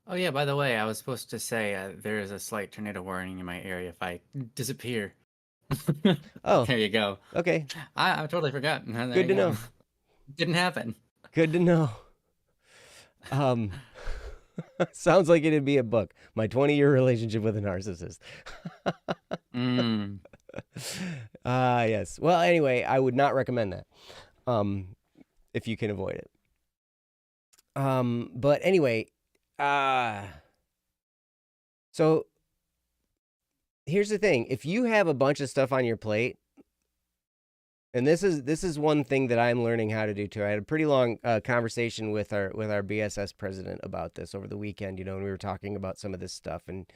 Oh yeah, by the way, I was supposed to say there is a slight tornado warning in my area if I disappear. Oh, There you go. okay. I totally forgot. There Good to you go. know. Didn't happen. Good to know. Sounds like it'd be a book. My 20-year relationship with a narcissist. Mm. Yes. Well, anyway, I would not recommend that. If you can avoid it. But anyway, so here's the thing. If you have a bunch of stuff on your plate, and this is one thing that I'm learning how to do too. I had a pretty long conversation with our BSS president about this over the weekend, and we were talking about some of this stuff, and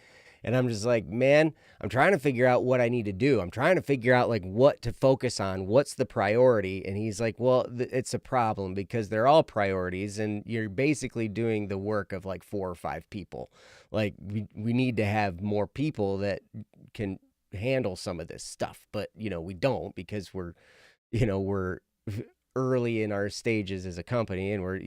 I'm just like, man, I'm trying to figure out what I need to do. I'm trying to figure out like what to focus on, what's the priority. And he's like, well, it's a problem because they're all priorities and you're basically doing the work of like 4 or 5 people. Like we need to have more people that can handle some of this stuff, but we don't because we're early in our stages as a company and we're,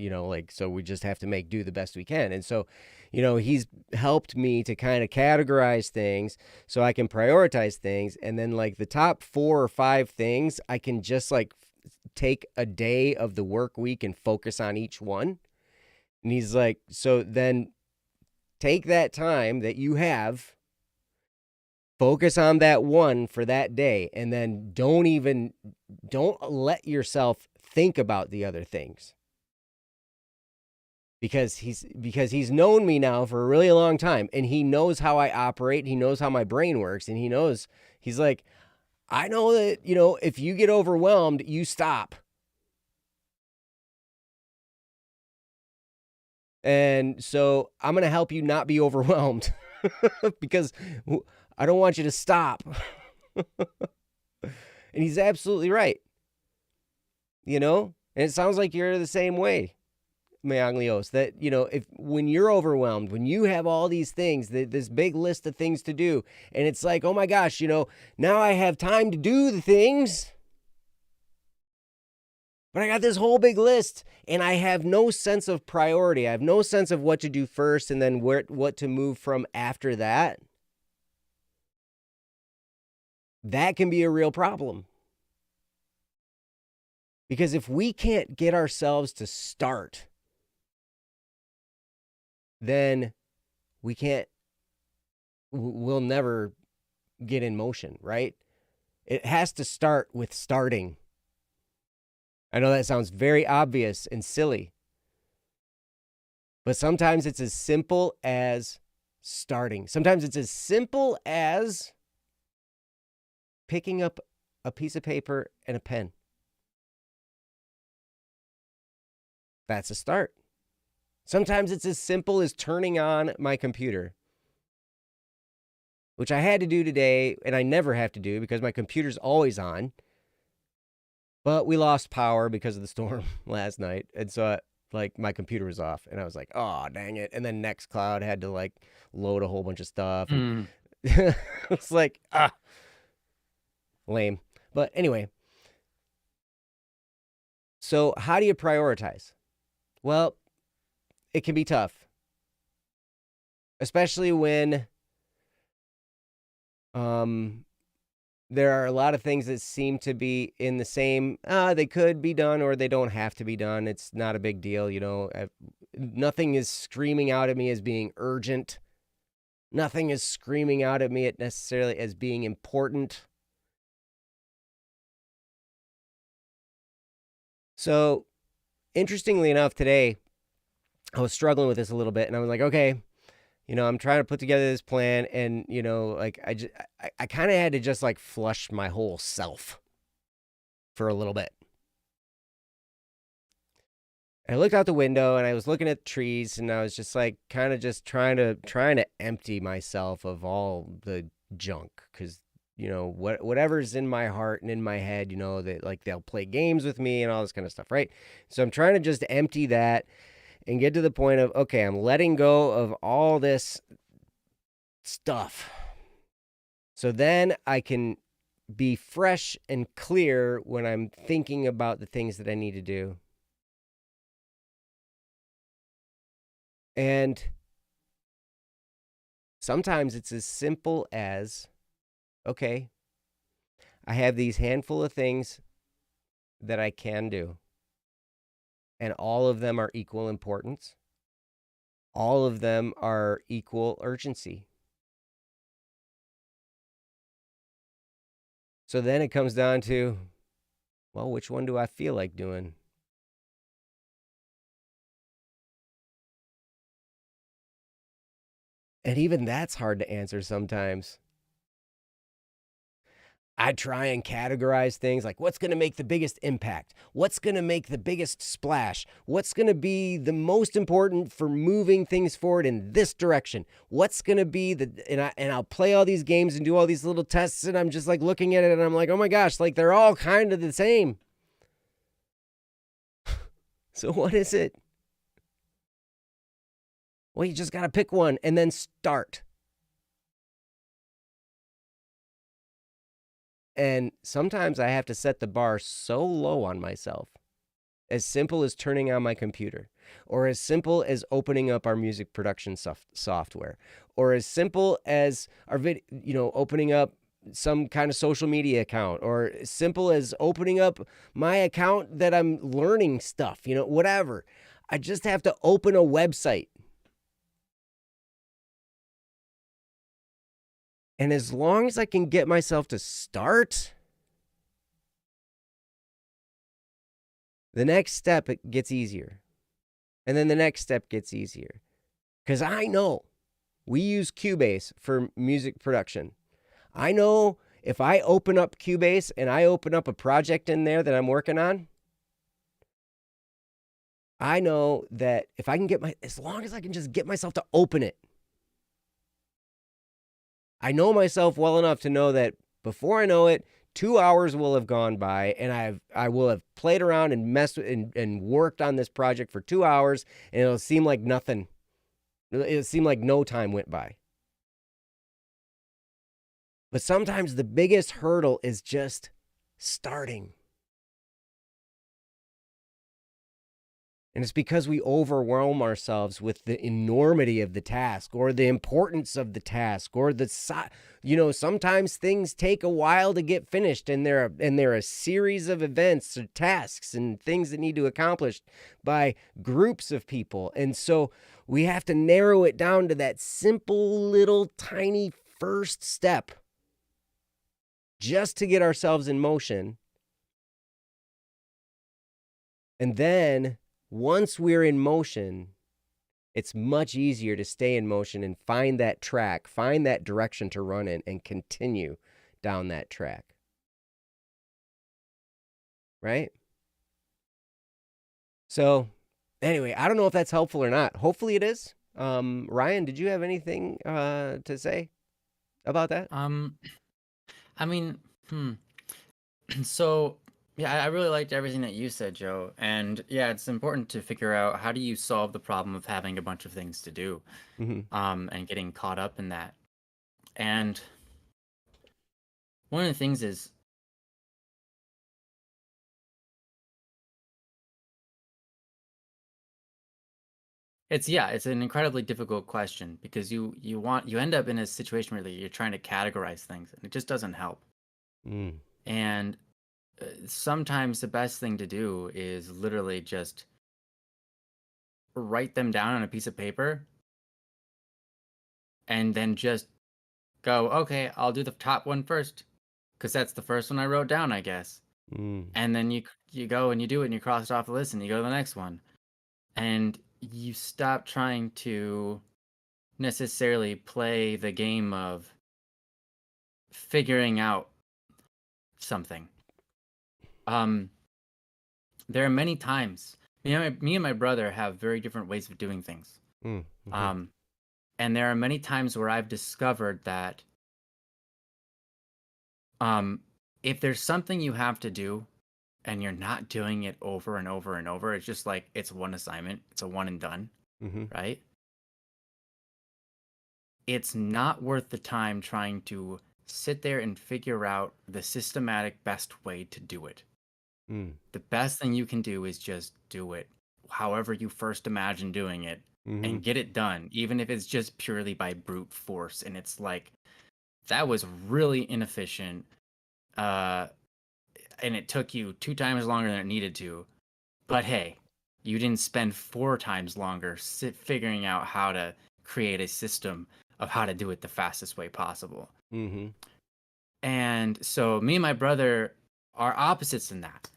so we just have to do the best we can. And so, he's helped me to kind of categorize things so I can prioritize things. And then like the top 4 or 5 things, I can just like take a day of the work week and focus on each one. And he's like, so then take that time that you have, focus on that one for that day, and then don't let yourself think about the other things. Because he's known me now for a really long time and he knows how I operate, he knows how my brain works, and he's like, I know that, if you get overwhelmed, you stop. And so I'm going to help you not be overwhelmed because I don't want you to stop. And he's absolutely right. You know? And it sounds like you're the same way, Meanglios, that, if when you're overwhelmed, when you have all these things, this big list of things to do, and it's like, oh my gosh, now I have time to do the things, but I got this whole big list and I have no sense of priority. I have no sense of what to do first and then what to move from after that. That can be a real problem. Because if we can't get ourselves to start, then we'll never get in motion, right? It has to start with starting. I know that sounds very obvious and silly, but sometimes it's as simple as starting. Sometimes it's as simple as picking up a piece of paper and a pen. That's a start. Sometimes it's as simple as turning on my computer, which I had to do today, and I never have to do because my computer's always on. But we lost power because of the storm last night, and so my computer was off, and I was like, oh, dang it. And then Nextcloud had to load a whole bunch of stuff. And it's like, lame. But anyway, so how do you prioritize? Well, it can be tough, especially when there are a lot of things that seem to be in the same, they could be done or they don't have to be done. It's not a big deal, nothing is screaming out at me as being urgent. Nothing is screaming out at me necessarily as being important. So, interestingly enough, today, I was struggling with this a little bit, and I was like, okay, I'm trying to put together this plan, and, I kind of had to just, flush my whole self for a little bit. I looked out the window, and I was looking at the trees, and I was just, kind of just trying to empty myself of all the junk, because, whatever's in my heart and in my head, that, they'll play games with me and all this kind of stuff, right? So I'm trying to just empty that and get to the point of, okay, I'm letting go of all this stuff. So then I can be fresh and clear when I'm thinking about the things that I need to do. And sometimes it's as simple as, okay, I have these handful of things that I can do. And all of them are equal importance. All of them are equal urgency. So then it comes down to, well, which one do I feel like doing? And even that's hard to answer sometimes. I try and categorize things like what's going to make the biggest impact? What's going to make the biggest splash? What's going to be the most important for moving things forward in this direction? What's going to be and I'll play all these games and do all these little tests, and I'm just looking at it and I'm like, oh my gosh, they're all kind of the same. So what is it? Well, you just got to pick one and then start. And sometimes I have to set the bar so low on myself, as simple as turning on my computer, or as simple as opening up our music production software, or as simple as our opening up some kind of social media account, or as simple as opening up my account that I'm learning stuff, whatever. I just have to open a website. And as long as I can get myself to start, the next step, it gets easier. And then the next step gets easier. Because I know we use Cubase for music production. I know if I open up Cubase and I open up a project in there that I'm working on, I know that if I can as long as I can just get myself to open it, I know myself well enough to know that before I know it, 2 hours will have gone by, and I will have played around and messed with, and worked on this project for 2 hours, and it'll seem like nothing. It'll seem like no time went by. But sometimes the biggest hurdle is just starting. And it's because we overwhelm ourselves with the enormity of the task or the importance of the task or sometimes things take a while to get finished, and they're a series of events or tasks and things that need to be accomplished by groups of people. And so we have to narrow it down to that simple little tiny first step just to get ourselves in motion. And then once we're in motion, it's much easier to stay in motion and find that track, find that direction to run in, and continue down that track. Right? So, anyway, I don't know if that's helpful or not. Hopefully it is. Ryan, did you have anything to say about that? I mean, so yeah, I really liked everything that you said, Joe. And yeah, it's important to figure out how do you solve the problem of having a bunch of things to do, and getting caught up in that. And one of the things is it's an incredibly difficult question because you end up in a situation where you're trying to categorize things and it just doesn't help. And sometimes the best thing to do is literally just write them down on a piece of paper and then just go, okay, I'll do the top one first because that's the first one I wrote down, I guess. And then you go and you do it and you cross it off the list and you go to the next one. And you stop trying to necessarily play the game of figuring out something. There are many times, me and my brother have very different ways of doing things. And there are many times where I've discovered that if there's something you have to do and you're not doing it over and over and over, it's just like it's one assignment, it's a one and done, right? It's not worth the time trying to sit there and figure out the systematic best way to do it. The best thing you can do is just do it however you first imagine doing it and get it done, even if it's just purely by brute force. And it's like, that was really inefficient. And it took you 2 times longer than it needed to. But hey, you didn't spend 4 times longer figuring out how to create a system of how to do it the fastest way possible. And so me and my brother are opposites in that.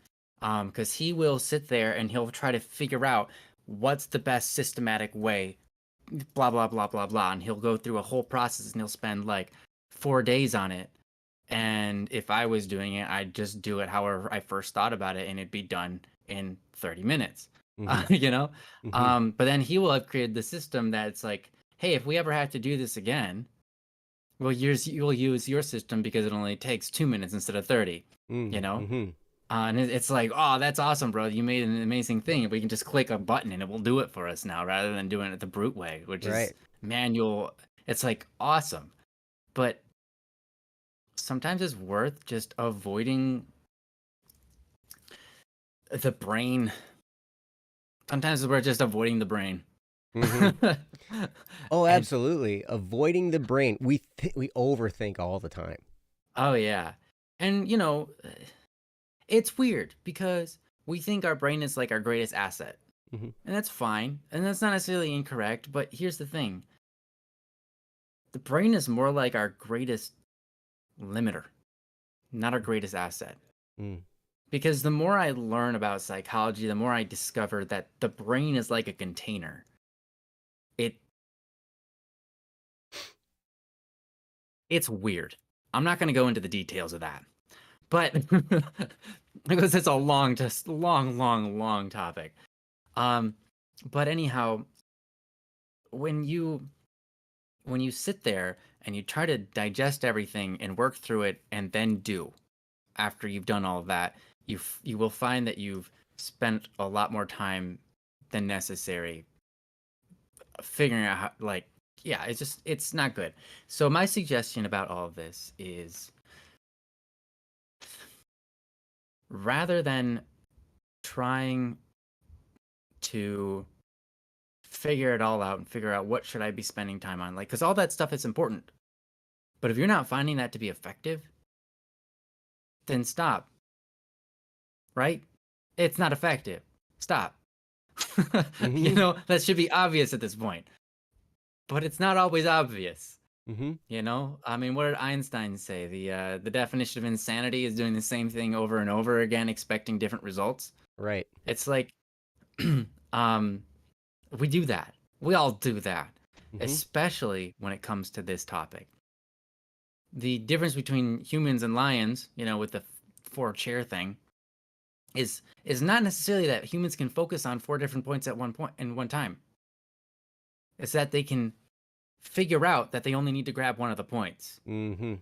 Because he will sit there and he'll try to figure out what's the best systematic way, blah, blah, blah, blah, blah. And he'll go through a whole process and he'll spend like 4 days on it. And if I was doing it, I'd just do it however I first thought about it and it'd be done in 30 minutes, But then he will have created the system that's like, hey, if we ever have to do this again, you'll use your system because it only takes 2 minutes instead of 30, And it's like, oh, that's awesome, bro. You made an amazing thing. We can just click a button and it will do it for us now rather than doing it the brute way, which is manual. It's like awesome. But sometimes it's worth just avoiding the brain. Sometimes we're just avoiding the brain. Oh, absolutely. Avoiding the brain. We overthink all the time. Oh, yeah. And, it's weird because we think our brain is like our greatest asset. And that's fine. And that's not necessarily incorrect. But here's the thing. The brain is more like our greatest limiter, not our greatest asset. Because the more I learn about psychology, the more I discover that the brain is like a container. It's weird. I'm not going to go into the details of that. But because it's a long topic. Um, but anyhow, when you sit there and you try to digest everything and work through it and then do after you've done all of that, you will find that you've spent a lot more time than necessary figuring out how, like, yeah, it's not good. So my suggestion about all of this is, rather than trying to figure it all out and figure out what should I be spending time on, like, because all that stuff is important, but if you're not finding that to be effective, then stop. Right? It's not effective. Stop. Mm-hmm. That should be obvious at this point. But it's not always obvious. Mm-hmm. I mean, what did Einstein say? The definition of insanity is doing the same thing over and over again, expecting different results. Right. It's like, um, we do that. We all do that, Mm-hmm. especially when it comes to this topic. The difference between humans and lions, with the four chair thing, is not necessarily that humans can focus on four different points at one point in one time. It's that they can figure out that they only need to grab one of the points Mm-hmm.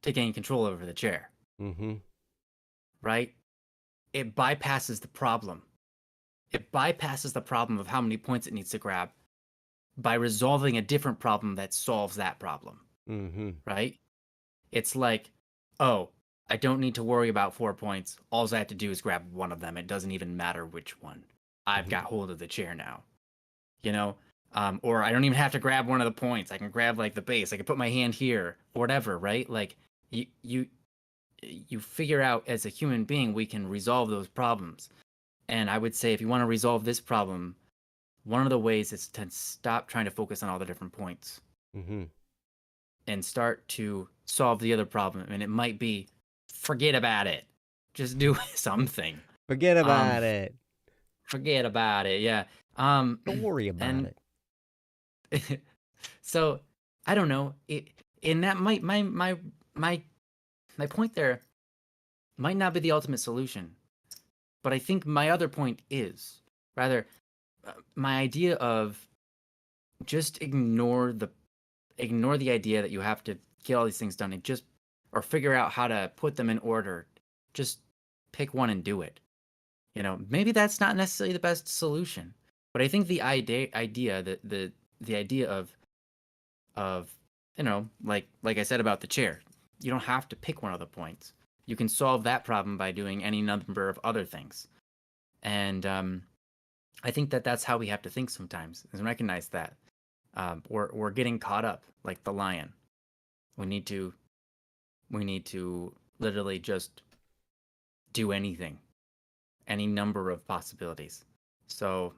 to gain control over the chair, Mm-hmm. right? It bypasses the problem. It bypasses the problem of how many points it needs to grab by resolving a different problem that solves that problem, Mm-hmm. right? It's like, oh, I don't need to worry about 4 points. All I have to do is grab one of them. It doesn't even matter which one. I've Mm-hmm. got hold of the chair now, you know? Or I don't even have to grab one of the points. I can grab like the base. I can put my hand here, or whatever, right? Like you figure out, as a human being, we can resolve those problems. And I would say, if you want to resolve this problem, one of the ways is to stop trying to focus on all the different points Mm-hmm. and start to solve the other problem. And it might be, forget about it. Just do something. Forget Um, about it. Forget about it. Yeah. Don't worry about And it. so I don't know. And that might my point there might not be the ultimate solution, but I think my other point is, rather, my idea of just ignore the idea that you have to get all these things done and just, or figure out how to put them in order. Just pick one and do it. Maybe that's not necessarily the best solution, but I think the idea that the idea of like I said about the chair, you don't have to pick one of the points. You can solve that problem by doing any number of other things. And I think that that's how we have to think sometimes, is recognize that we're getting caught up like the lion. We need to literally just do anything, any number of possibilities. So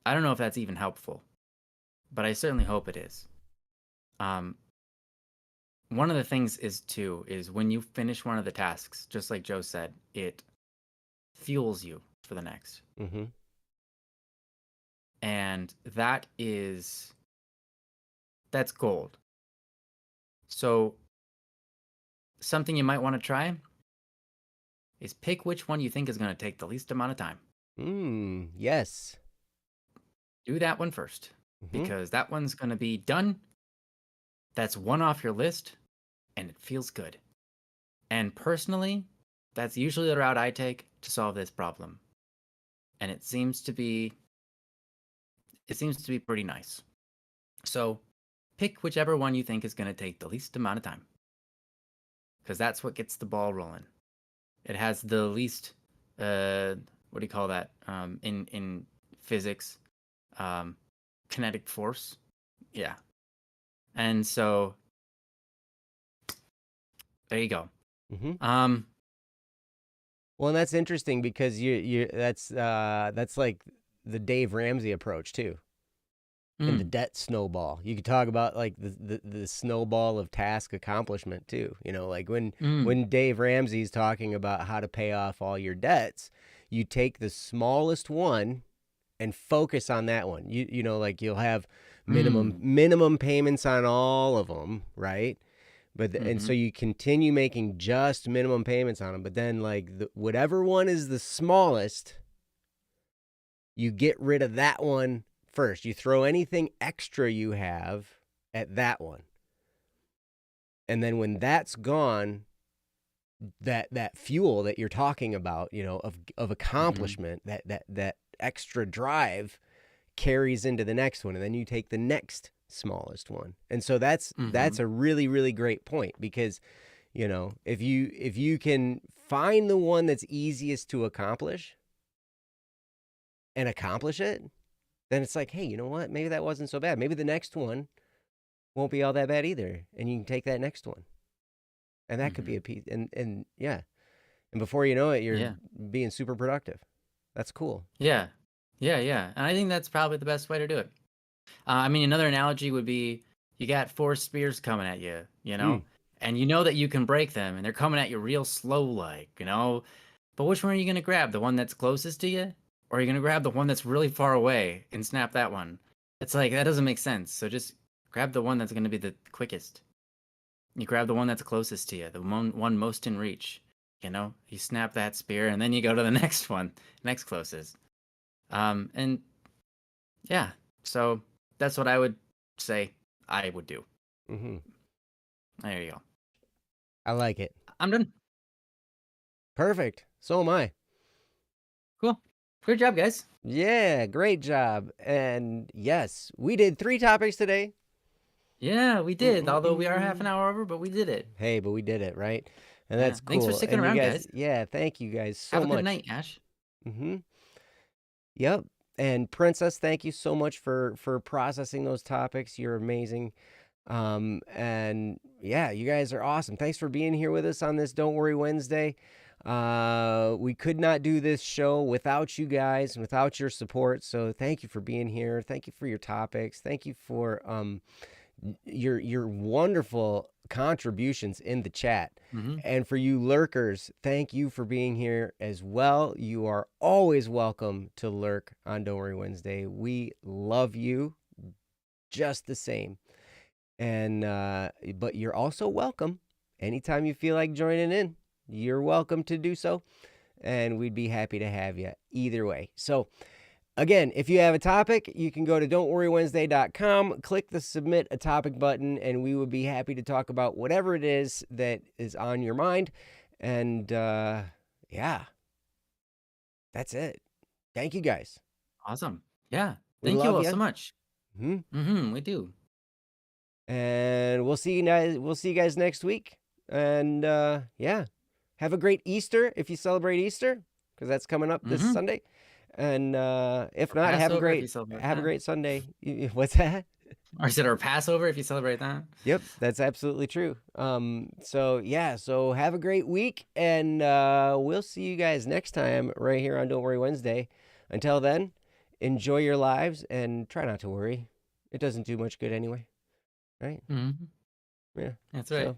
I don't know if that's even helpful, but I certainly hope it is. Um, One of the things is when you finish one of the tasks, just like Joe said, it fuels you for the next. Mm-hmm. And that's gold. So something you might want to try is pick which one you think is going to take the least amount of time. Yes. Do that one first, Mm-hmm. because that one's going to be done. That's one off your list, and it feels good. And personally, that's usually the route I take to solve this problem. And it seems to be pretty nice. So pick whichever one you think is going to take the least amount of time, because that's what gets the ball rolling. It has the least, what do you call that? In physics, kinetic force. Yeah. And so there you go. Mm-hmm. Um, Well, and that's interesting because that's like the Dave Ramsey approach too. And the mm, debt snowball. You could talk about like the snowball of task accomplishment too. Like when mm, Dave Ramsey's talking about how to pay off all your debts, you take the smallest one and focus on that one. Like you'll have mm, minimum payments on all of them, right? And mm-hmm, so you continue making just minimum payments on them, but then like whatever one is the smallest, you get rid of that one first. You throw anything extra you have at that one. And then when that's gone, that fuel that you're talking about, of accomplishment, that extra drive carries into the next one, and then you take the next smallest one. And so that's a really, really great point, because if you can find the one that's easiest to accomplish and accomplish it, then it's like, hey, you know what? Maybe that wasn't so bad. Maybe the next one won't be all that bad either. And you can take that next one. And that could be a piece. And yeah. And before you know it, you're being super productive. That's cool. Yeah. And I think that's probably the best way to do it. I mean, another analogy would be, you got 4 spears coming at you, and you know that you can break them, and they're coming at you real slow, but which one are you going to grab? The one that's closest to you? Or are you going to grab the one that's really far away and snap that one? It's like, that doesn't make sense. So just grab the one that's going to be the quickest. You grab the one that's closest to you, the one most in reach. You snap that spear, and then you go to the next one, next closest. And yeah, so that's what I would say I would do. There you go. I like it. I'm done. Perfect. So am I. Cool. Good job, guys. Yeah, great job. And yes, we did 3 topics today. Yeah, we did. Although we are half an hour over, but we did it. Hey, but we did it, right? And that's cool. Thanks for sticking around, guys. Yeah, thank you guys so much. Have a good night, Ash. Yep. And Princess, thank you so much for processing those topics. You're amazing. And yeah, you guys are awesome. Thanks for being here with us on this Don't Worry Wednesday. We could not do this show without you guys and without your support. So thank you for being here. Thank you for your topics. Thank you for your wonderful contributions in the chat. And for you lurkers, thank you for being here as well. You are always welcome to lurk on Don't Worry Wednesday. We love you just the same. And but you're also welcome anytime you feel like joining in. You're welcome to do so, and we'd be happy to have you either way. So again, if you have a topic, you can go to don'tworrywednesday.com, click the submit a topic button, and we would be happy to talk about whatever it is that is on your mind. And yeah, that's it. Thank you guys. Awesome. Yeah. Thank you all so much. We do. And we'll see you guys. We'll see you guys next week. And yeah, have a great Easter if you celebrate Easter, because that's coming up this Sunday. And if not, have a great Sunday. What's that? Or is it our Passover if you celebrate that? Yep, that's absolutely true. So yeah, so have a great week, and we'll see you guys next time right here on Don't Worry Wednesday. Until then, enjoy your lives and try not to worry. It doesn't do much good anyway, right? Yeah, that's right. So,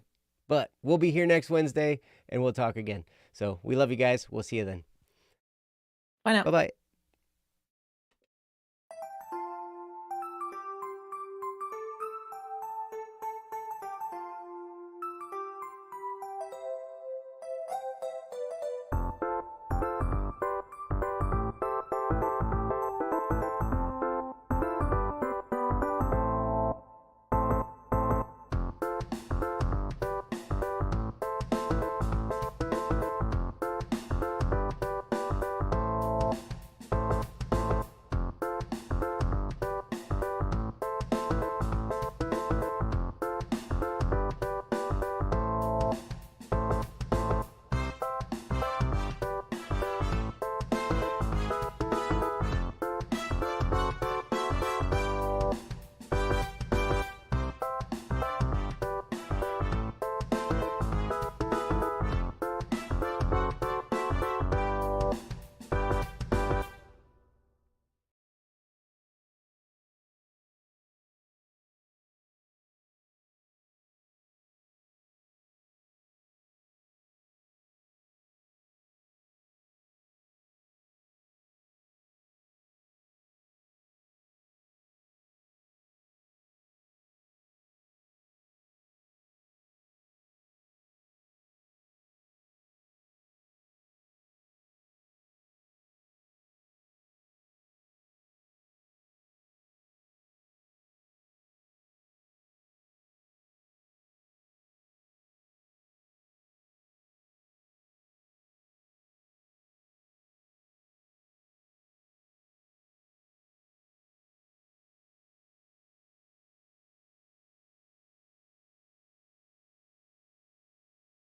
but we'll be here next Wednesday, and we'll talk again. So we love you guys. We'll see you then. Bye now. Bye-bye.